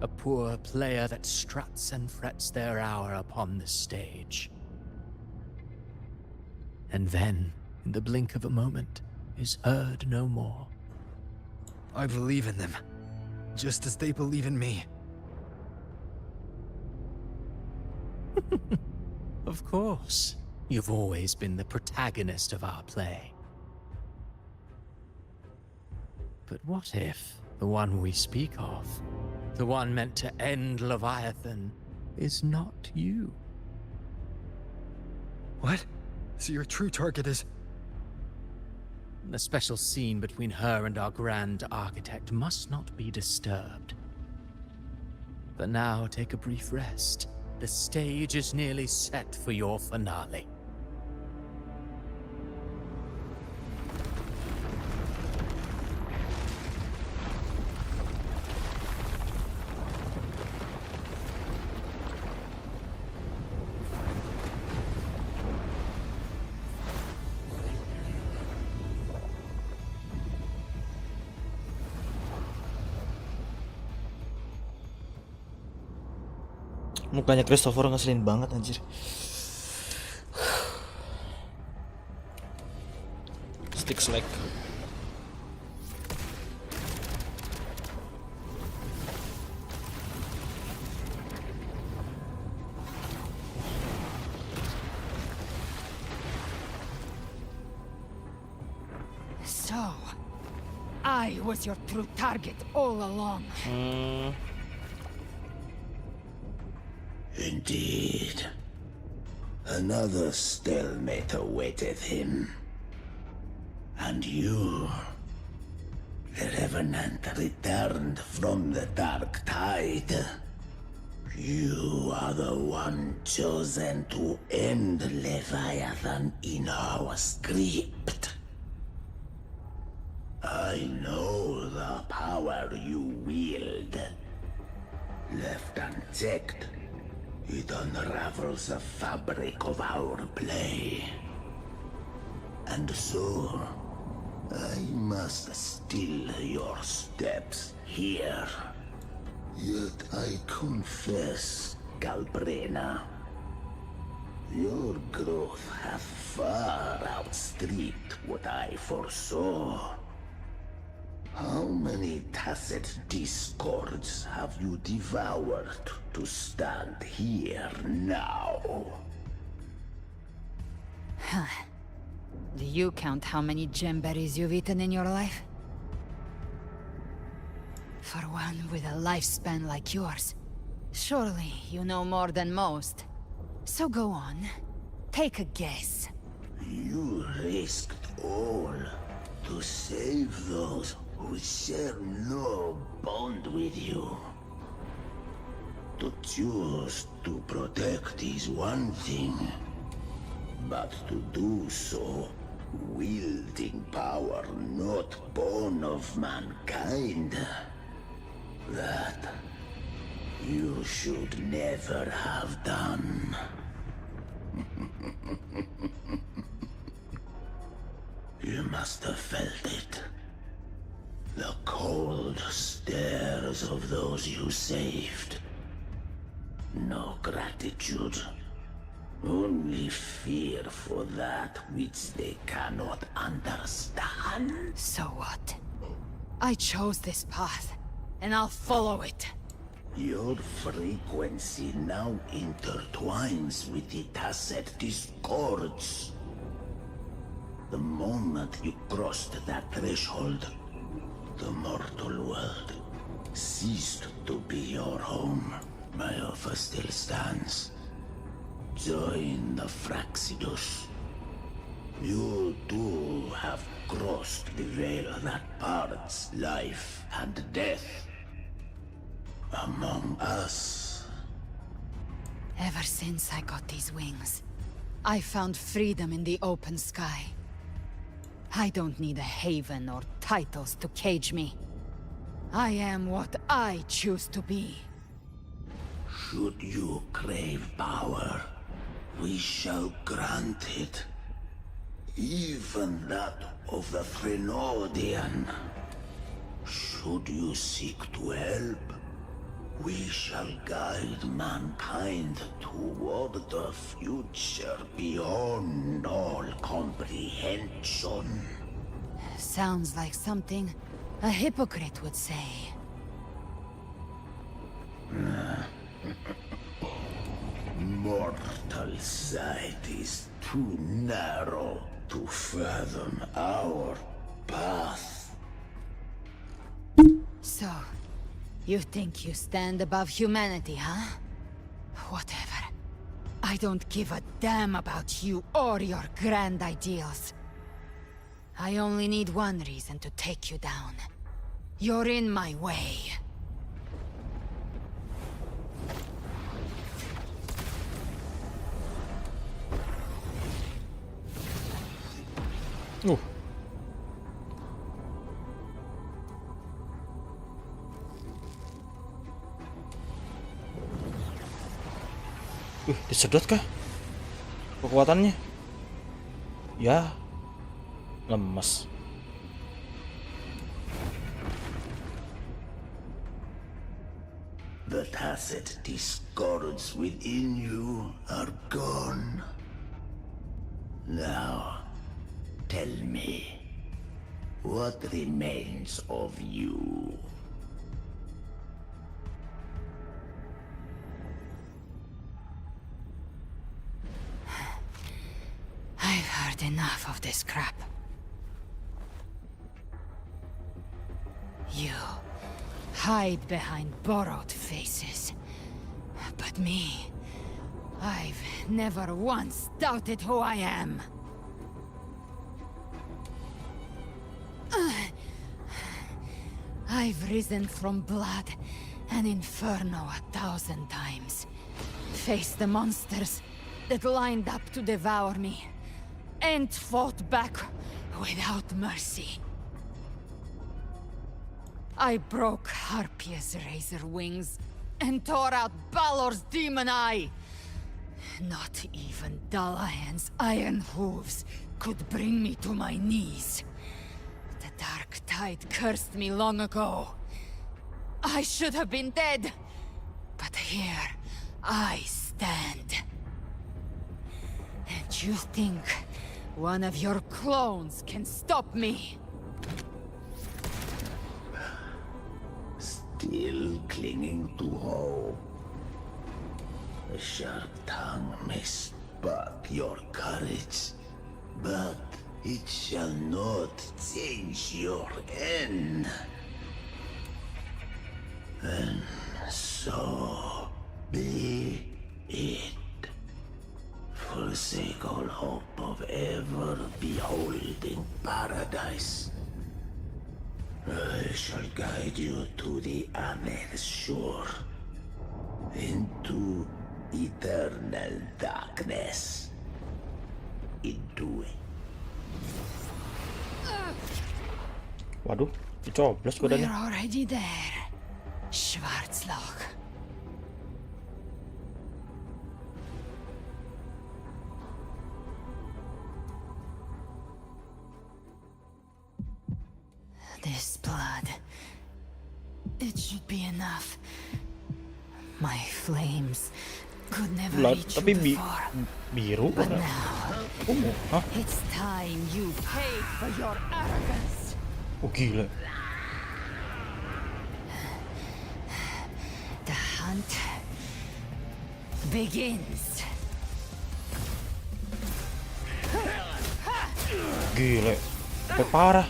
a poor player that struts and frets their hour upon the stage. And then, in the blink of a moment, is heard no more. I believe in them, just as they believe in me. Of course. You've always been the protagonist of our play. But what if the one we speak of, the one meant to end Leviathan, is not you? What? So your true target is... The special scene between her and our grand architect must not be disturbed. But now take a brief rest. The stage is nearly set for your finale. Mukanya Christopher ngeselin banget anjir. Sticks like. So, I was your true target all along. Indeed. Another stalemate awaited him. And you, the Revenant returned from the Dark Tide. You are the one chosen to end Leviathan in our script. I know the power you wield. Left unchecked, it unravels the fabric of our play. And so, I must still your steps here. Yet I confess, Galbrena, your growth hath far outstripped what I foresaw. How many tacit discords have you devoured to stand here now? Do you count how many gemberries you've eaten in your life? For one with a lifespan like yours, surely you know more than most. So go on, take a guess. You risked all to save those who share no bond with you. To choose to protect is one thing, but to do so wielding power not born of mankind, that you should never have done. You must have felt it. The cold stares of those you saved. No gratitude. Only fear for that which they cannot understand. So what? I chose this path, and I'll follow it. Your frequency now intertwines with the tacit discords. The moment you crossed that threshold, the mortal world ceased to be your home, my offer still stands. Join the Fraxidus. You too have crossed the veil that parts life and death. Among us. Ever since I got these wings, I found freedom in the open sky. I don't need a haven or titles to cage me. I am what I choose to be. Should you crave power, we shall grant it. Even that of the Trinodian. Should you seek to help, we shall guide mankind toward the future beyond all comprehension. Sounds like something a hypocrite would say. Mortal sight is too narrow to fathom our path. So, you think you stand above humanity, huh? Whatever. I don't give a damn about you or your grand ideals. I only need one reason to take you down. You're in my way. Disedot kah kekuatannya? Ya, lemes. The tacit discords within you are gone. Now, tell me, what remains of you? I've heard enough of this crap. You hide behind borrowed faces. But me, I've never once doubted who I am. I've risen from blood and inferno 1,000 times. Faced the monsters that lined up to devour me. And fought back without mercy. I broke Harpia's razor wings and tore out Balor's demon eye. Not even Dalahan's iron hooves could bring me to my knees. The dark tide cursed me long ago. I should have been dead, but here I stand. And you think one of your clones can stop me? Still clinging to hope. A sharp tongue may spark your courage, but it shall not change your end. And so be it. Forsake all hope of ever beholding paradise. I shall guide you to the Amet's shore, into eternal darkness. Into it. Waduh, dicoblos We're badannya. already there, Schwarzloch. This blood, it should be enough. My flames could never Blood, reach tapi you before. biru. But now, Hah? it's time you pay for your arrogance. Oh gila. The hunt begins. Gila. Sampai parah.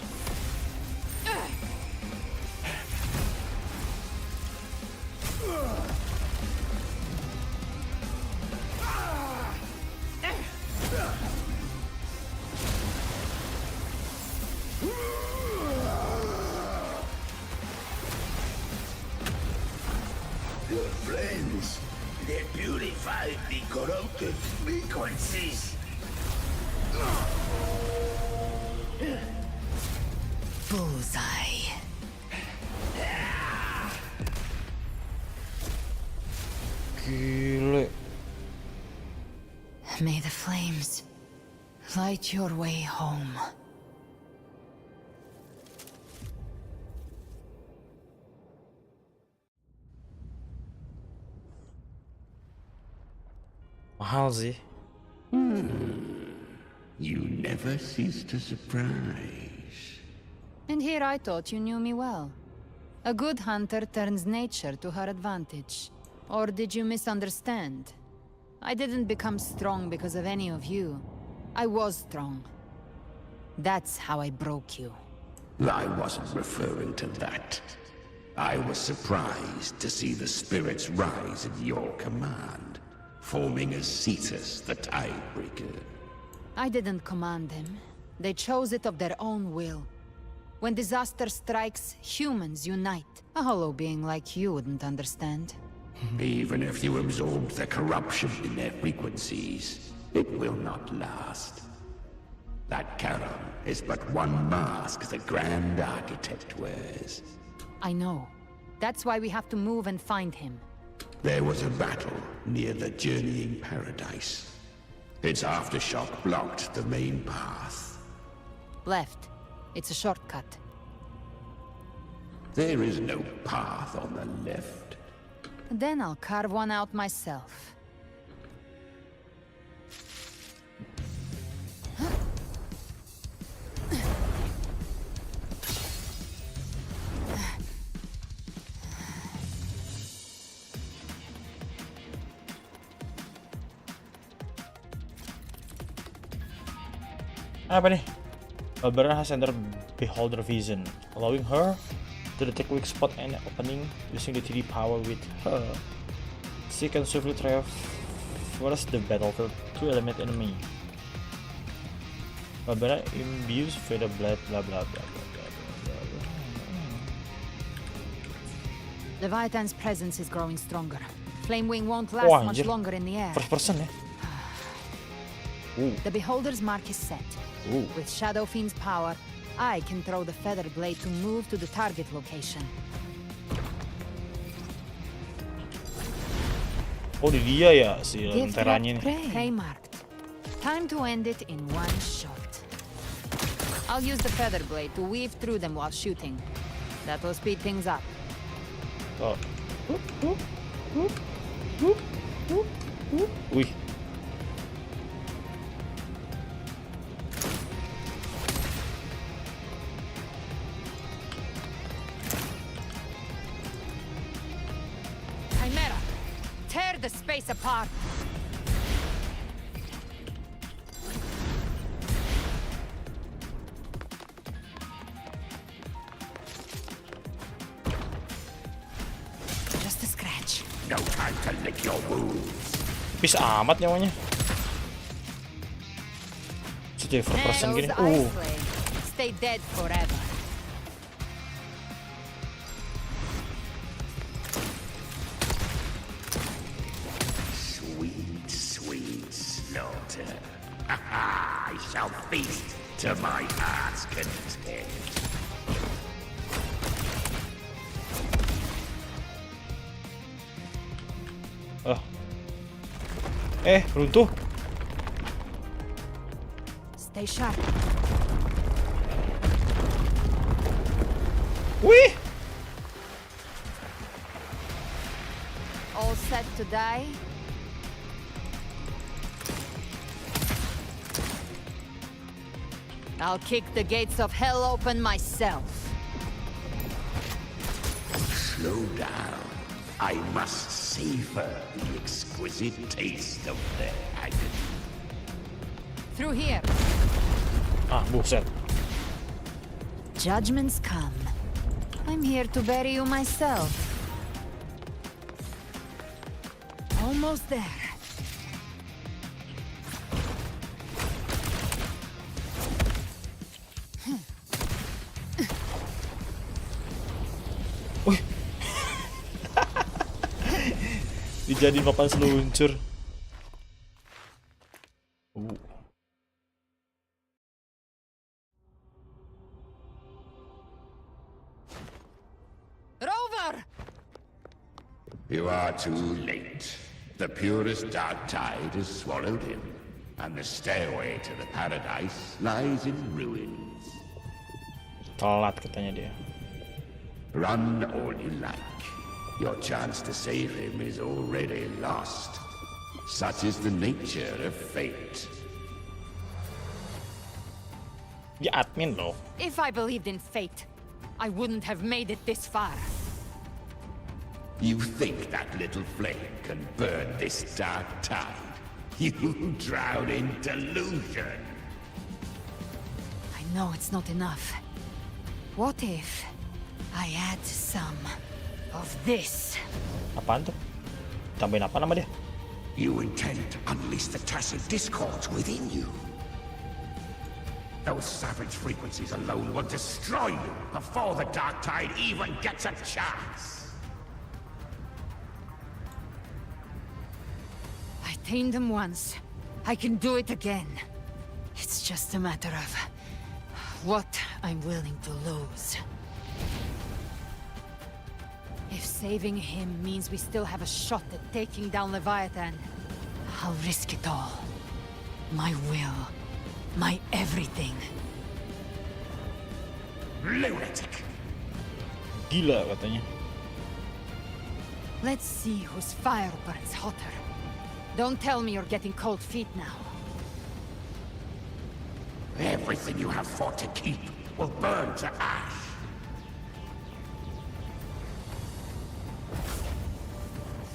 the corrupted frequencies. Bullseye. Gile. May the flames light your way home. Mahal sih. You never cease to surprise. And here I thought you knew me well. A good hunter turns nature to her advantage. Or did you misunderstand? I didn't become strong because of any of you. I was strong. That's how I broke you. I wasn't referring to that. I was surprised to see the spirits rise at your command, forming as Cetus the Tidebreaker. I didn't command them. They chose it of their own will. When disaster strikes, humans unite. A hollow being like you wouldn't understand. Even if you absorb the corruption in their frequencies, it will not last. That Charon is but one mask the Grand Architect wears. I know. That's why we have to move and find him. There was a battle near the Journeying Paradise. Its aftershock blocked the main path. Left. It's a shortcut. There is no path on the left. Then I'll carve one out myself. Apa nih? Barbara has entered Beholder Vision, allowing her to detect weak spot and opening using the 3D power with her. She can swiftly traverse the battlefield to eliminate enemy. Barbara imbues Feather Blade, blah blah blah blah blah blah blah. Leviathan's presence is growing stronger. Flamewing won't last much longer in the air. First person ya? The Beholder's mark is set. With Shadow Fiend's power, I can throw the Feather Blade to move to the target location. Oh, di dia ya si lanteranya nih. Prey marked. Time to end it in one shot. I'll use the Feather Blade to weave through them while shooting. That will speed things up. Oh. Wih. Tear the space apart. Just a scratch. No time to lick your wounds. Tipis amat nyawanya. Jadi first person gini. Stay dead forever. Slaughter. I shall feast to my heart's content. Runtuh. Stay sharp. Wih. All set to die? I'll kick the gates of hell open myself. Slow down. I must savor the exquisite taste of their agony. Through here. Buset. Judgments come. I'm here to bury you myself. Almost there. Dijadiin papan seluncur. far! You are too late. The purest dark tide has swallowed him, and the stairway to the paradise lies in ruins. Telat katanya dia. Run all you like. Your chance to save him is already lost. Such is the nature of fate. Dia admin loh. If I believed in fate, I wouldn't have made it this far. You think that little flame can burn this dark tide? You drown in delusion. I know it's not enough. What if I add some of this? Apaan tuh? Tambahin apa nama dia? You intend to unleash the tacit discords within you. Those savage frequencies alone will destroy you before the dark tide even gets a chance. I tamed them once. I can do it again. It's just a matter of what I'm willing to lose. If saving him means we still have a shot at taking down Leviathan, I'll risk it all. My will. My everything. Lunatic! Gila katanya. Let's see whose fire burns hotter. Don't tell me you're getting cold feet now. Everything you have fought to keep will burn to ash.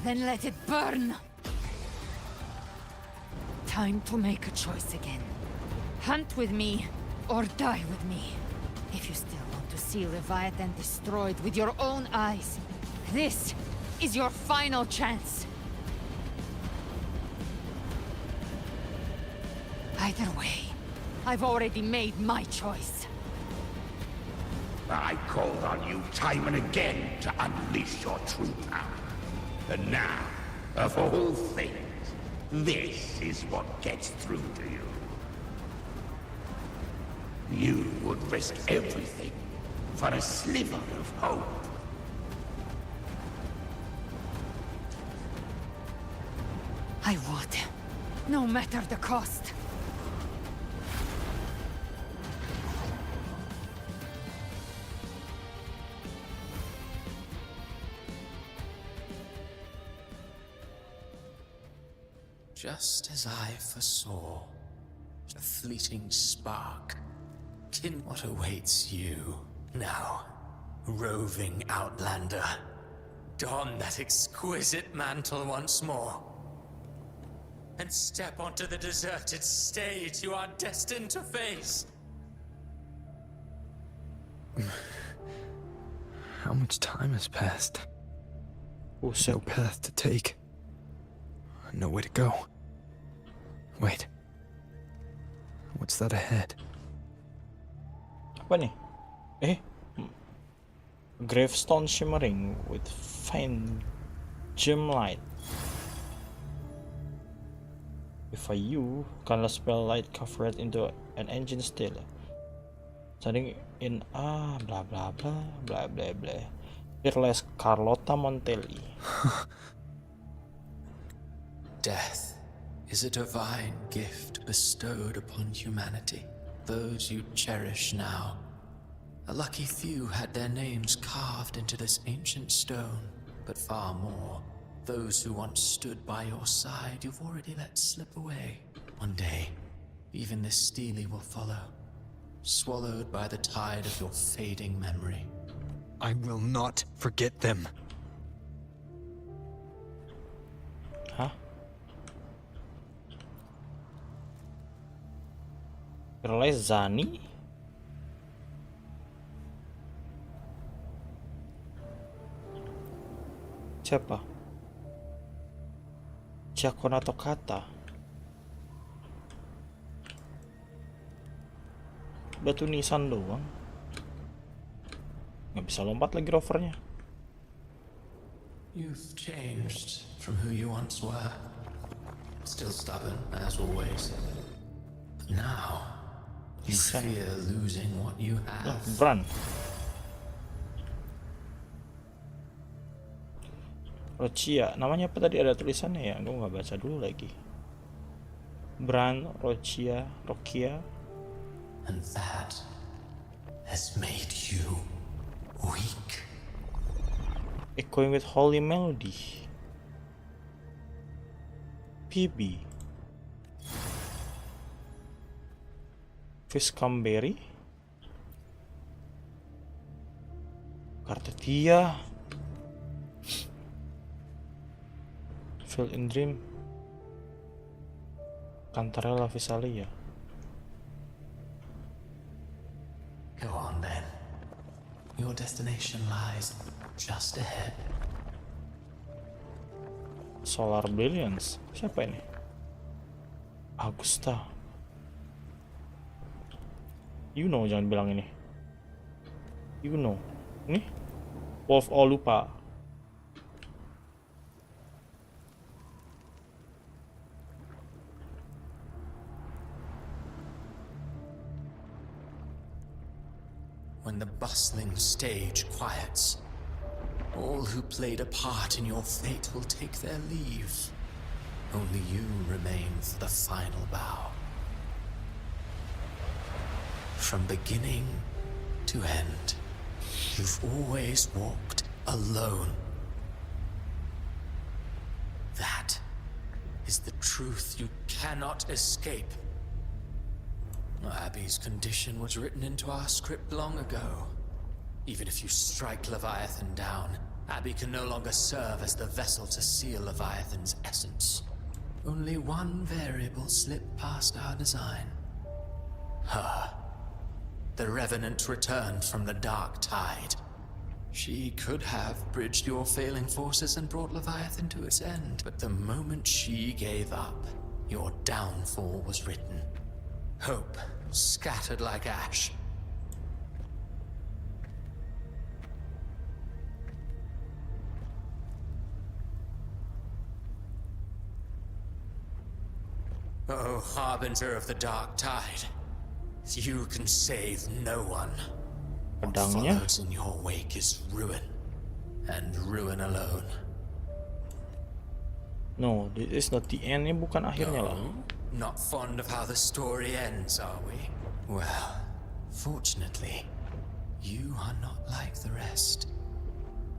Then let it burn! Time to make a choice again. Hunt with me, or die with me. If you still want to see Leviathan destroyed with your own eyes, this is your final chance. Either way, I've already made my choice. I called on you time and again to unleash your true power. And now, of all things, this is what gets through to you. You would risk everything for a sliver of hope. I would, no matter the cost. Just as I foresaw, a fleeting spark. In what awaits you now, roving outlander. Don that exquisite mantle once more, and step onto the deserted stage you are destined to face. How much time has passed? Oh, no path to take. Nowhere to go. Wait. What's that ahead? Apa nih? Gravestone shimmering with faint gem light. If you can spell light covered into an engine still. Standing in blah blah blah blah blah blah. Fearless Carlotta Montelli. Death is a divine gift bestowed upon humanity. Those you cherish now. A lucky few had their names carved into this ancient stone, but far more, those who once stood by your side you've already let slip away. One day, even this stele will follow, swallowed by the tide of your fading memory. I will not forget them. Hah? Realize Zani? Siapa? Jakon atau kata? Batu nisan doang. Nggak bisa lompat lagi rovernya. You've changed from who you once were. Still stubborn, as always. But now, you fear losing what you have. Run. Rochia, namanya apa tadi, ada tulisannya ya? Gue nggak baca dulu lagi. Bran, Rochia, Rokia. And that has made you weak. Echoing with holy melody. PB. Fiscamberry. Kartetia. Field in Dream. Cantarella Visalia. Go on then. Your destination lies just ahead. Solar Brilliance. Siapa ini? Augusta. You know, jangan bilang ini. You know. Ini? Wolf Olupa. When the bustling stage quiets, all who played a part in your fate will take their leave. Only you remain for the final bow. From beginning to end, you've always walked alone. That is the truth you cannot escape. Abby's condition was written into our script long ago. Even if you strike Leviathan down, Abby can no longer serve as the vessel to seal Leviathan's essence. Only one variable slipped past our design. Her. The Revenant returned from the dark tide. She could have bridged your failing forces and brought Leviathan to its end, but the moment she gave up, your downfall was written. Hope scattered like ash. Oh, harbinger of the dark tide, you can save no one. What Pedangnya. follows in your wake is ruin, and ruin alone. No, this is not the end. Ini bukan akhirnya lah. Not fond of how the story ends, are we? Well, fortunately, you are not like the rest.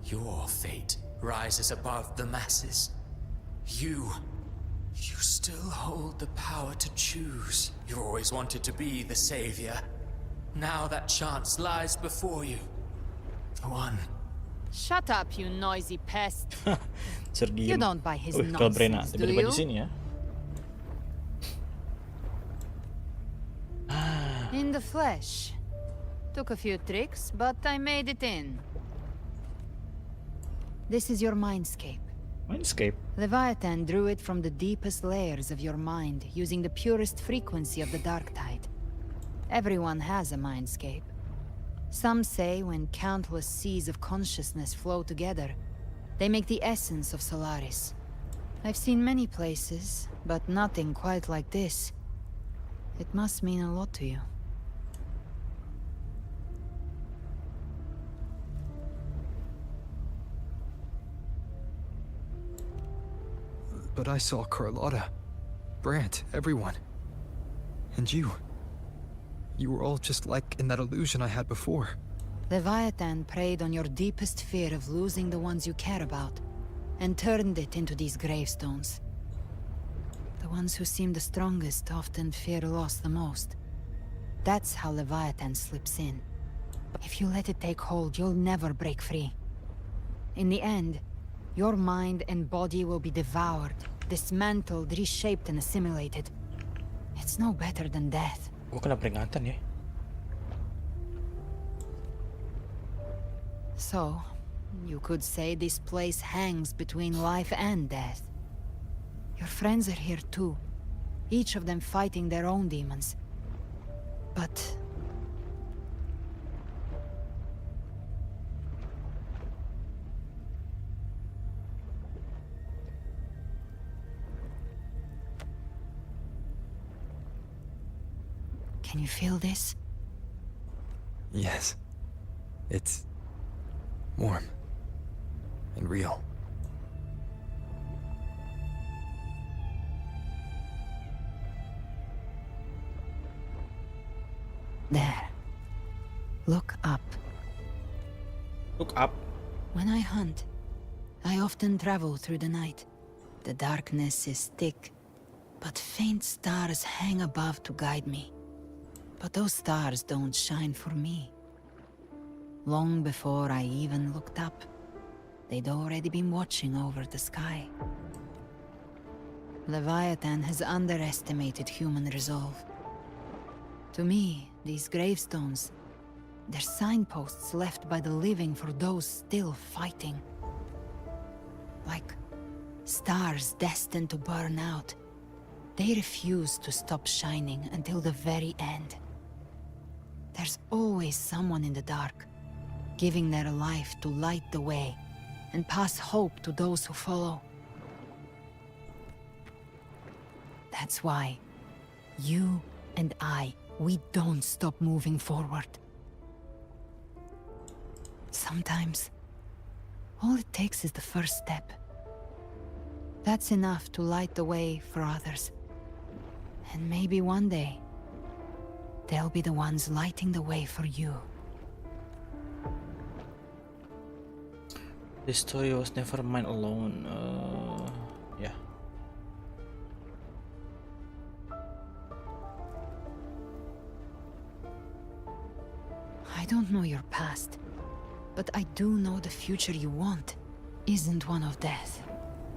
Your fate rises above the masses. You still hold the power to choose. You always wanted to be the savior. Now that chance lies before you. The one. Shut up, you noisy pest. Serdiam. You don't buy his Kalbrena, nonsense, do tiba-tiba you? di sini ya. In the flesh. Took a few tricks, but I made it in. This is your mindscape. Mindscape. Leviathan drew it from the deepest layers of your mind, using the purest frequency of the dark tide. Everyone has a mindscape. Some say when countless seas of consciousness flow together, they make the essence of Solaris. I've seen many places, but nothing quite like this. It must mean a lot to you. But I saw Carlotta, Brant, everyone. And you. You were all just like in that illusion I had before. Leviathan preyed on your deepest fear of losing the ones you care about, and turned it into these gravestones. The ones who seem the strongest often fear loss the most. That's how Leviathan slips in. If you let it take hold, you'll never break free. In the end, your mind and body will be devoured, dismantled, reshaped, and assimilated. It's no better than death. Gua kena peringatan ya. So, you could say this place hangs between life and death. Your friends are here too, each of them fighting their own demons. But... can you feel this? Yes. It's warm and real. There. Look up. Look up. When I hunt, I often travel through the night. The darkness is thick, but faint stars hang above to guide me. But those stars don't shine for me. Long before I even looked up, they'd already been watching over the sky. Leviathan has underestimated human resolve. To me, these gravestones, they're signposts left by the living for those still fighting. Like stars destined to burn out. They refuse to stop shining until the very end. There's always someone in the dark, giving their life to light the way and pass hope to those who follow. That's why you and I, we don't stop moving forward. Sometimes, all it takes is the first step. That's enough to light the way for others. And maybe one day, they'll be the ones lighting the way for you. This story was never mine alone. Yeah. I don't know your past, but I do know the future you want isn't one of death.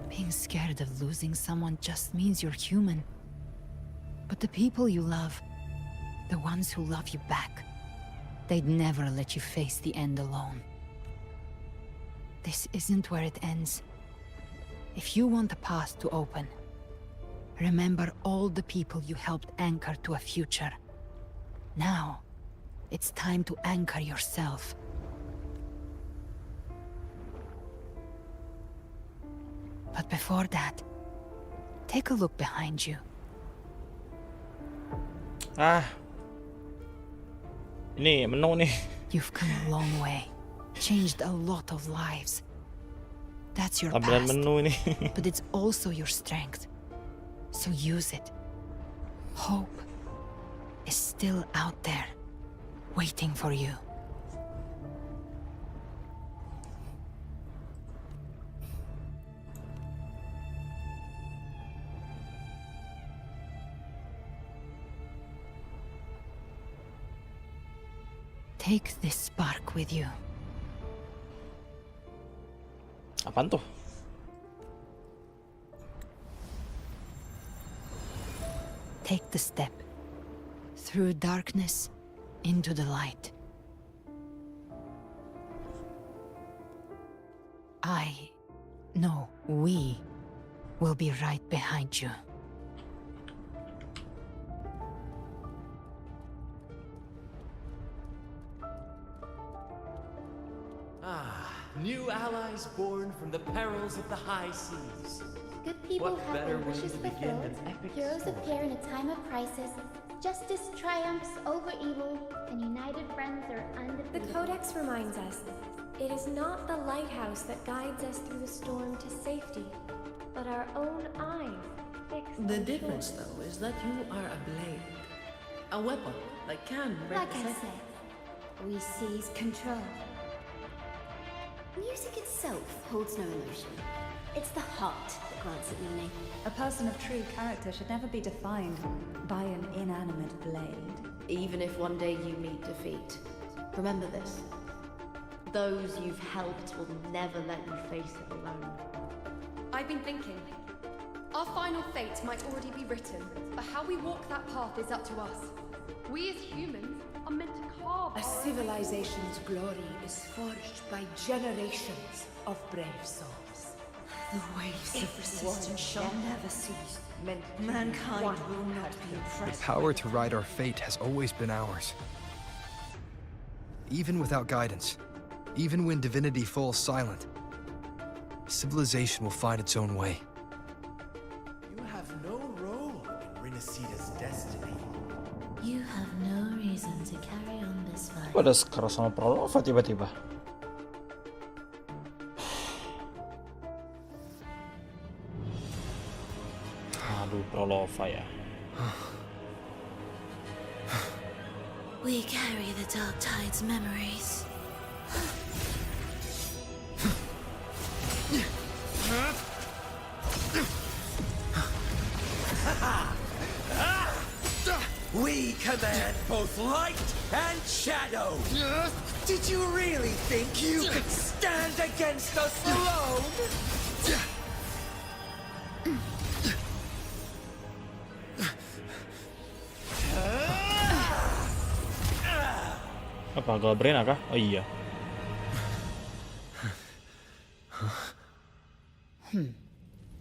Being scared of losing someone just means you're human. But the people you love, the ones who love you back, they'd never let you face the end alone. This isn't where it ends. If you want the path to open, remember all the people you helped anchor to a future. Now, it's time to anchor yourself. But before that, take a look behind you. Ini menu nih. You've come a long way, changed a lot of lives. That's your Tampilan past, menu ini. but it's also your strength. So use it. Hope is still out there, waiting for you. Take this spark with you. Apaan tuh? Take the step. Through darkness, into the light. We will be right behind you. New allies born from the perils of the high seas. Good people What have better their way wishes to begin fulfilled. an epic Heroes story? appear in a time of crisis. Justice triumphs over evil, and united friends are undefeated. The Codex reminds us, it is not the lighthouse that guides us through the storm to safety, but our own eyes fixed The on difference, shore. though, is that you are a blade. A weapon that can break Like the I cycle. said, we seize control. Music itself holds no emotion. It's the heart that grants it meaning. A person of true character should never be defined by an inanimate blade. Even if one day you meet defeat, remember this. Those you've helped will never let you face it alone. I've been thinking. Our final fate might already be written, but how we walk that path is up to us. We as humans are meant to carve A civilization's glory is forged by generations of brave souls. The waves of resistance shall never cease. Mankind Mankind will not be The oppressed. power to ride our fate has always been ours. Even without guidance, even when divinity falls silent, civilization will find its own way. You have no role in Rinascita's destiny. You have no reason to carry on this fight. Kok ada sekeras sama Prolova tiba-tiba? Aduh, Prolova ya. We carry the dark tide's memories. We command both light and shadow. Did you really think you could stand against us alone? Apa Galbrena kah? Oh iya.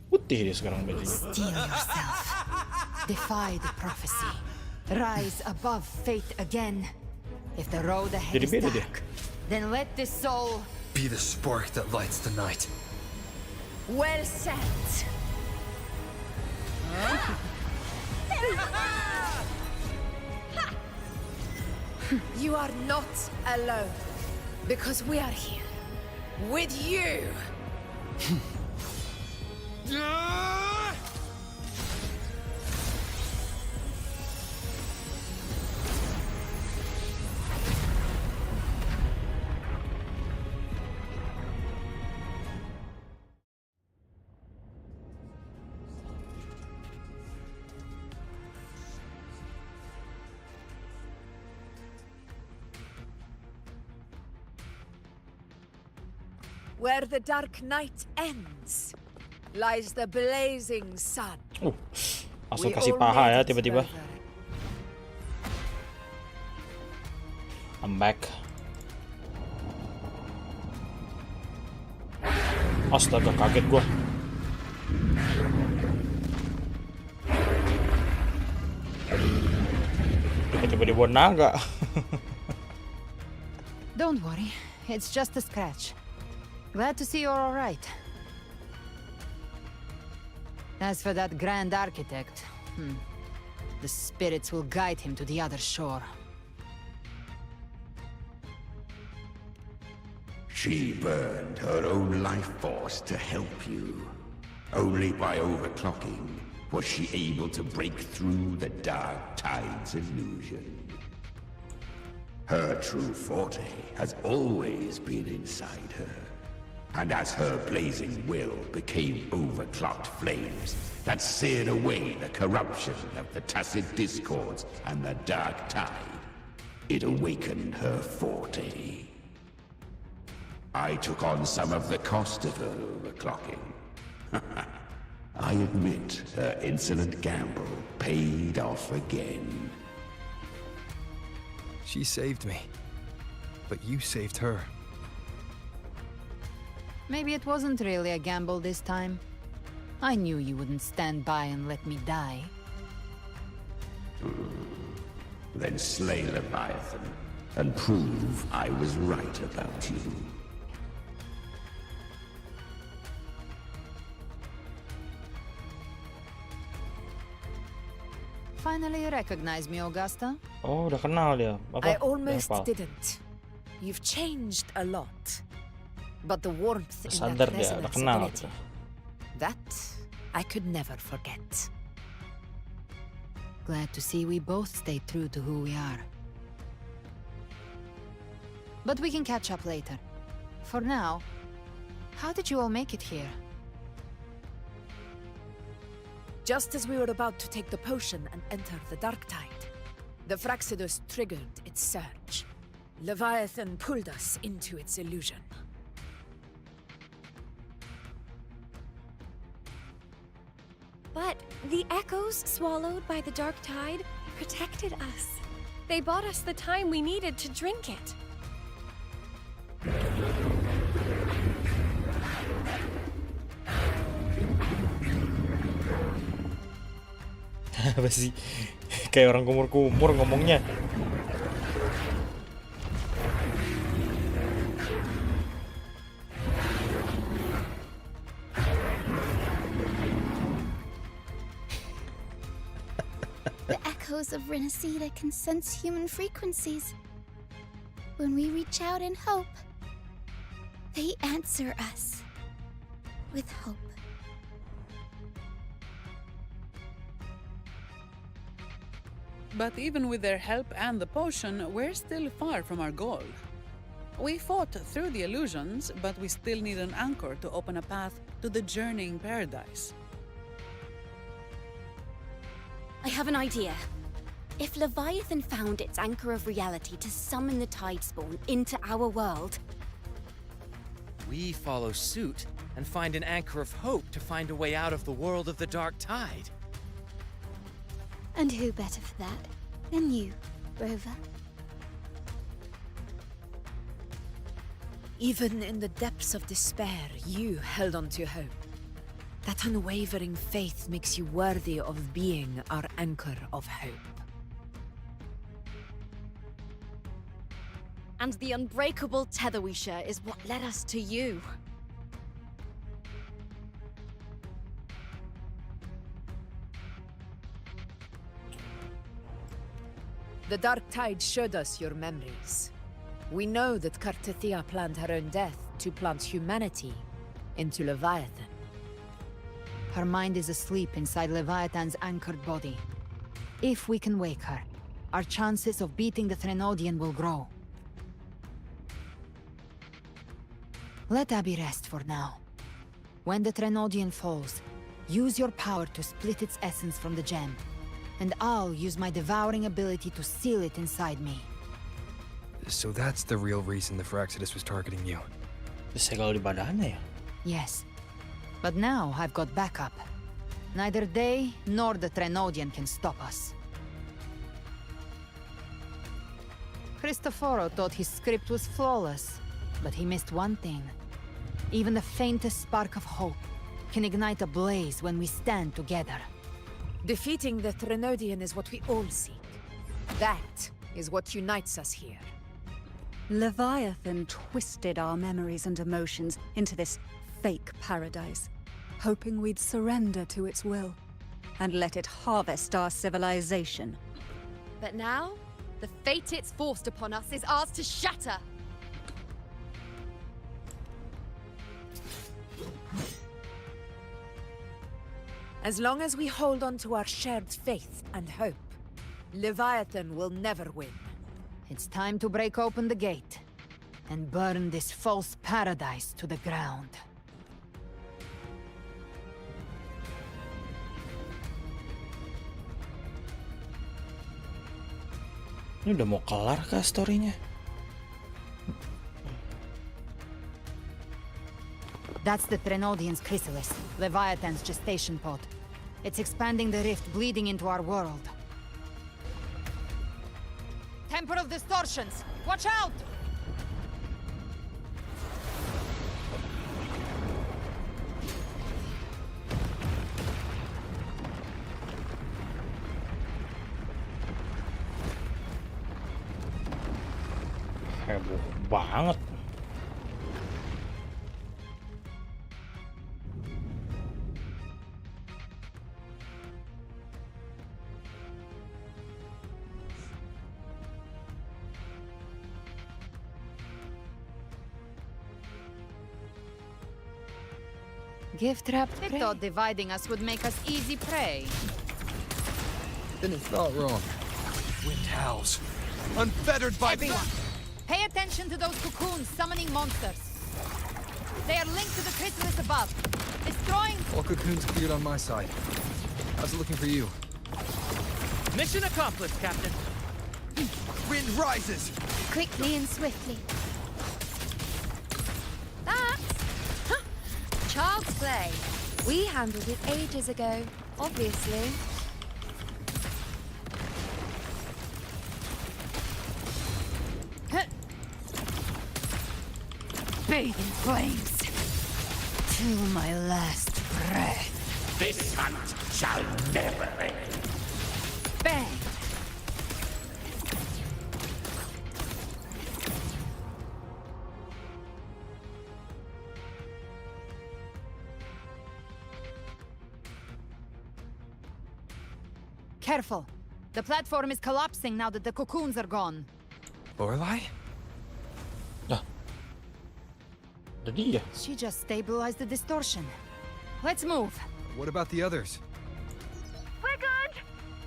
Putih dia sekarang bajunya. Steel yourself. Defy the prophecy. Rise above fate again. If the road ahead is dark, then let this soul be the spark that lights the night. Well said. You are not alone, because we are here with you. Where the dark night ends, lies the blazing sun. Langsung kasih paha ya tiba-tiba. I'm back. Astaga, kaget gua. Tiba-tiba dibuat naga. Don't worry, it's just a scratch. Glad to see you're all right. As for that grand architect, the spirits will guide him to the other shore. She burned her own life force to help you. Only by overclocking was she able to break through the dark tide's illusion. Her true forte has always been inside her. And as her blazing will became overclocked flames that seared away the corruption of the tacit discords and the dark tide, it awakened her forte. I took on some of the cost of her overclocking. I admit her insolent gamble paid off again. She saved me, but you saved her. Maybe it wasn't really a gamble this time. I knew you wouldn't stand by and let me die. Then slay Leviathan and prove I was right about you. Finally you recognize me, Augusta? Oh, udah kenal dia. I almost didn't. You've changed a lot. But the warmth in that resonance ability, that I could never forget. Glad to see we both stay true to who we are. But we can catch up later. For now, how did you all make it here? Just as we were about to take the potion and enter the dark tide, the Fraxidus triggered its surge. Leviathan pulled us into its illusion. But the echoes swallowed by the dark tide protected us. They bought us the time we needed to drink it. Apa sih? Kayak orang kumur-kumur ngomongnya. Of Rinascita can sense human frequencies. When we reach out in hope, they answer us with hope. but even with their help and the potion, we're still far from our goal. We fought through the illusions, but we still need an anchor to open a path to the journeying paradise. I have an idea. If Leviathan found its anchor of reality to summon the Tidespawn into our world, we follow suit and find an anchor of hope to find a way out of the world of the Dark Tide. And who better for that than you, Rover? Even in the depths of despair, you held on to hope. That unwavering faith makes you worthy of being our anchor of hope. and the unbreakable tether we share is what led us to you. The Dark Tide showed us your memories. We know that Kartathea planned her own death to plant humanity into Leviathan. Her mind is asleep inside Leviathan's anchored body. If we can wake her, our chances of beating the Threnodian will grow. Let Abby rest for now. When the Threnodian falls, use your power to split its essence from the gem, and I'll use my devouring ability to seal it inside me. So that's the real reason the Phyrexides was targeting you. Disegel di badannya ya? Yes. But now I've got backup. Neither they nor the Threnodian can stop us. Cristoforo thought his script was flawless, but he missed one thing. Even the faintest spark of hope can ignite a blaze when we stand together. Defeating the Threnodian is what we all seek. That is what unites us here. Leviathan twisted our memories and emotions into this fake paradise, hoping we'd surrender to its will and let it harvest our civilization. But now, the fate it's forced upon us is ours to shatter. As long as we hold on to our shared faith and hope, Leviathan will never win. It's time to break open the gate and burn this false paradise to the ground. Ini udah mau kelar kah story-nya? That's the Threnodian's chrysalis, Leviathan's gestation pod. It's expanding the rift bleeding into our world. Temper of distortions! Watch out! Heboh banget. Gift-wrapped prey? They thought dividing us would make us easy prey. Then it's not wrong. Wind howls. Unfettered by Everyone, pay attention to those cocoons summoning monsters. They are linked to the chrysalis above. Destroying... All cocoons cleared on my side. How's it looking for you? Mission accomplished, Captain. Wind rises! Quickly and swiftly. Child's play. We handled it ages ago, obviously. Bathe in flames. Till my last breath. This hunt shall never end. Bang! Careful. The platform is collapsing now that the cocoons are gone. Lorelei? She just stabilized the distortion. Let's move. What about the others? We're good!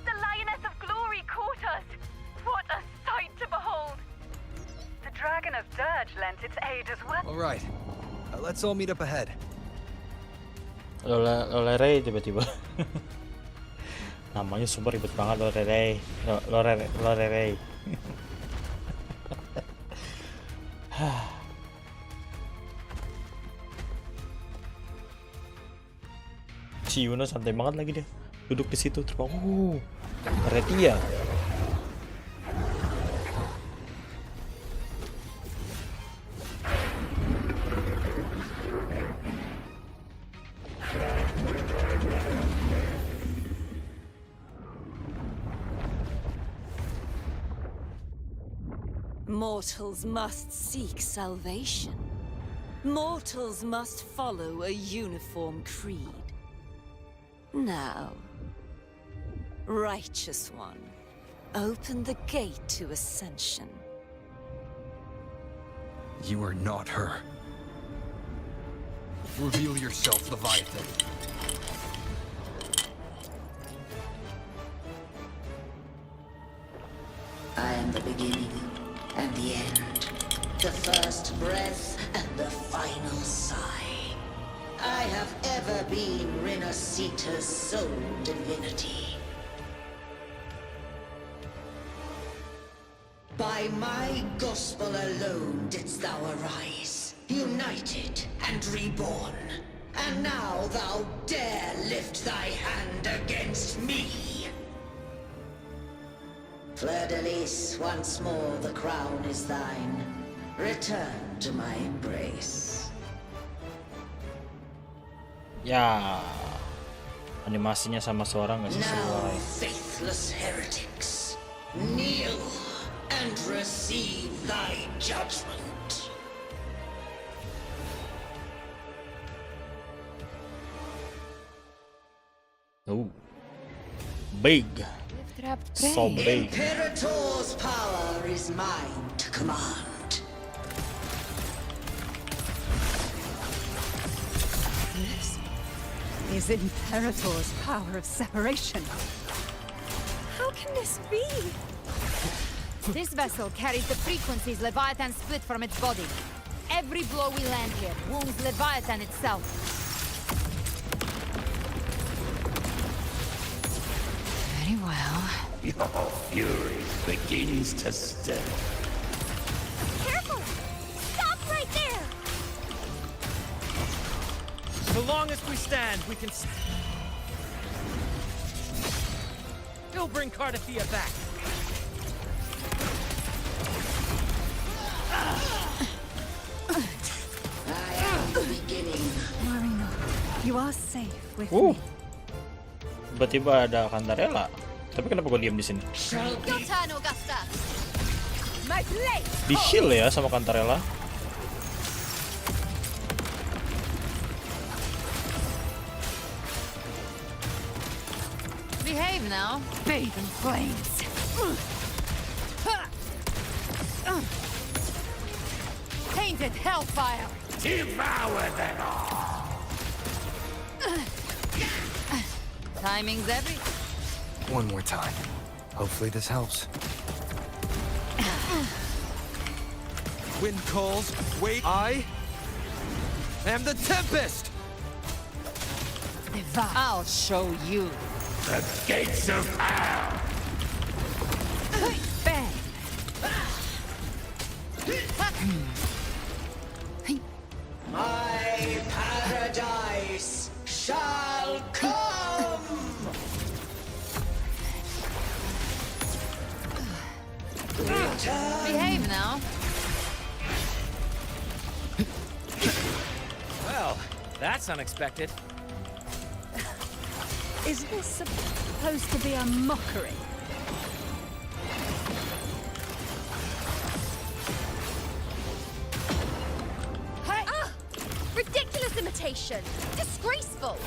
The Lioness of Glory caught research lent its aid as well. All right, let's all meet up ahead. Lorelei tiba-tiba. Namanya super ribet banget Lorelei. Lorelei. Si Yuna santai banget lagi dia. Duduk di situ terbang. Perhatian. Mortals must seek salvation. Mortals must follow a uniform creed. Now, Righteous One, open the gate to ascension. You are not her. Reveal yourself, Leviathan. I am the beginning and the end, the first breath and the final sigh. I have ever been Rinascita's sole divinity. By my gospel alone didst thou arise, united and reborn. And now thou dare lift thy hand against me. Fleur-de-Lis, once more the crown is thine. Return to my embrace. Ya, animasinya sama suara nggak Now, sesuai. faithless heretics, kneel and receive thy judgment. Oh, big, so big. Imperator's power is mine to command. This is Imperator's power of separation. How can this be? This vessel carries the frequencies Leviathan split from its body. Every blow we land here wounds Leviathan itself. Very well. Your fury begins to stir. Careful! Stop right there! So long as we stand, we can... He'll bring Cardathia back. I am the beginning. Marino, you are safe with me. me. Tiba-tiba ada Cantarella. Tapi kenapa gue diam di sini? Your turn, Augusta. My blade. Di shield ya sama Cantarella. Behave now. Bathe in flames. Tainted hellfire. Devour them all. Timing's everything. One more time. Hopefully this helps. Wind calls. Wait. I am the Tempest! I'll show you. The gates of hell. Bang. My paradise shall come! Behave now. Well, that's unexpected. Is this supposed to be a mockery? Hey! Ridiculous imitation! Disgraceful!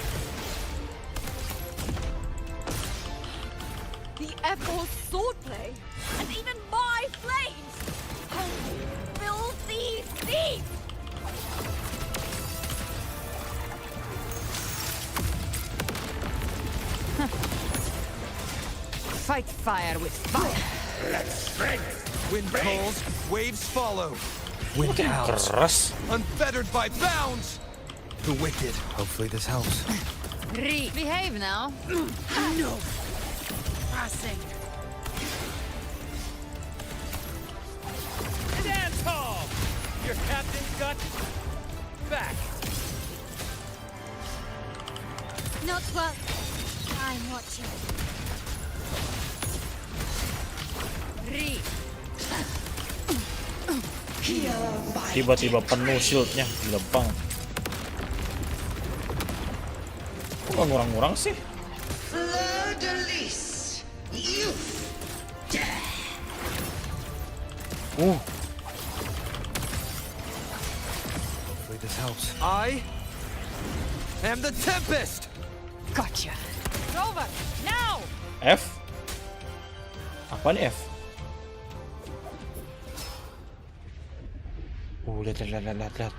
The Emerald swordplay! And even my flames! Oh, filthy thief! Fight fire with fire. Let's strength. Wind calls. Waves follow. Wind howls. Keras. Unfettered by bounds. The wicked. Hopefully this helps. Behave now. No. Passing. Stand tall! Your captain's got back. Not well. I'm watching. Tiba-tiba penuh shieldnya, gila banget. Kok gak ngurang-ngurang sih? Fleur-de-lis, youth, death. Hopefully this helps. I am the Tempest! Gotcha. Rover, now! F? Apaan F? Lihat.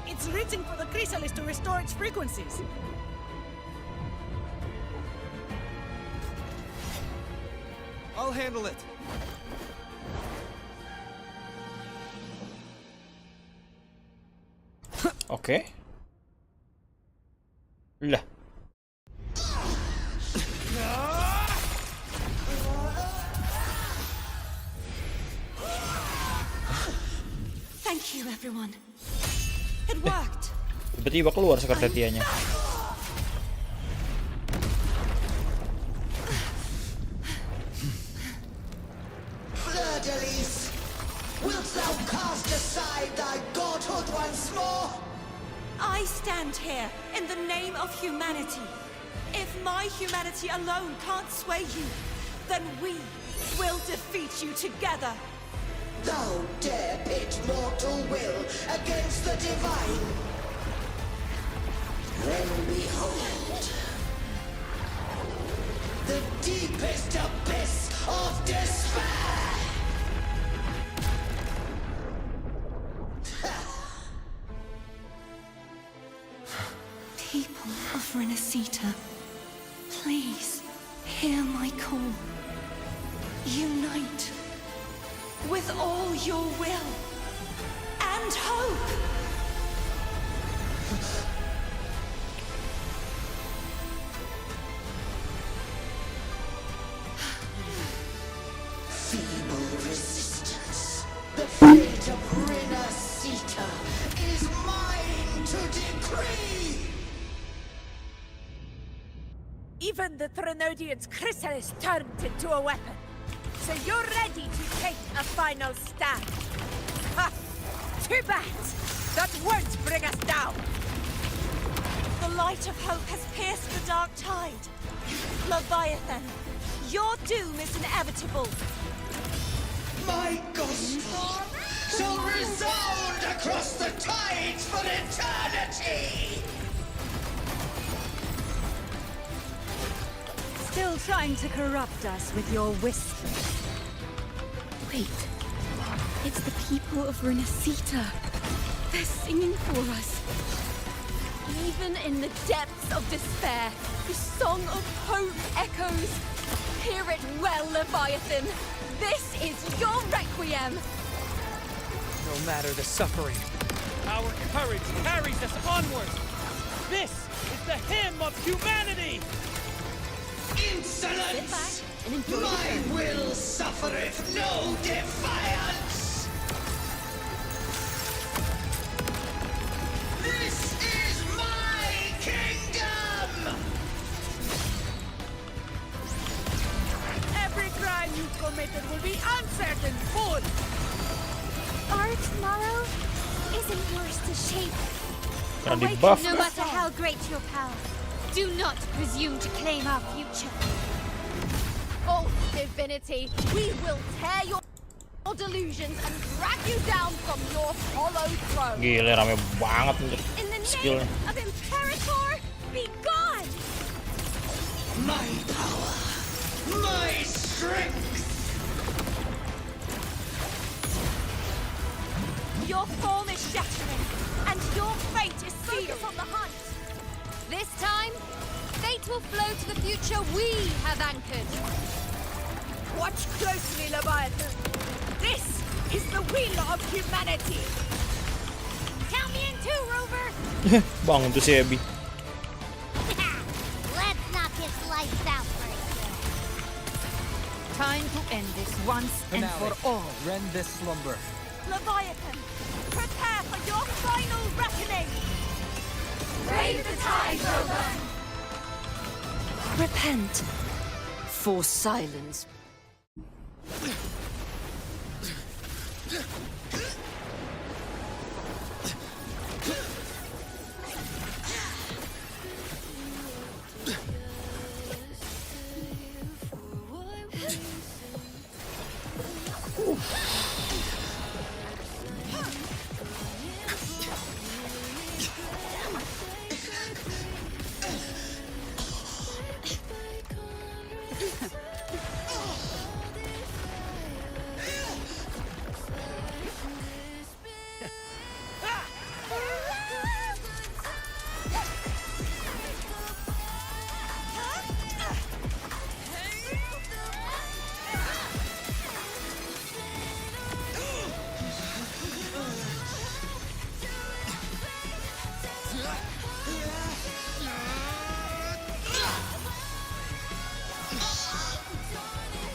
It's reaching for the chrysalis to restore its frequencies. I'll handle it. Oke. Lah. Thank you, everyone. It worked. Tiba-tiba keluar sekretarianya. Fleur-de-lis, wilt thou cast aside thy godhood once more? I stand here in the name of humanity. If my humanity alone can't sway you, then we will defeat you together. Thou dare pit mortal will against the divine? Then behold, the deepest abyss of despair! People of Rinascita, please hear my call. Unite with all your will and hope. Feeble resistance. The fate of Rinascita is mine to decree. Even the Threnodian's chrysalis turned into a weapon. So you're ready to take a final stand. Ha! Too bad! That won't bring us down! The light of hope has pierced the dark tide. Leviathan, your doom is inevitable. My gospel shall resound across the tides for eternity! Still trying to corrupt us with your whispers. Wait, it's the people of Rinascita. They're singing for us. Even in the depths of despair, the song of hope echoes. Hear it well, Leviathan. This is your requiem. No matter the suffering, our courage carries us onward. This is the hymn of humanity. Insolence! My will suffereth no defiance! This is my kingdom! Every crime you've committed will be answered in full! Our tomorrow isn't yours to shape. Karena di Awaken buff. no matter how great your power. Do not presume to claim our future. Oh, divinity, we will tear your delusions and drag you down from your hollow throne. Gila, rame banget nih In the skillnya. name of Imperator, be gone! My power, my strength! Your form is shattering, and your fate is sealed. On the hunt. This time, fate will flow to the future we have anchored. Watch closely, Leviathan. This is the will of humanity. Count me in too, Rover. Bangun tuh si Abby. Let's knock his lights out first. Time to end this once and for all. Rend this slumber. Leviathan, prepare for your final reckoning. Brave the tide, Rover. Repent for silence.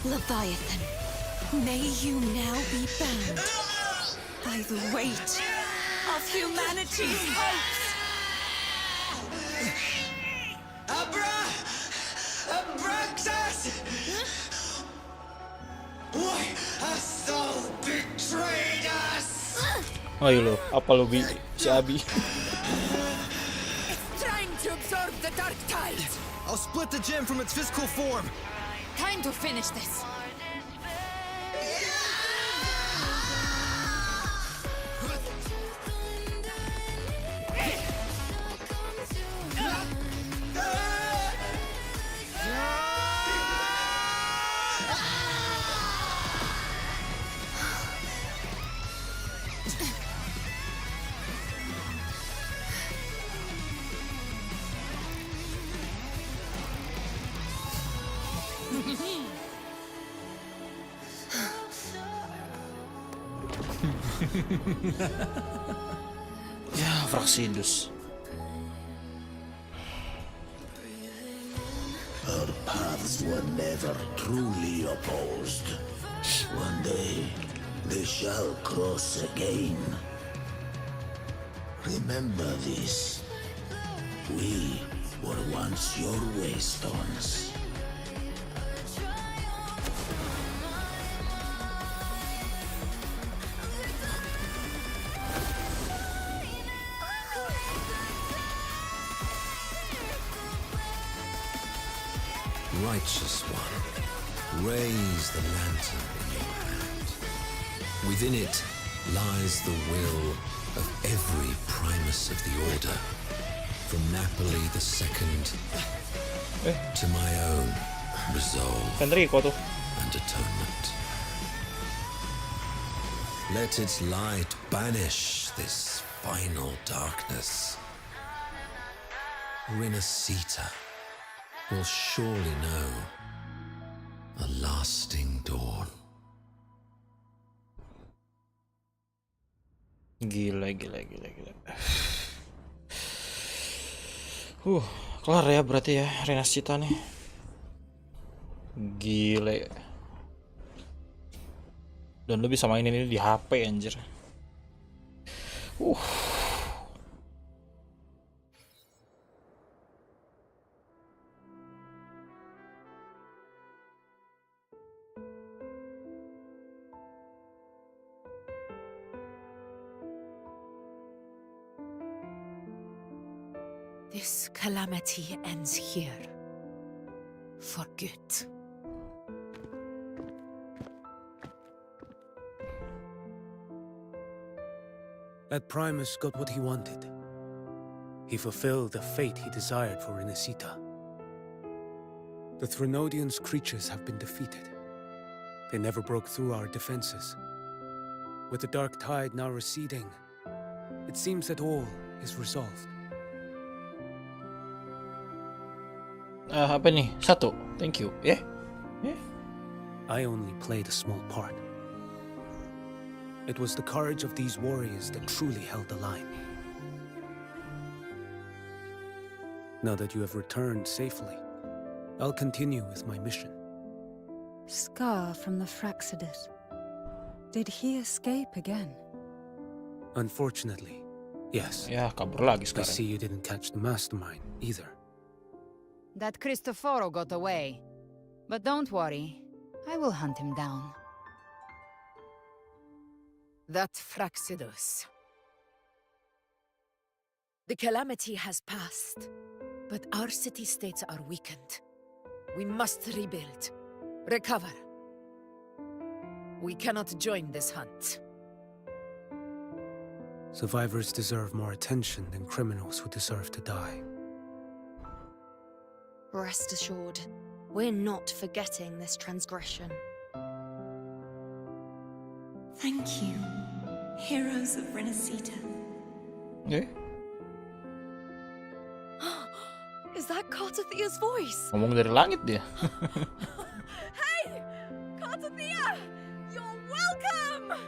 Leviathan, may you now be bound by the weight of humanity's hopes. Abraxas! Why hast thou betrayed us? Ayo lo, apa lo si Abi? It's trying to absorb the dark tide. I'll split the gem from its physical form. Time to finish this. Ya, Fraxidus. Our paths were never truly opposed. One day, they shall cross again. Remember this. We were once your waystones. Righteous one, raise the lantern in your hand. Within it lies the will of every primus of the Order, from Napoli II to my own resolve and atonement. Let its light banish this final darkness. Rinascita will surely know a lasting dawn. Gila. Kelar ya berarti ya Rinascita nih. Gile. Dan lu bisa mainin ini di HP anjir. This calamity ends here. For good. That Primus got what he wanted. He fulfilled the fate he desired for Rinascita. The Threnodians' creatures have been defeated. They never broke through our defenses. With the dark tide now receding, it seems that all is resolved. Apa nih? 1. Thank you. I only played a small part. It was the courage of these warriors that truly held the line. Now that you have returned safely, I'll continue with my mission. Scar from the Fraxidus. Did he escape again? Unfortunately, yes. Ya, kabur lagi I sekarang. see you didn't catch the mastermind either. That Cristoforo got away. But don't worry, I will hunt him down. That Fraxidus. The calamity has passed, but our city-states are weakened. We must rebuild, recover. We cannot join this hunt. Survivors deserve more attention than criminals who deserve to die. Rest assured, we're not forgetting this transgression. Thank you, heroes of Rinascita. Okay. Is that Cartathia's voice? Ngomong dari langit dia. Hey! Cartathia! You're welcome!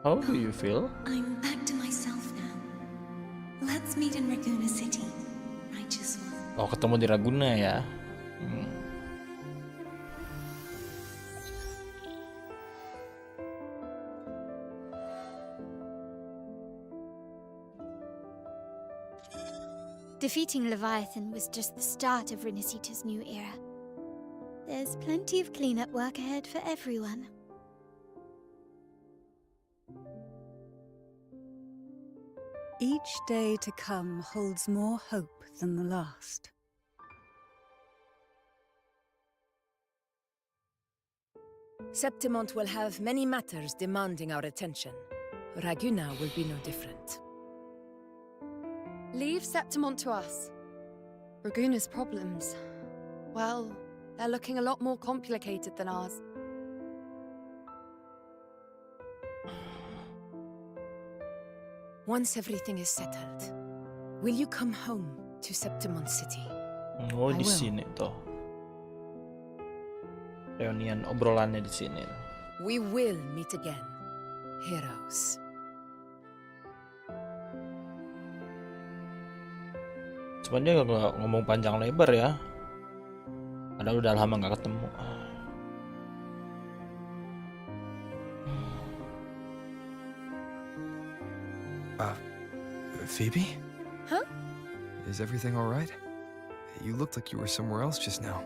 How do you feel? I'm back to myself now. Let's meet in Raguna City, righteous one. Oh, ketemu di Raguna ya. Defeating Leviathan was just the start of Rinascita's new era. There's plenty of cleanup work ahead for everyone. Each day to come holds more hope than the last. Septimont will have many matters demanding our attention. Raguna will be no different. Leave Septimont to us. Raguna's problems, well, they're looking a lot more complicated than ours. Once everything is settled, will you come home to Septimont City? Oh, di sini toh. Reunian obrolannya di sini. We will meet again, heroes. Sebenarnya nggak ngomong panjang lebar ya. Padahal udah lama nggak ketemu. Phoebe? Huh? Is everything all right? You looked like you were somewhere else just now.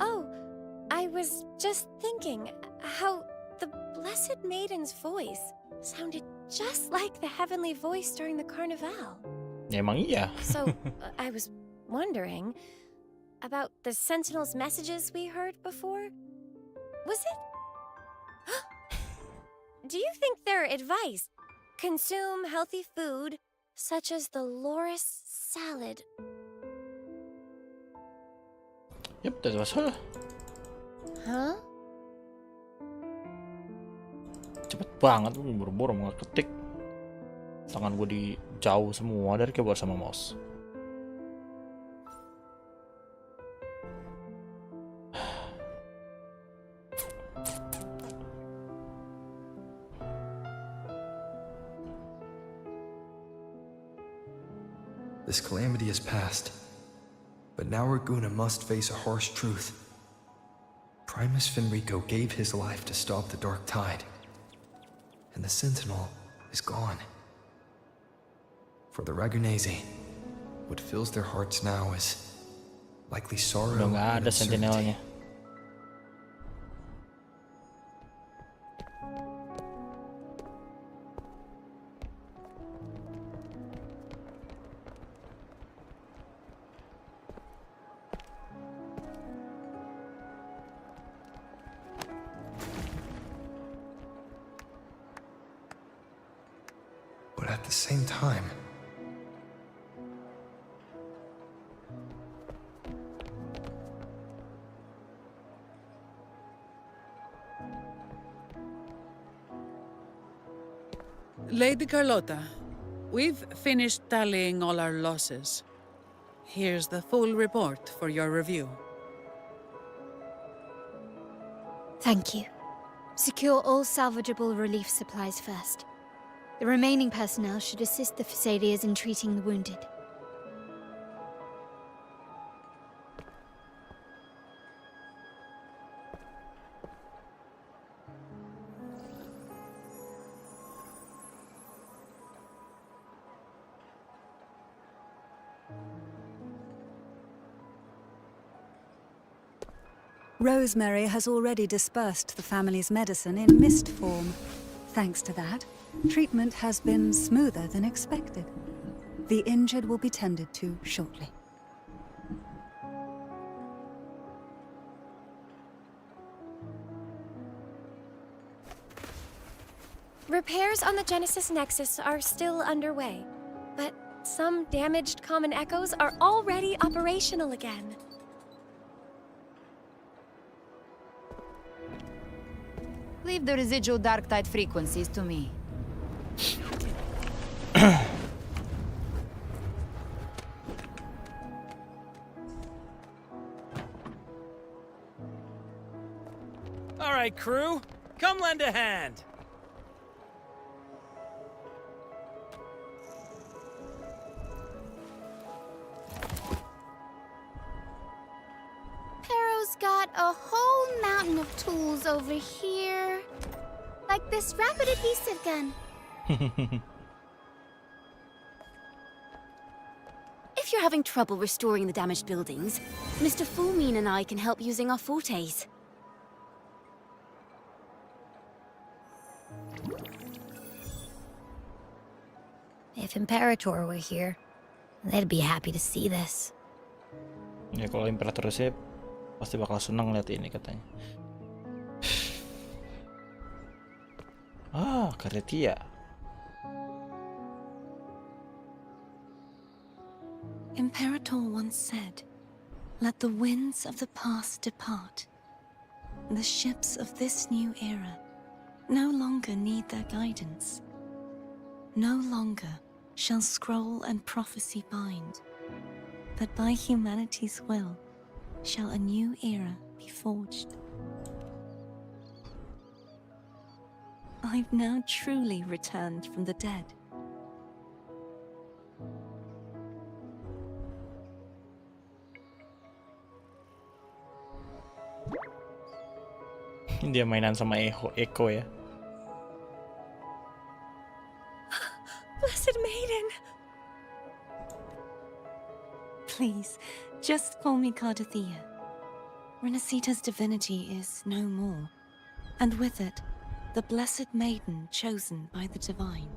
Oh, I was just thinking how the Blessed Maiden's voice sounded just like the heavenly voice during the Carnival. Ya, emang iya. So, I was wondering about the Sentinel's messages we heard before. Was it? Do you think their advice? Consume healthy food, such as the loris salad. Yep, that was her. Huh? Cepet banget, gue buru-buru mau ketik. Tangan gue dijauh semua dari keyboard sama mouse. This calamity has passed, but now Raguna must face a harsh truth. Primus Finrico gave his life to stop the Dark Tide, and the Sentinel is gone. For the Ragunese, what fills their hearts now is likely sorrow Udah nggak and ada uncertainty. sentinelnya. But at the same time, Lady Carlotta, we've finished tallying all our losses. Here's the full report for your review. Thank you. Secure all salvageable relief supplies first. The remaining personnel should assist the Thessalians in treating the wounded. Rosemary has already dispersed the family's medicine in mist form. Thanks to that, treatment has been smoother than expected. The injured will be tended to shortly. Repairs on the Genesis Nexus are still underway, but some damaged common echoes are already operational again. Leave the residual dark tide frequencies to me. All right, crew, come lend a hand. Perro's got a whole mountain of tools over here. Like this rapid adhesive gun. If you're having trouble restoring the damaged buildings, Mr. Fulmin and I can help using our fortes. If Imperator were here, they'd be happy to see this. Ya kalau Imperator sih pasti bakal senang lihat ini katanya. Ah, Karetia. Imperator once said, "Let the winds of the past depart. The ships of this new era no longer need their guidance. No longer shall scroll and prophecy bind, but by humanity's will shall a new era be forged." I've now truly returned from the dead. Dia mainan sama Echo ya. Blessed Maiden! Please, just call me Cardathea. Rinascita's divinity is no more, and with it, the Blessed Maiden chosen by the Divine.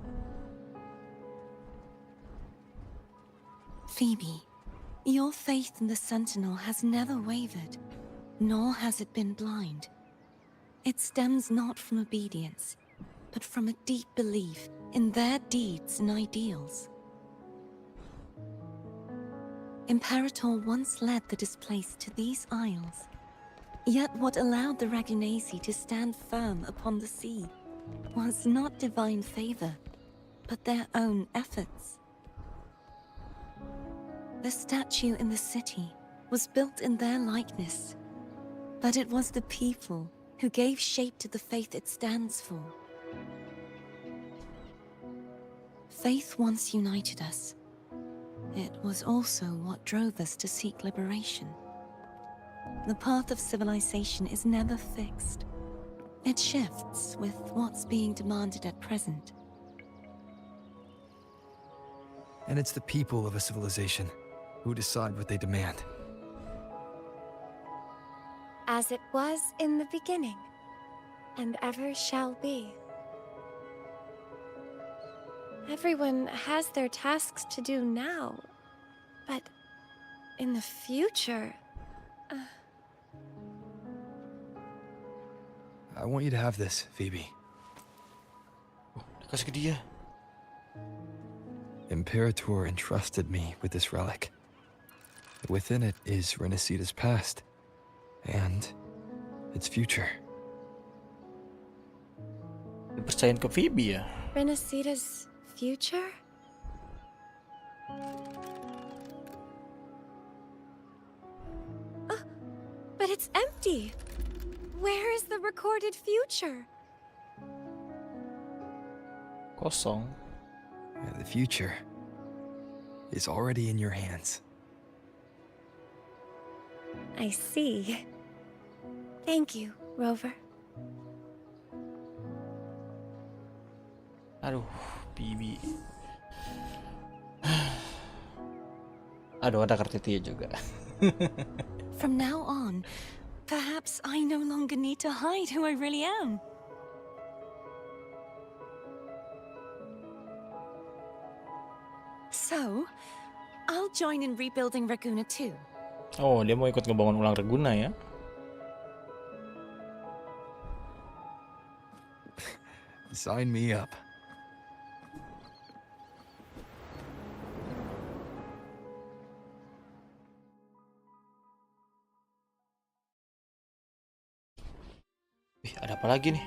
Phoebe, your faith in the Sentinel has never wavered, nor has it been blind. It stems not from obedience, but from a deep belief in their deeds and ideals. Imperator once led the displaced to these isles, yet what allowed the Ragunasi to stand firm upon the sea was not divine favor, but their own efforts. The statue in the city was built in their likeness, but it was the people who gave shape to the faith it stands for. Faith once united us. It was also what drove us to seek liberation. The path of civilization is never fixed. It shifts with what's being demanded at present. And it's the people of a civilization who decide what they demand. As it was in the beginning, and ever shall be. Everyone has their tasks to do now, but in the future... I want you to have this, Phoebe. Kasih ke dia. Imperator entrusted me with this relic. Within it is Rinascita's past, and its future. dipercayain ke Phoebe ya? Rinascita's future? But it's empty. Where is the recorded future? Kosong. The future is already in your hands. I see. Thank you, Rover. Aduh, Bibi. Aduh, ada kartu juga. From now on, perhaps I no longer need to hide who I really am. So, I'll join in rebuilding Raguna too. Oh, dia mau ikut ngebangun ulang Raguna ya? Sign me up. Ada apa lagi nih?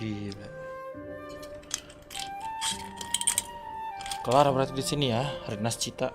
Gila. Kelar berarti di sini ya, Rinascita.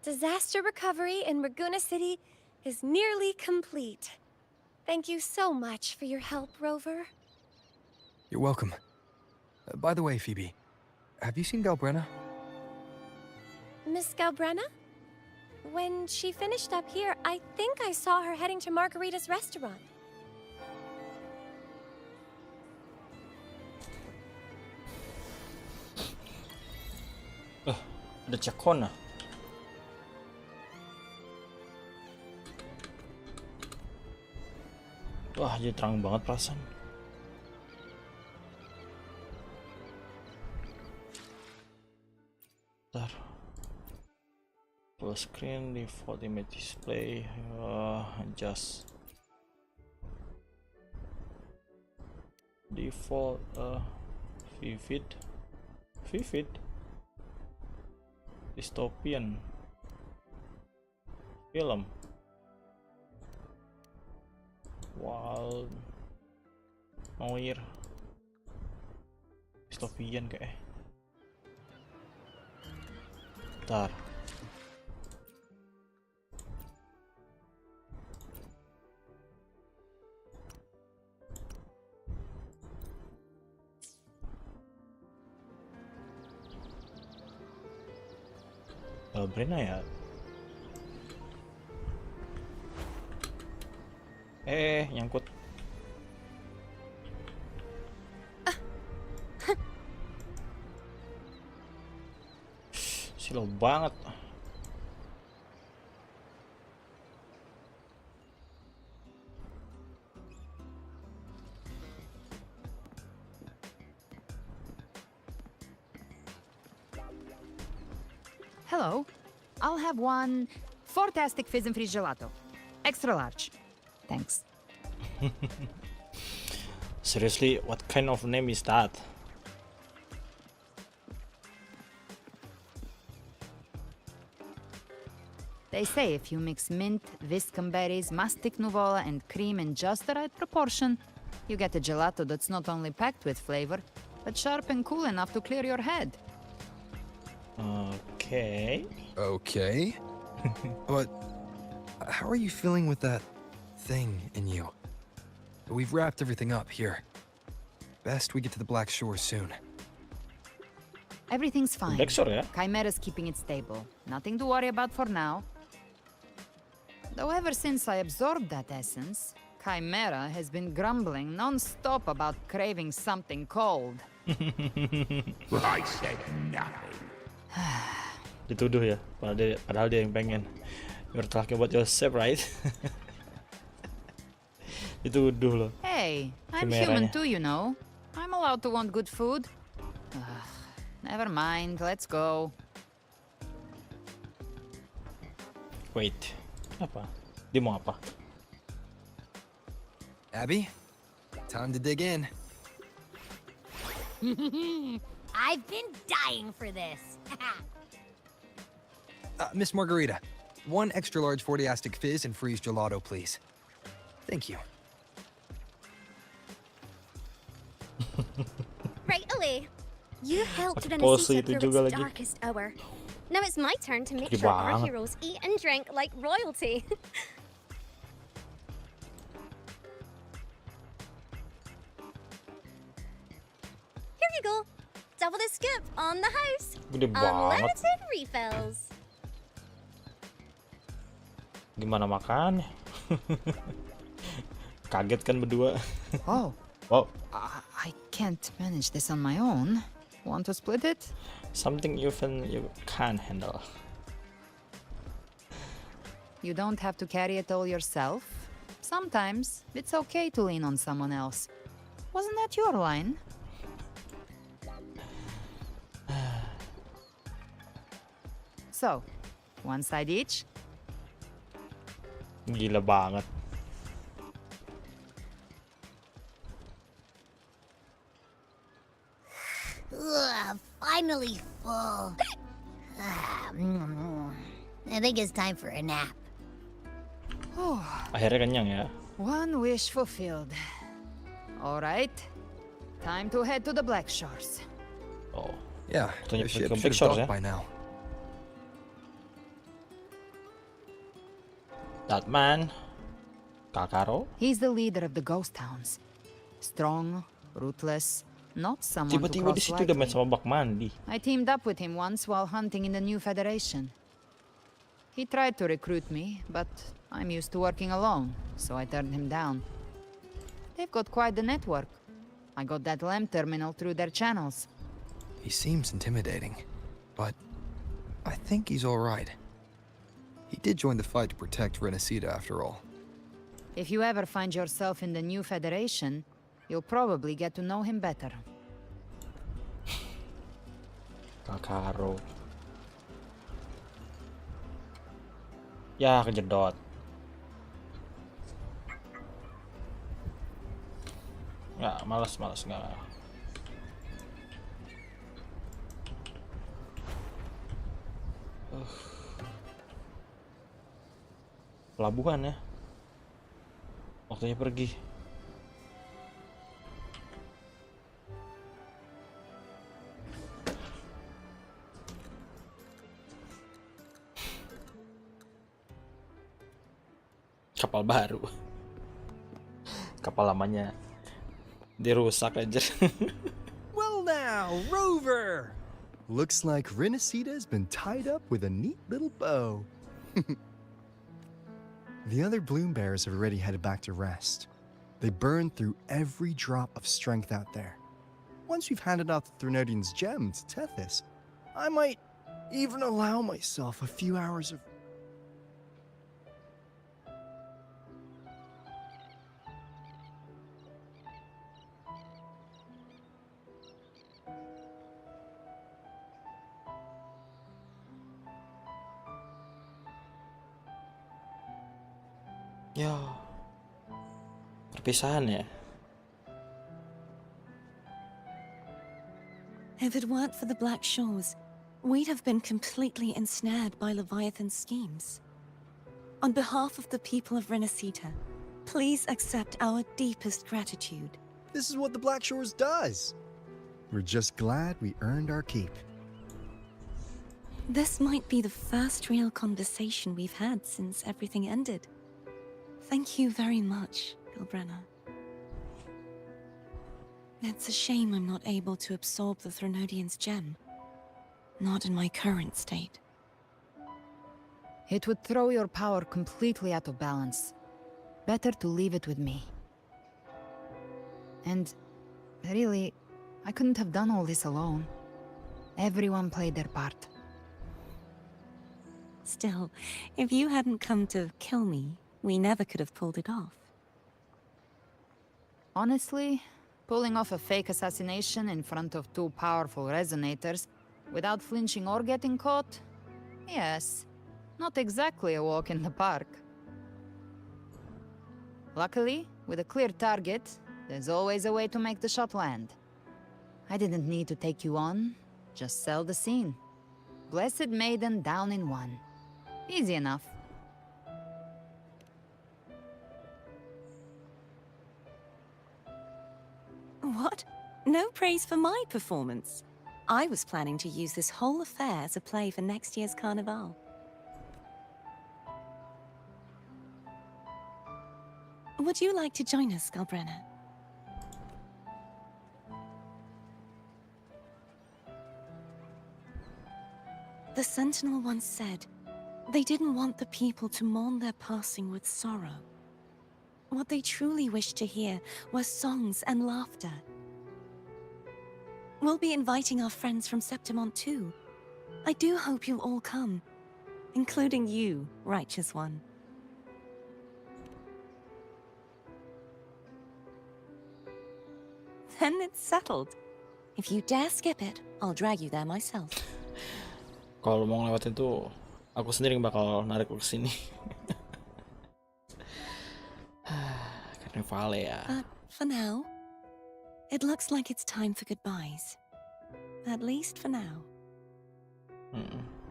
Disaster recovery in Raguna City is nearly complete. Thank you so much for your help, Rover. You're welcome. By the way, Phoebe, have you seen Galbrenna? Miss Galbrenna? When she finished up here, I think I saw her heading to Margarita's restaurant. Ada Cakona. Wah, jadi terang banget perasaan. Bentar. Full screen, default image display, adjust. Default, vivid, dystopian, film, wild, noir, dystopian kayak. Bentar. Brena ya. Nyangkut. Slow banget. Hello. I'll have one fantastic fizz and freeze gelato. Extra large. Thanks. Seriously, what kind of name is that? They say if you mix mint, viscum berries, mastic nuvola, and cream in just the right proportion, you get a gelato that's not only packed with flavor, but sharp and cool enough to clear your head. Okay. Okay. But how are you feeling with that thing in you? We've wrapped everything up here. Best we get to the Black Shore soon. Everything's fine. Black Shore, yeah? Chimera's keeping it stable. Nothing to worry about for now. Though ever since I absorbed that essence, Chimera has been grumbling non-stop about craving something cold. I said nothing. Dituduh ya, padahal dia yang pengen. You're talking about yourself, right? Dituduh loh. Hey, I'm human too, you know. I'm allowed to want good food. Never mind, let's go. Wait, apa? Dia mau apa? Abby, time to dig in. I've been dying for this. Miss Margarita, one extra large 40-astic fizz and freeze gelato, please. Thank you. Right away. You helped Pakai pose Rinascita itu through juga its lagi. darkest hour. Now it's my turn to make Gede sure our banget. heroes eat and drink like royalty. Here you go. Double the skip on the house. Gede banget. Unlimited refills. Gimana makannya? Kaget kan berdua. Oh. Wow. I can't manage this on my own. Want to split it? Something even you can handle. You don't have to carry it all yourself. Sometimes it's okay to lean on someone else. Wasn't that your line? So, one side each? Gila banget. Ugh, finally full. I think it's time for a nap. Akhirnya kenyang ya. One wish fulfilled. All right, time to head to the Black Shores. Oh. Yeah, Waktunya the pergi ship ke should Black have Shores ya. docked by now. That man, Kakaro. He's the leader of the ghost towns. Strong, ruthless, not someone to Tiba-tiba di cross situ udah main lightly. sama bak mandi. I teamed up with him once while hunting in the new Federation. He tried to recruit me, but I'm used to working alone, so I turned him down. They've got quite the network. I got that LEM terminal through their channels. He seems intimidating, but I think he's all right. He did join the fight to protect Rinascita after all. If you ever find yourself in the new Federation, you'll probably get to know him better. Kakaro. Ya, kejedot. Nggak, malas nggak. Pelabuhan ya. Waktunya pergi. Kapal baru. Kapal lamanya dirusak aja. Well now, Rover! Looks like Rinascita's been tied up with a neat little bow. The other bloom bearers have already headed back to rest. They burned through every drop of strength out there. Once we've handed out the Threnodian's gem to Tethys, I might even allow myself a few hours of... Ya, perpisahan ya. If it weren't for the Black Shores, we'd have been completely ensnared by Leviathan's schemes. On behalf of the people of Rinascita, please accept our deepest gratitude. This is what the Black Shores does. We're just glad we earned our keep. This might be the first real conversation we've had since everything ended. Thank you very much, Galbrenna. It's a shame I'm not able to absorb the Threnodian's gem. Not in my current state. It would throw your power completely out of balance. Better to leave it with me. And really, I couldn't have done all this alone. Everyone played their part. Still, if you hadn't come to kill me, we never could have pulled it off. Honestly, pulling off a fake assassination in front of two powerful resonators without flinching or getting caught? Yes, not exactly a walk in the park. Luckily, with a clear target, there's always a way to make the shot land. I didn't need to take you on, just sell the scene. Blessed Maiden down in one. Easy enough. What? No praise for my performance. I was planning to use this whole affair as a play for next year's Carnival. Would you like to join us, Galbrenna? The Sentinel once said, they didn't want the people to mourn their passing with sorrow. What they truly wished to hear were songs and laughter. We'll be inviting our friends from Septimont too. I do hope you'll all come, including you, Righteous One. Then it's settled. If you dare skip it, I'll drag you there myself. Kalau mau ngelewatin tuh, aku sendiri yang bakal narik lu kesini. Karnival ya. But for now, it looks like it's time for goodbyes. At least for now.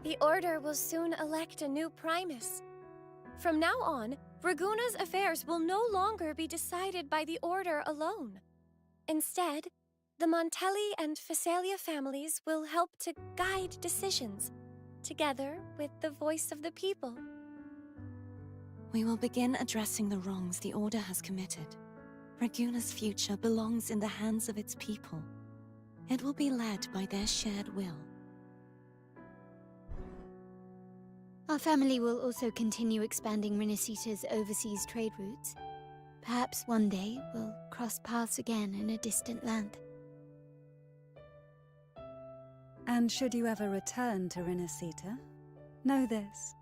The Order will soon elect a new Primus. From now on, Raguna's affairs will no longer be decided by the Order alone. Instead, the Montelli and Phasalia families will help to guide decisions, together with the voice of the people. We will begin addressing the wrongs the Order has committed. Raguna's future belongs in the hands of its people. It will be led by their shared will. Our family will also continue expanding Rinascita's overseas trade routes. Perhaps one day we'll cross paths again in a distant land. And should you ever return to Rinascita, know this.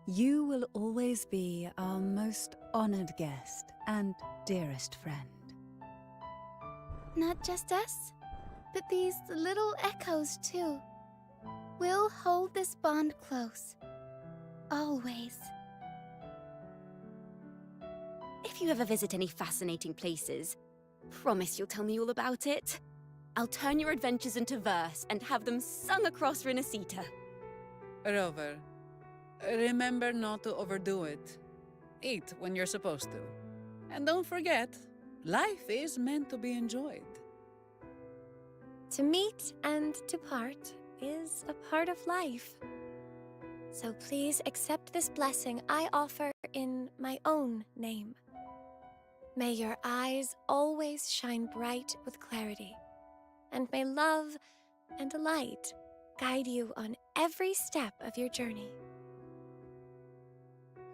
You will always be our most honored guest and dearest friend. Not just us, but these little echoes too. We'll hold this bond close. Always. If you ever visit any fascinating places, promise you'll tell me all about it. I'll turn your adventures into verse and have them sung across Rinascita. Rover, remember not to overdo it. Eat when you're supposed to. And don't forget, life is meant to be enjoyed. To meet and to part is a part of life. So please accept this blessing I offer in my own name. May your eyes always shine bright with clarity, and may love and light guide you on every step of your journey.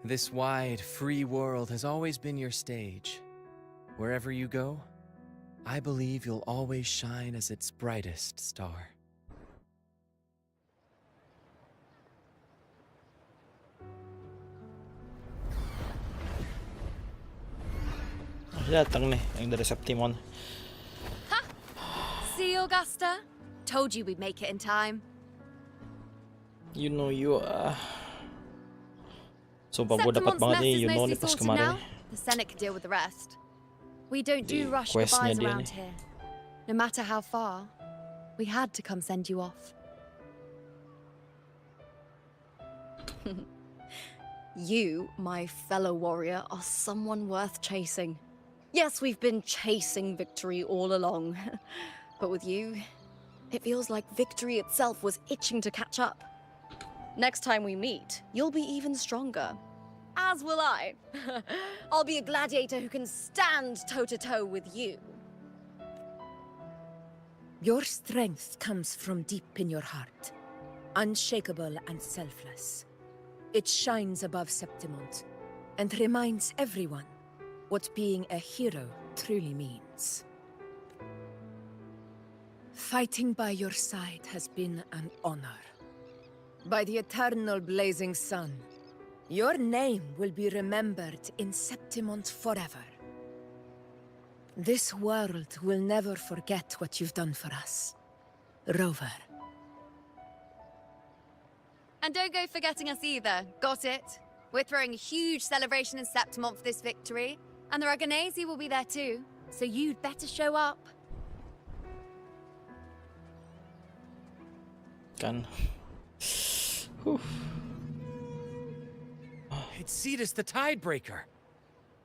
This wide, free world has always been your stage. Wherever you go, I believe you'll always shine as its brightest star. Datang nih yang dari Septimon. See, Augusta? Told you we'd make it in time. You know you Sumpah gue dapat banget nih you know nih pas kemarin. The Senate can deal with the rest. We don't do rush questnya goodbyes dia around nih. here. No matter how far, we had to come send you off. You, my fellow warrior, are someone worth chasing. Yes, we've been chasing victory all along. But with you, it feels like victory itself was itching to catch up. Next time we meet, you'll be even stronger. As will I. I'll be a gladiator who can stand toe-to-toe with you. Your strength comes from deep in your heart, unshakable and selfless. It shines above Septimont and reminds everyone what being a hero truly means. Fighting by your side has been an honor. By the eternal blazing sun, your name will be remembered in Septimont forever. This world will never forget what you've done for us, Rover. And don't go forgetting us either, got it? We're throwing a huge celebration in Septimont for this victory, and the Raganesi will be there too, so you'd better show up. Kan. It's Cetus the Tidebreaker.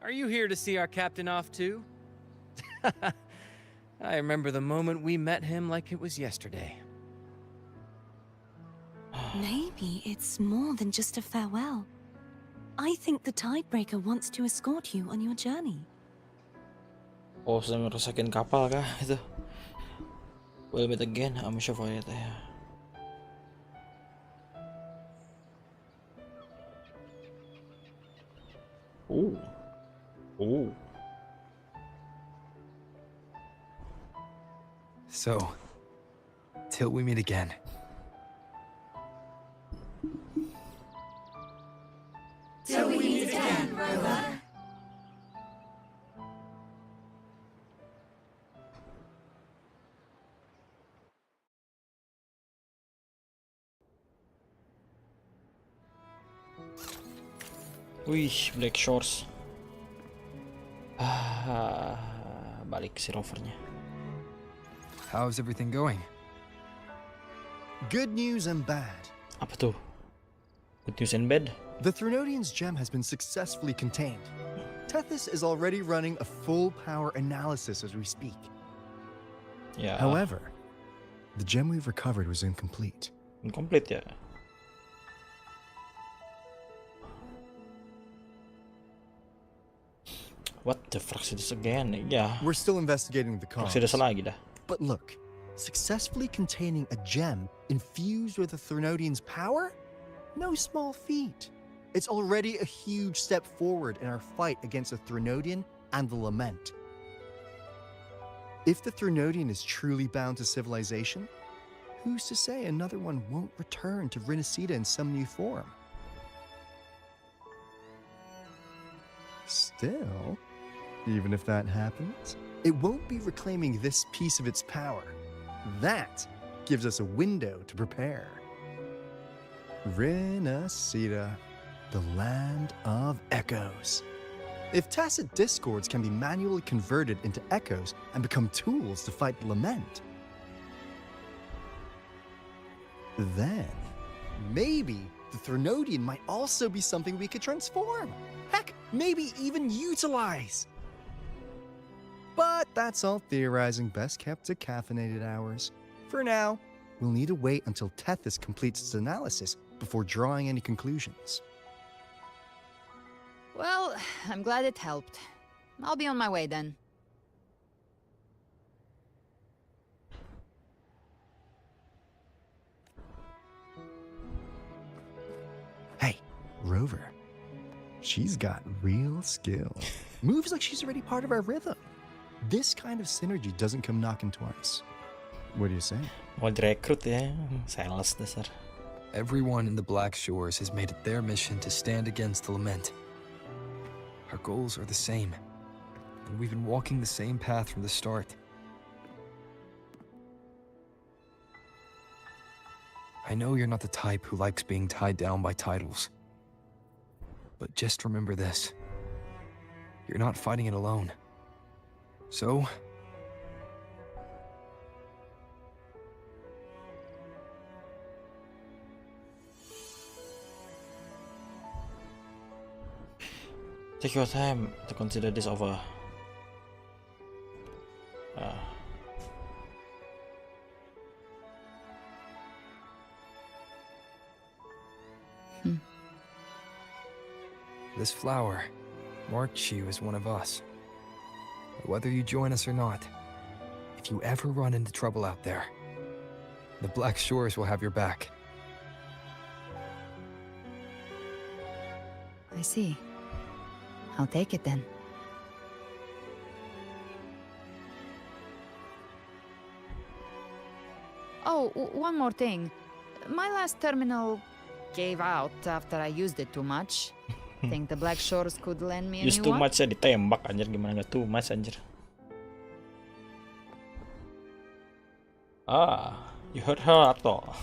Are you here to see our captain off too? I remember the moment we met him like it was yesterday. Maybe it's more than just a farewell. I think the Tidebreaker wants to escort you on your journey. Oh, sedang ngerusakin kapal kah itu? We'll meet again, I'm sure for it. Ooh. Ooh. So, till we meet again. Till we meet again, Rover. Wih, Black Shores. Balik si Rovernya. How's everything going? Good news and bad. Apa tuh? Good news and bad? The Threnodian's gem has been successfully contained. Tethys is already running a full power analysis as we speak. Yeah. However, the gem we've recovered was incomplete. Incomplete ya? What the fuck is this again? Yeah. We're still investigating the cause. Fraksides lagi dah. But look, successfully containing a gem infused with the Threnodian's power? No small feat. It's already a huge step forward in our fight against the Threnodian and the Lament. If the Threnodian is truly bound to civilization, who's to say another one won't return to Rinascita in some new form? Still, even if that happens, it won't be reclaiming this piece of its power. That gives us a window to prepare. Rinascita, the land of echoes. If tacit discords can be manually converted into echoes and become tools to fight the lament, then maybe the Threnodian might also be something we could transform. Heck, maybe even utilize. But that's all theorizing best kept to caffeinated hours. For now, we'll need to wait until Tethys completes its analysis before drawing any conclusions. Well, I'm glad it helped. I'll be on my way then. Hey, Rover. She's got real skill. Moves like she's already part of our rhythm. This kind of synergy doesn't come knocking twice. What do you say? Mau direkrut ya, sales dasar. Everyone in the Black Shores has made it their mission to stand against the lament. Our goals are the same, and we've been walking the same path from the start. I know you're not the type who likes being tied down by titles. But just remember this. You're not fighting it alone. So, take your time to consider this over. this flower marked you as one of us. Whether you join us or not, if you ever run into trouble out there, the Black Shores will have your back. I see. I'll take it then. Oh, one more thing. My last terminal gave out after I used it too much. Think the Black Shores could lend me a Use new too one? much ya ditembak anjir, gimana nggak too much anjir. You heard her atau?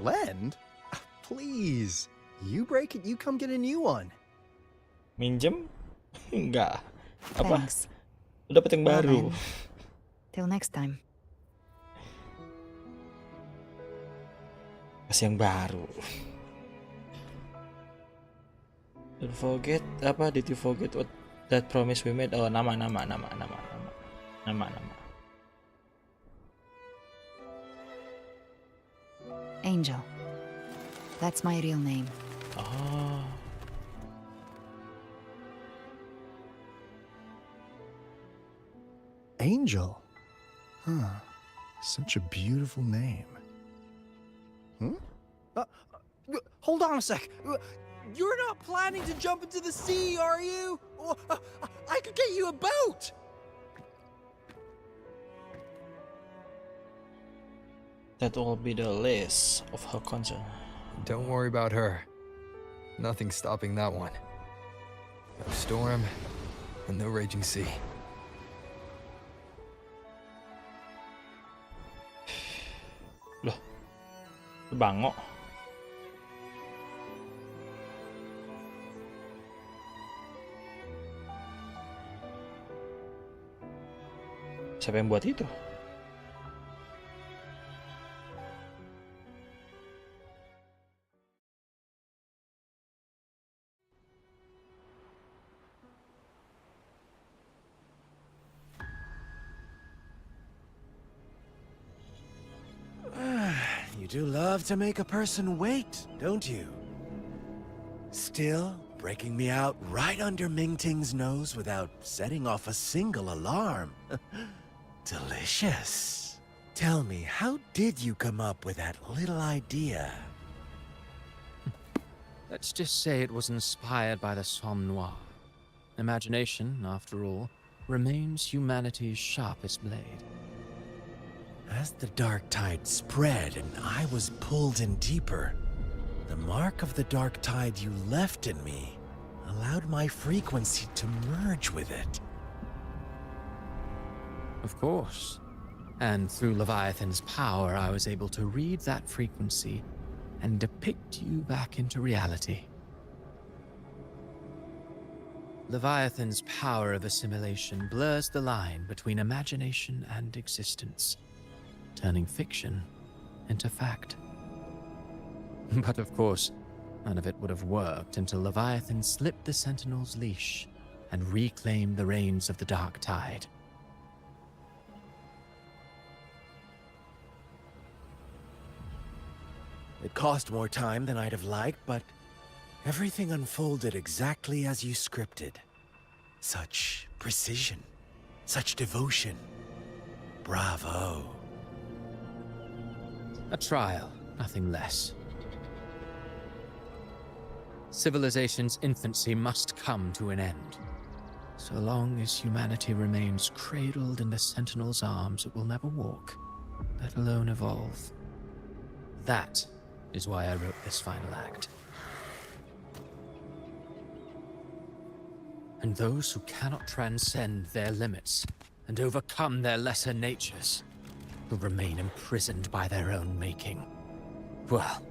Lend? Please. You break it, you come get a new one. Minjem? Enggak. Apa? Thanks. Udah dapat yang Well, baru. then. Till next time. Kasih yang baru. Don't forget apa? Did you forget what that promise we made? Oh, nama. Angel. That's my real name. Oh. Angel. Huh. Such a beautiful name. Hold on a sec. You're not planning to jump into the sea, are you? I could get you a boat. That will be the list of her concern. Don't worry about her. Nothing's stopping that one. No storm and no raging sea. Loh, bangok. Siapa yang buat itu? You do love to make a person wait, don't you? Still breaking me out right under Mingting's nose without setting off a single alarm. Delicious. Tell me, how did you come up with that little idea? Let's just say it was inspired by the Somme Noire. Imagination, after all, remains humanity's sharpest blade. As the dark tide spread and I was pulled in deeper, the mark of the dark tide you left in me allowed my frequency to merge with it. Of course. And through Leviathan's power, I was able to read that frequency and depict you back into reality. Leviathan's power of assimilation blurs the line between imagination and existence, turning fiction into fact. But of course, none of it would have worked until Leviathan slipped the Sentinel's leash and reclaimed the reins of the Dark Tide. It cost more time than I'd have liked, but everything unfolded exactly as you scripted. Such precision, such devotion. Bravo. A trial, nothing less. Civilization's infancy must come to an end. So long as humanity remains cradled in the Sentinel's arms, it will never walk, let alone evolve. That is why I wrote this final act. And those who cannot transcend their limits and overcome their lesser natures will remain imprisoned by their own making. Well,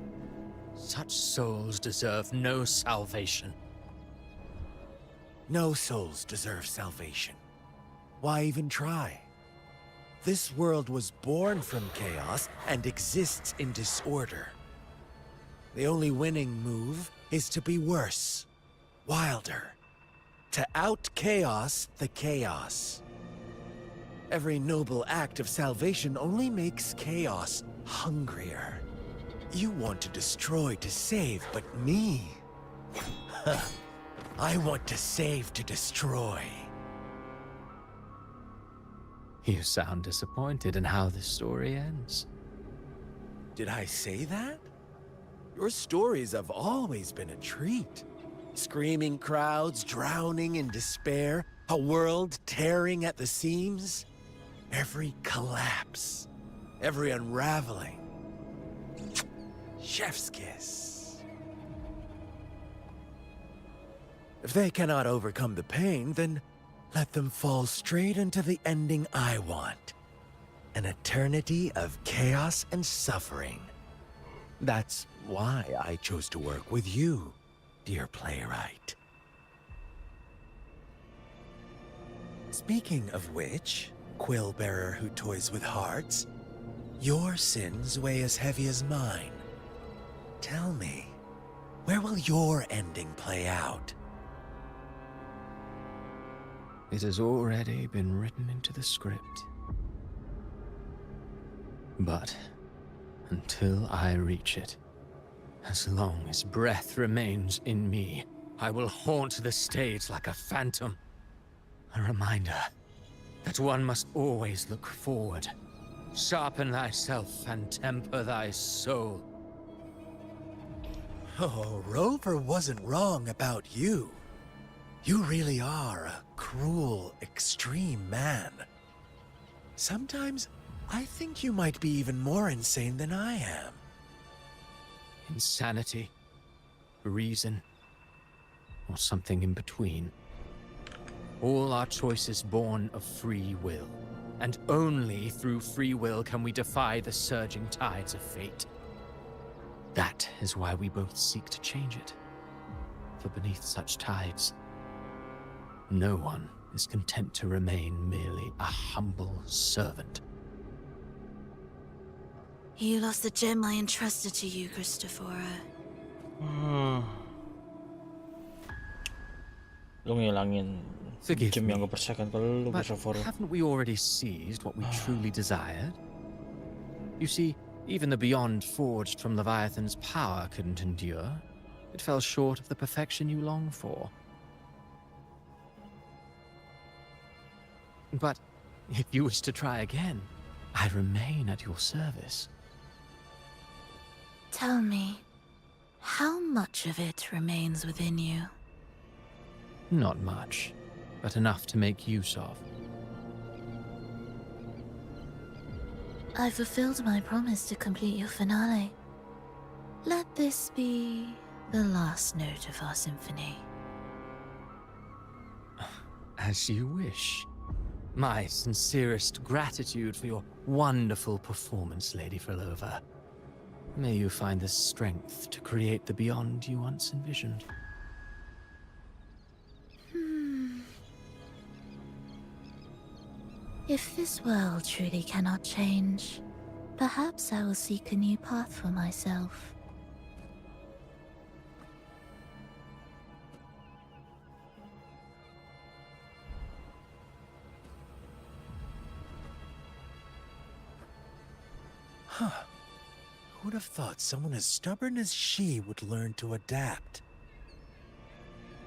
such souls deserve no salvation. No souls deserve salvation. Why even try? This world was born from chaos and exists in disorder. The only winning move is to be worse, wilder, to out-chaos the chaos. Every noble act of salvation only makes chaos hungrier. You want to destroy to save, but me? I want to save to destroy. You sound disappointed in how this story ends. Did I say that? Your stories have always been a treat. Screaming crowds drowning in despair, a world tearing at the seams. Every collapse, every unraveling. Chef's kiss. If they cannot overcome the pain, then let them fall straight into the ending I want. An eternity of chaos and suffering. That's why I chose to work with you, dear playwright. Speaking of which, quill bearer who toys with hearts, your sins weigh as heavy as mine. Tell me, where will your ending play out? It has already been written into the script. But until I reach it, as long as breath remains in me, I will haunt the stage like a phantom. A reminder that one must always look forward. Sharpen thyself and temper thy soul. Oh, Rover wasn't wrong about you. You really are a cruel, extreme man. Sometimes I think you might be even more insane than I am. Insanity, reason, or something in between. All our choices born of free will, and only through free will can we defy the surging tides of fate. That is why we both seek to change it. For beneath such tides, no one is content to remain merely a humble servant. You lost the gem I entrusted to you, Christopher. Lu ngilangin Forgive gem me, yang gue persiakan kalau lu, but Christopher. haven't we already seized what we truly desired? You see, even the beyond forged from Leviathan's power couldn't endure. It fell short of the perfection you long for. But if you wish to try again, I remain at your service. Tell me, how much of it remains within you? Not much, but enough to make use of. I fulfilled my promise to complete your finale. Let this be the last note of our symphony. As you wish. My sincerest gratitude for your wonderful performance, Lady Frolova. May you find the strength to create the beyond you once envisioned. If this world truly cannot change, perhaps I will seek a new path for myself. Huh. Who'd have thought someone as stubborn as she would learn to adapt?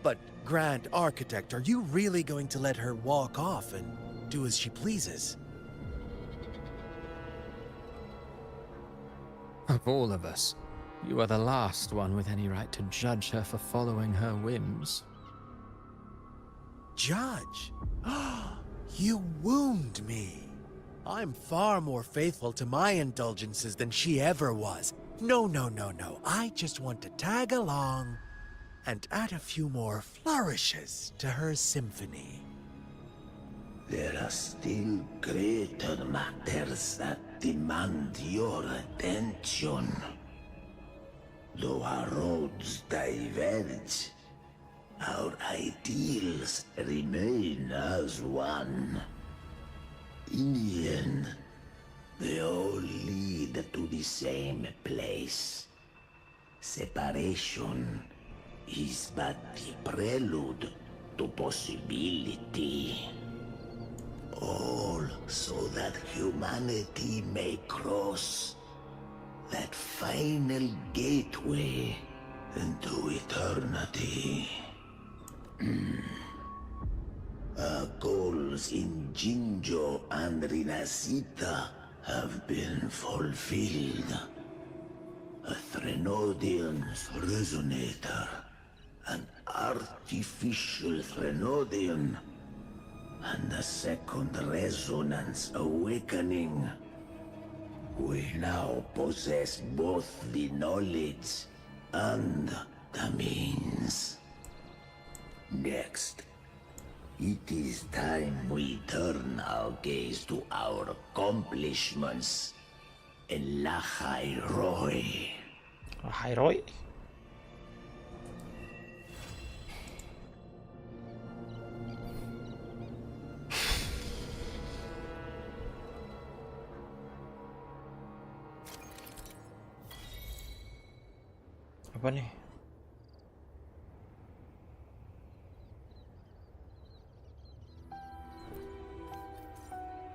But, Grand Architect, are you really going to let her walk off and do as she pleases? Of all of us, you are the last one with any right to judge her for following her whims. Judge? You wound me. I'm far more faithful to my indulgences than she ever was. No. I just want to tag along and add a few more flourishes to her symphony. There are still greater matters that demand your attention. Though our roads diverge, our ideals remain as one. In the end, they all lead to the same place. Separation is but the prelude to possibility. All so that humanity may cross that final gateway into eternity. Our goals in Jinjo and Rinascita have been fulfilled. A Threnodian's resonator, an artificial Threnodian, and a second resonance awakening. We now possess both the knowledge and the means. Next, it is time we turn our gaze to our accomplishments in Lahai Roy. Lahai Roy? Apa nih?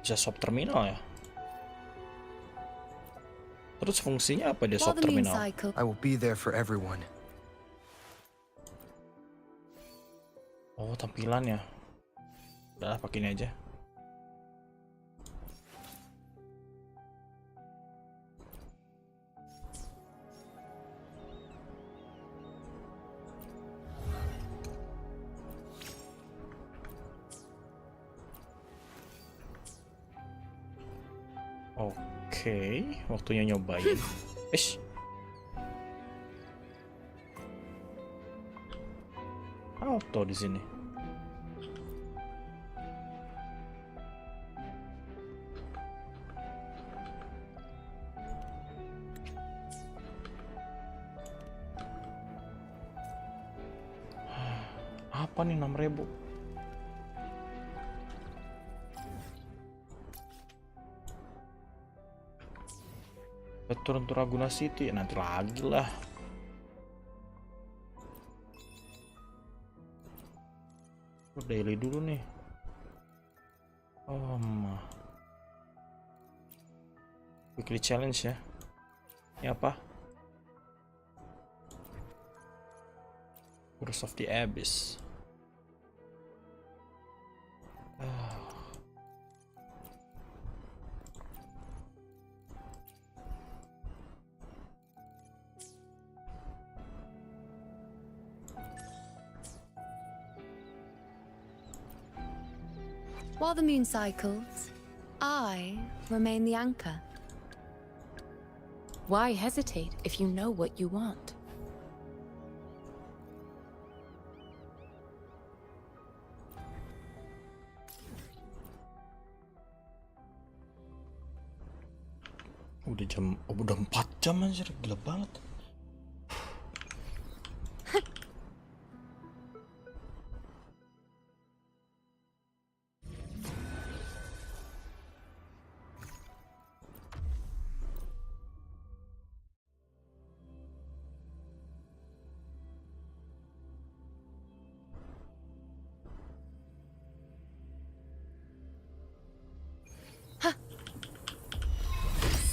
Bisa swap terminal ya? Terus fungsinya apa dia swap terminal? I will be there for everyone. Oh, tampilannya. Udah, pakai ini aja. Oke, waktunya nyobain. Ish. Auto di sini. Apa nih 6.000? Turun to Raguna City, nanti lagi lah. Daily dulu nih. Weekly challenge ya. Ini apa? Curse of the Abyss. While the moon cycles, I remain the anchor. Why hesitate if you know what you want? Udah 4 jam anjir, gila banget.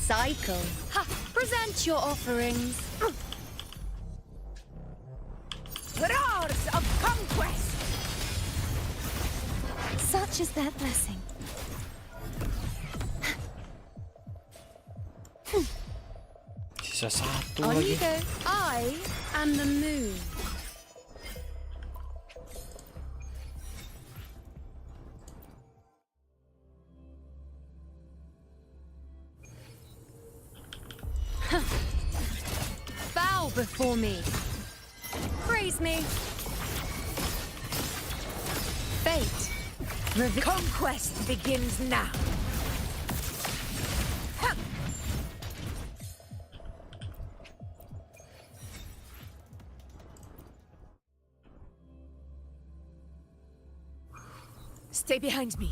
Cycle. Ha! Present your offerings. Roars of conquest! Such is their blessing. Sisa 1 On lagi. you go. I am the moon. Bow before me. Praise me. Fate. Conquest begins now. Stay behind me.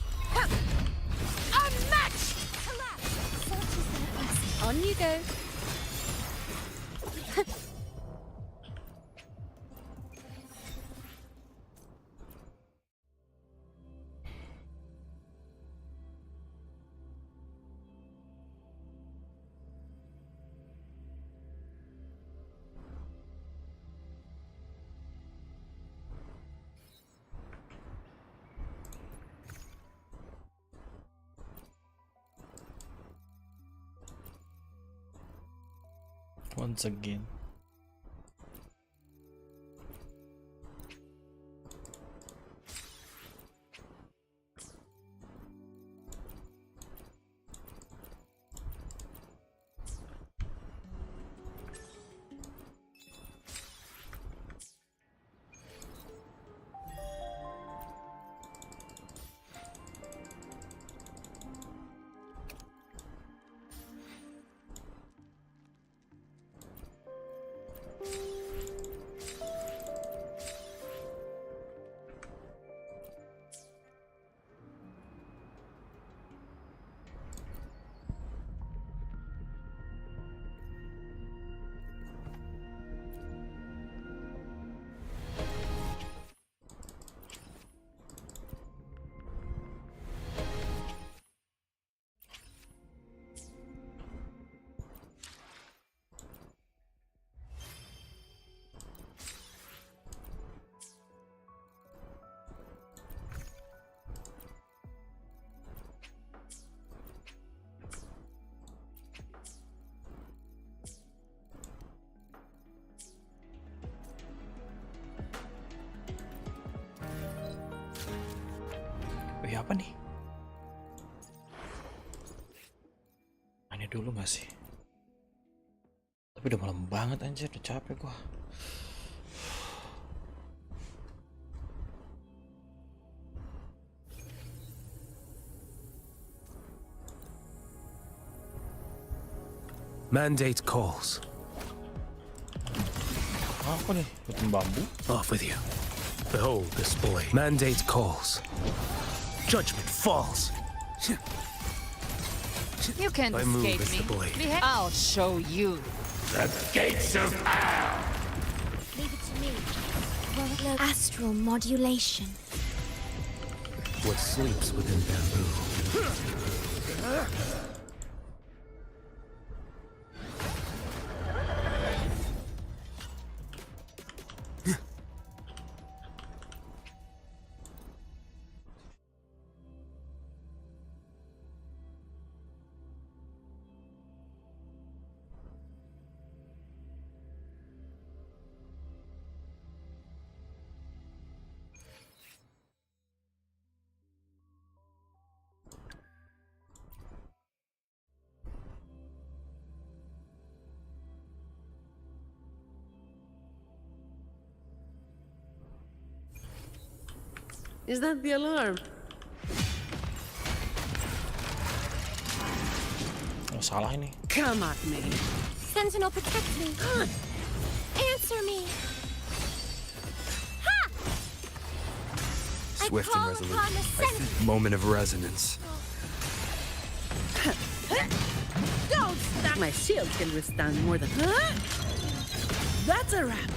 Unmatched! On you go. Once again. Apa nih? Mainnya dulu gak sih? Tapi udah malam banget anjir, udah capek gua. Mandate calls. Apa nih? Bikin bambu? Off with you. Behold this blade. Mandate calls. Judgment falls. You can't My move escape is me. the blade. I'll show you. The gates of hell! Leave it to me. Astral modulation. What sleeps within bamboo? Is that the alarm? Oh, salah ini. Come at me. Sentinel, protect me. Answer me. Ha! Swift and resolute. Moment of resonance. Don't stop! My shield can withstand more than... Huh? That's a wrap.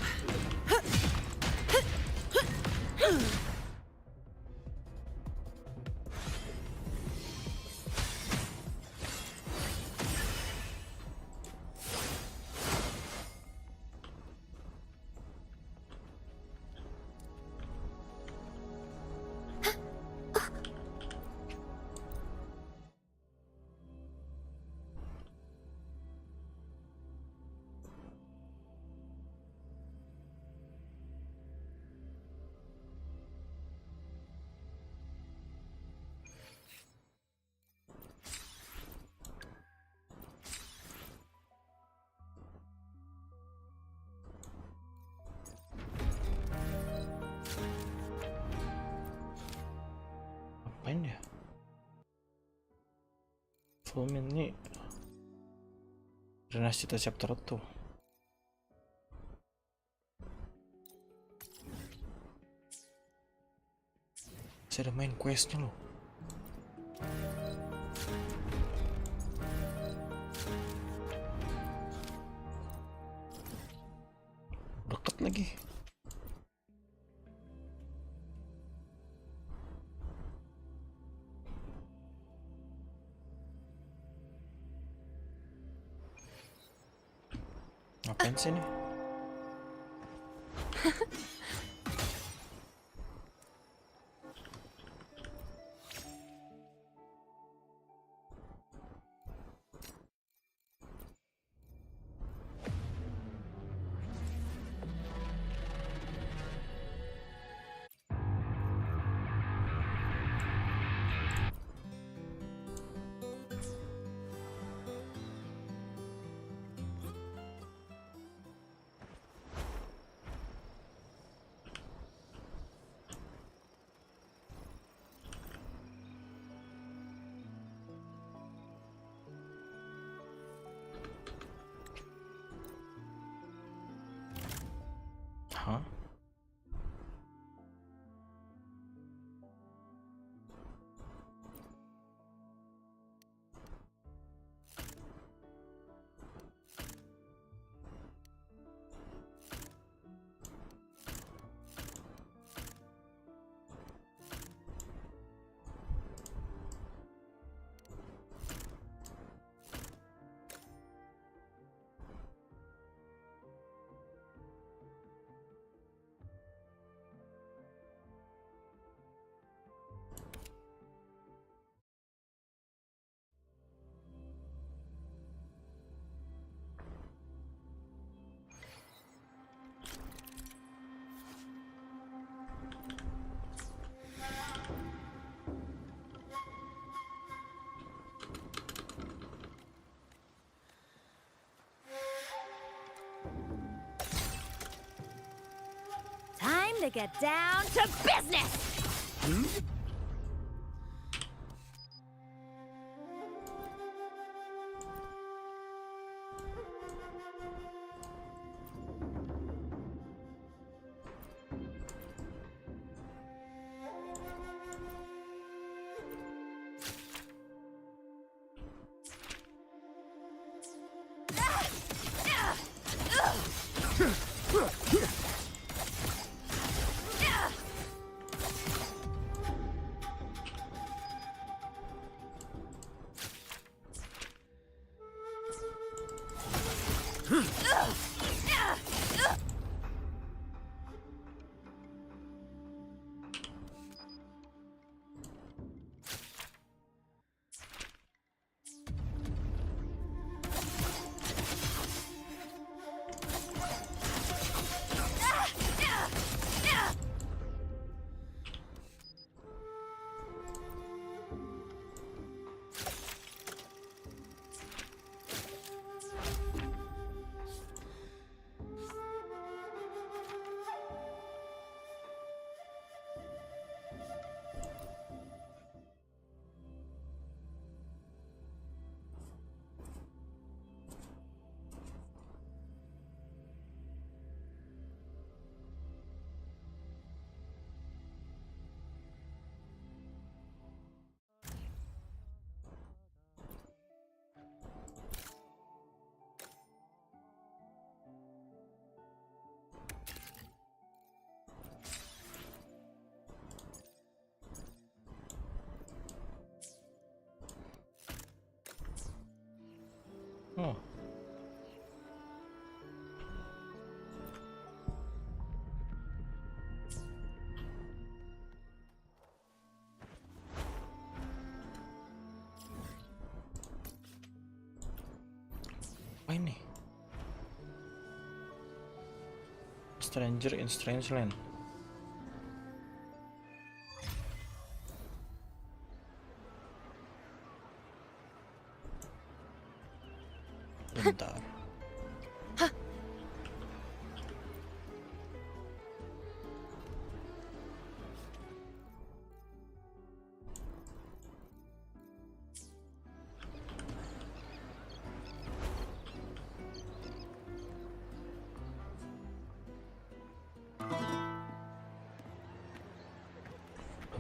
Apain ya? Film ini Rinascita chapter 2. Saya ada main questnya loh. Deket lagi. Ngapain sih nih? Hah? Time to get down to business! Oh. Apa ini? Stranger in Strange Land. Bentar.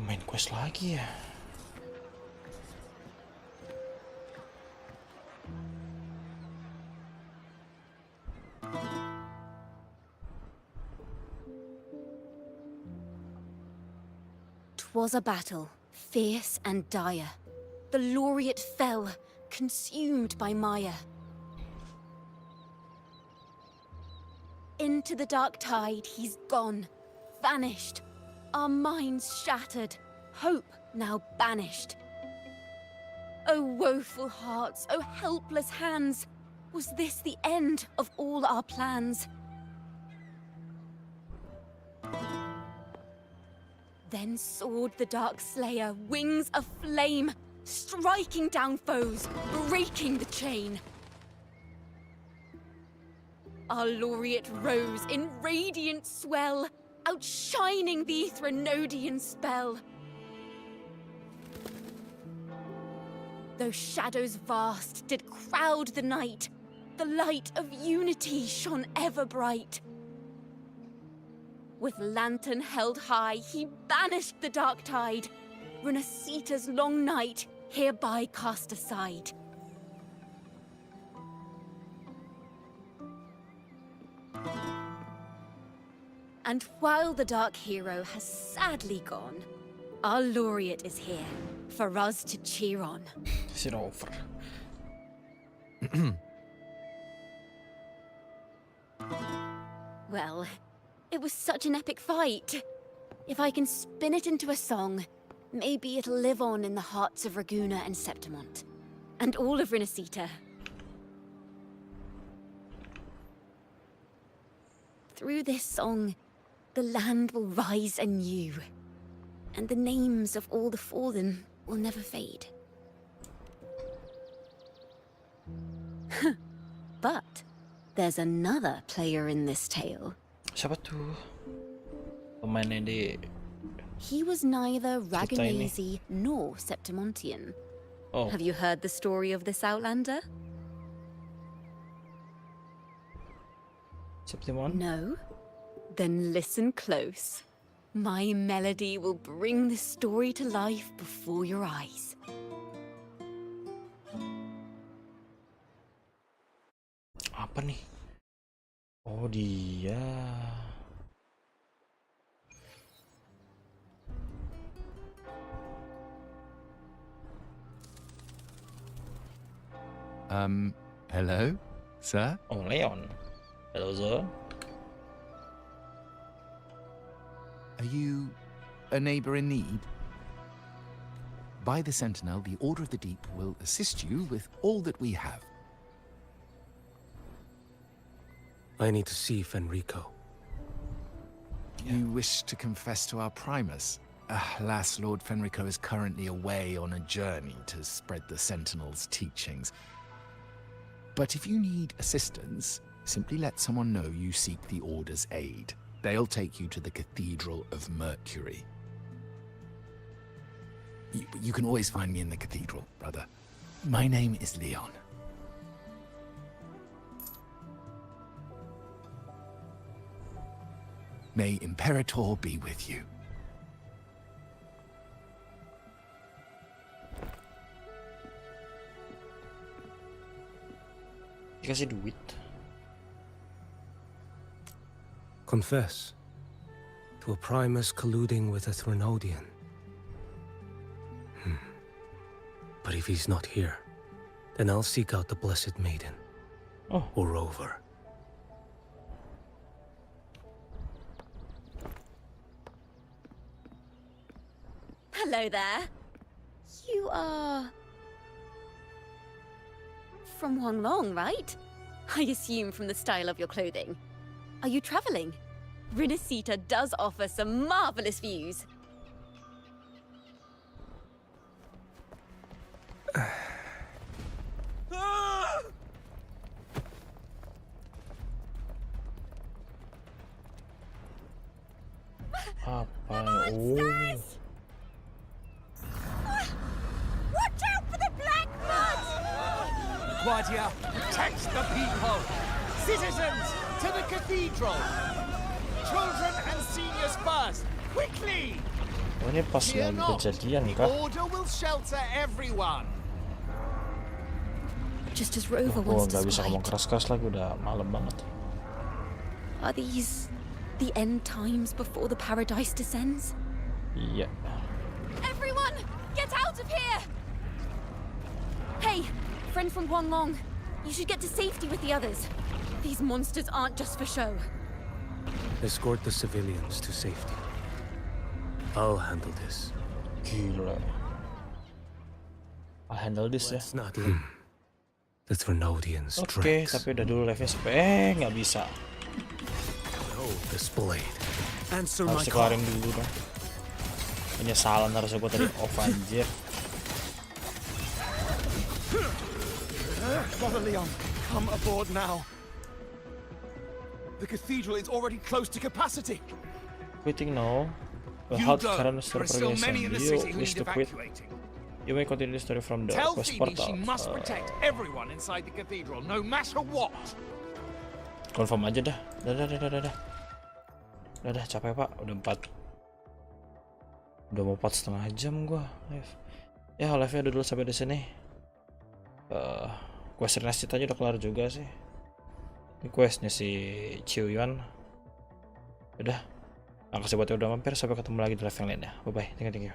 Main quest lagi ya. Was a battle, fierce and dire. The laureate fell, consumed by mire. Into the dark tide he's gone, vanished. Our minds shattered, hope now banished. Oh woeful hearts, oh helpless hands, was this the end of all our plans? Then soared the dark slayer, wings aflame, striking down foes, breaking the chain. Our laureate rose in radiant swell, outshining the Threnodian spell. Though shadows vast did crowd the night, the light of unity shone ever bright. With lantern held high, he banished the dark tide. Rinascita's long night hereby cast aside. And while the dark hero has sadly gone, our laureate is here for us to cheer on. Is it over? Well, it was such an epic fight. If I can spin it into a song, maybe it'll live on in the hearts of Raguna and Septimont. And all of Rinascita. Through this song, the land will rise anew. And the names of all the fallen will never fade. But there's another player in this tale. Siapa tuh? Pemainnya di He was neither cerita ini. Ragunese nor Septimontian. Oh. Have you heard the story of this outlander? Septimon? No? Then listen close. My melody will bring the story to life before your eyes. Apa nih? Oh dia. Hello, sir? Oh, Leon. Hello, sir. Are you a neighbor in need? By the Sentinel, the Order of the Deep will assist you with all that we have. I need to see Fenrico. You wish to confess to our Primus? Alas, Lord Fenrico is currently away on a journey to spread the Sentinel's teachings. But if you need assistance, simply let someone know you seek the Order's aid. They'll take you to the Cathedral of Mercury. You can always find me in the cathedral, brother. My name is Leon. May Imperator be with you. Dikasih duit. Confess to a Primus colluding with a Threnodian. But if he's not here, then I'll seek out the Blessed Maiden. or Rover. Hello there. You are... from Huanglong, right? I assume from the style of your clothing. Are you traveling? Rinascita does offer some marvelous views. Apa? Oh. Watch out for the black mud! Guardia, protect the people! Citizens, to the cathedral! Children and seniors first! Quickly! Oh, ini pas Fear lagi not, kejadian the kah? order will shelter everyone. Just as Rover Gua once nggak bisa ngomong described. keras-keras lagi, udah malam banget. Are these the end times before the paradise descends? Iya. Everyone, get out of here! Hey, friend from Huanglong. You should get to safety with the others. These monsters aren't just for show. Escort the civilians to safety. I'll handle this. Gila. I'll handle this ya. Let's not let the Trinodians Oke, tapi udah dulu live-nya sampai nggak bisa. displayed. Harus dikeluarin dulu dong. Penyesalan harusnya gue tadi off anjir. Brother Leon, come aboard now. The cathedral is already close to capacity. Quitting now. Well, how current story progression? Do you wish to quit? You may continue the story from the Tell quest Phoebe portal. she must protect everyone inside the cathedral, no matter what. Confirm aja dah. Dah, capek pak. Udah mau 4,5 jam gua live. Ya live-nya dulu sampai di sini. Quest Rinascita aja udah kelar juga sih. Ini questnya si Ciuyuan. Udah. Makasih buat yang udah mampir. Sampai ketemu lagi di live yang lainnya. Bye bye. Thank you.